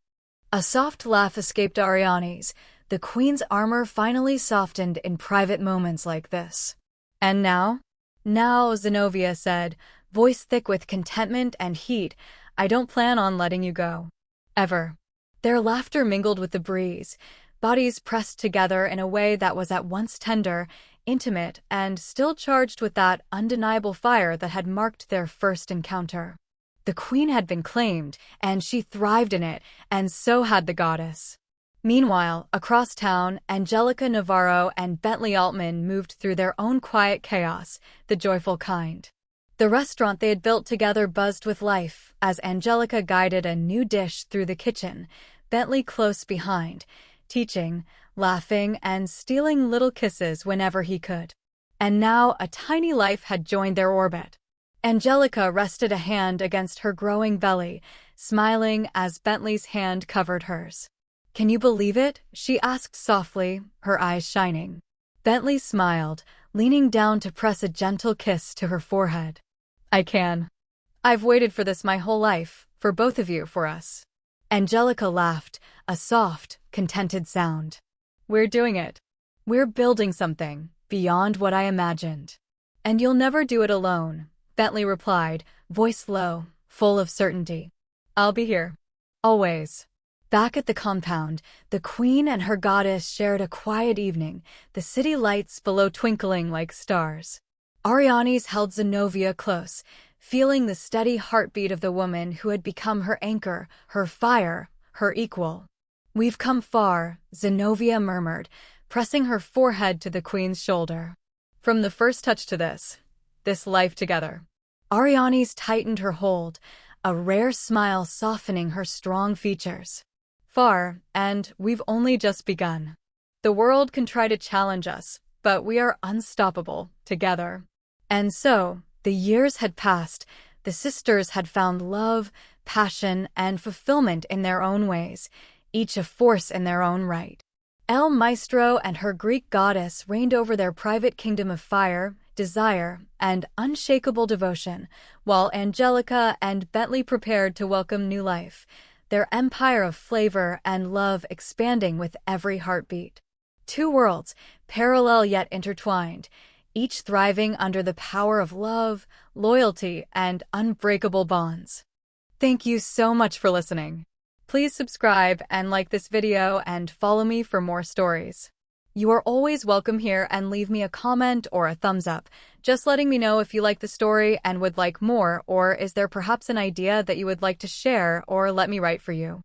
A soft laugh escaped Arianes. The queen's armor finally softened in private moments like this. "And now?" "Now," Zenobia said, voice thick with contentment and heat, "I don't plan on letting you go. Ever." Their laughter mingled with the breeze, bodies pressed together in a way that was at once tender, intimate, and still charged with that undeniable fire that had marked their first encounter. The queen had been claimed, and she thrived in it, and so had the goddess. Meanwhile, across town, Angelica Navarro and Bentley Altman moved through their own quiet chaos, the joyful kind. The restaurant they had built together buzzed with life, as Angelica guided a new dish through the kitchen, Bentley close behind, teaching, laughing, and stealing little kisses whenever he could. And now a tiny life had joined their orbit. Angelica rested a hand against her growing belly, smiling as Bentley's hand covered hers. "Can you believe it?" she asked softly, her eyes shining. Bentley smiled, leaning down to press a gentle kiss to her forehead. "I can. I've waited for this my whole life, for both of you, for us." Angelica laughed, a soft, contented sound. "We're doing it. We're building something beyond what I imagined. And you'll never do it alone," Bentley replied, voice low, full of certainty. "I'll be here. Always." Back at the compound, the queen and her goddess shared a quiet evening, the city lights below twinkling like stars. Arianes held Zenobia close, feeling the steady heartbeat of the woman who had become her anchor, her fire, her equal. "We've come far," Zenobia murmured, pressing her forehead to the queen's shoulder. "From the first touch to this life together." Arianes tightened her hold, a rare smile softening her strong features. "Far, and we've only just begun. The world can try to challenge us, but we are unstoppable, together." And so, the years had passed, the sisters had found love, passion, and fulfillment in their own ways, each a force in their own right. El Maestro and her Greek goddess reigned over their private kingdom of fire, desire, and unshakable devotion, while Angelica and Bentley prepared to welcome new life, their empire of flavor and love expanding with every heartbeat. Two worlds, parallel yet intertwined, each thriving under the power of love, loyalty, and unbreakable bonds. Thank you so much for listening. Please subscribe and like this video and follow me for more stories. You are always welcome here, and leave me a comment or a thumbs up, just letting me know if you like the story and would like more, or is there perhaps an idea that you would like to share or let me write for you.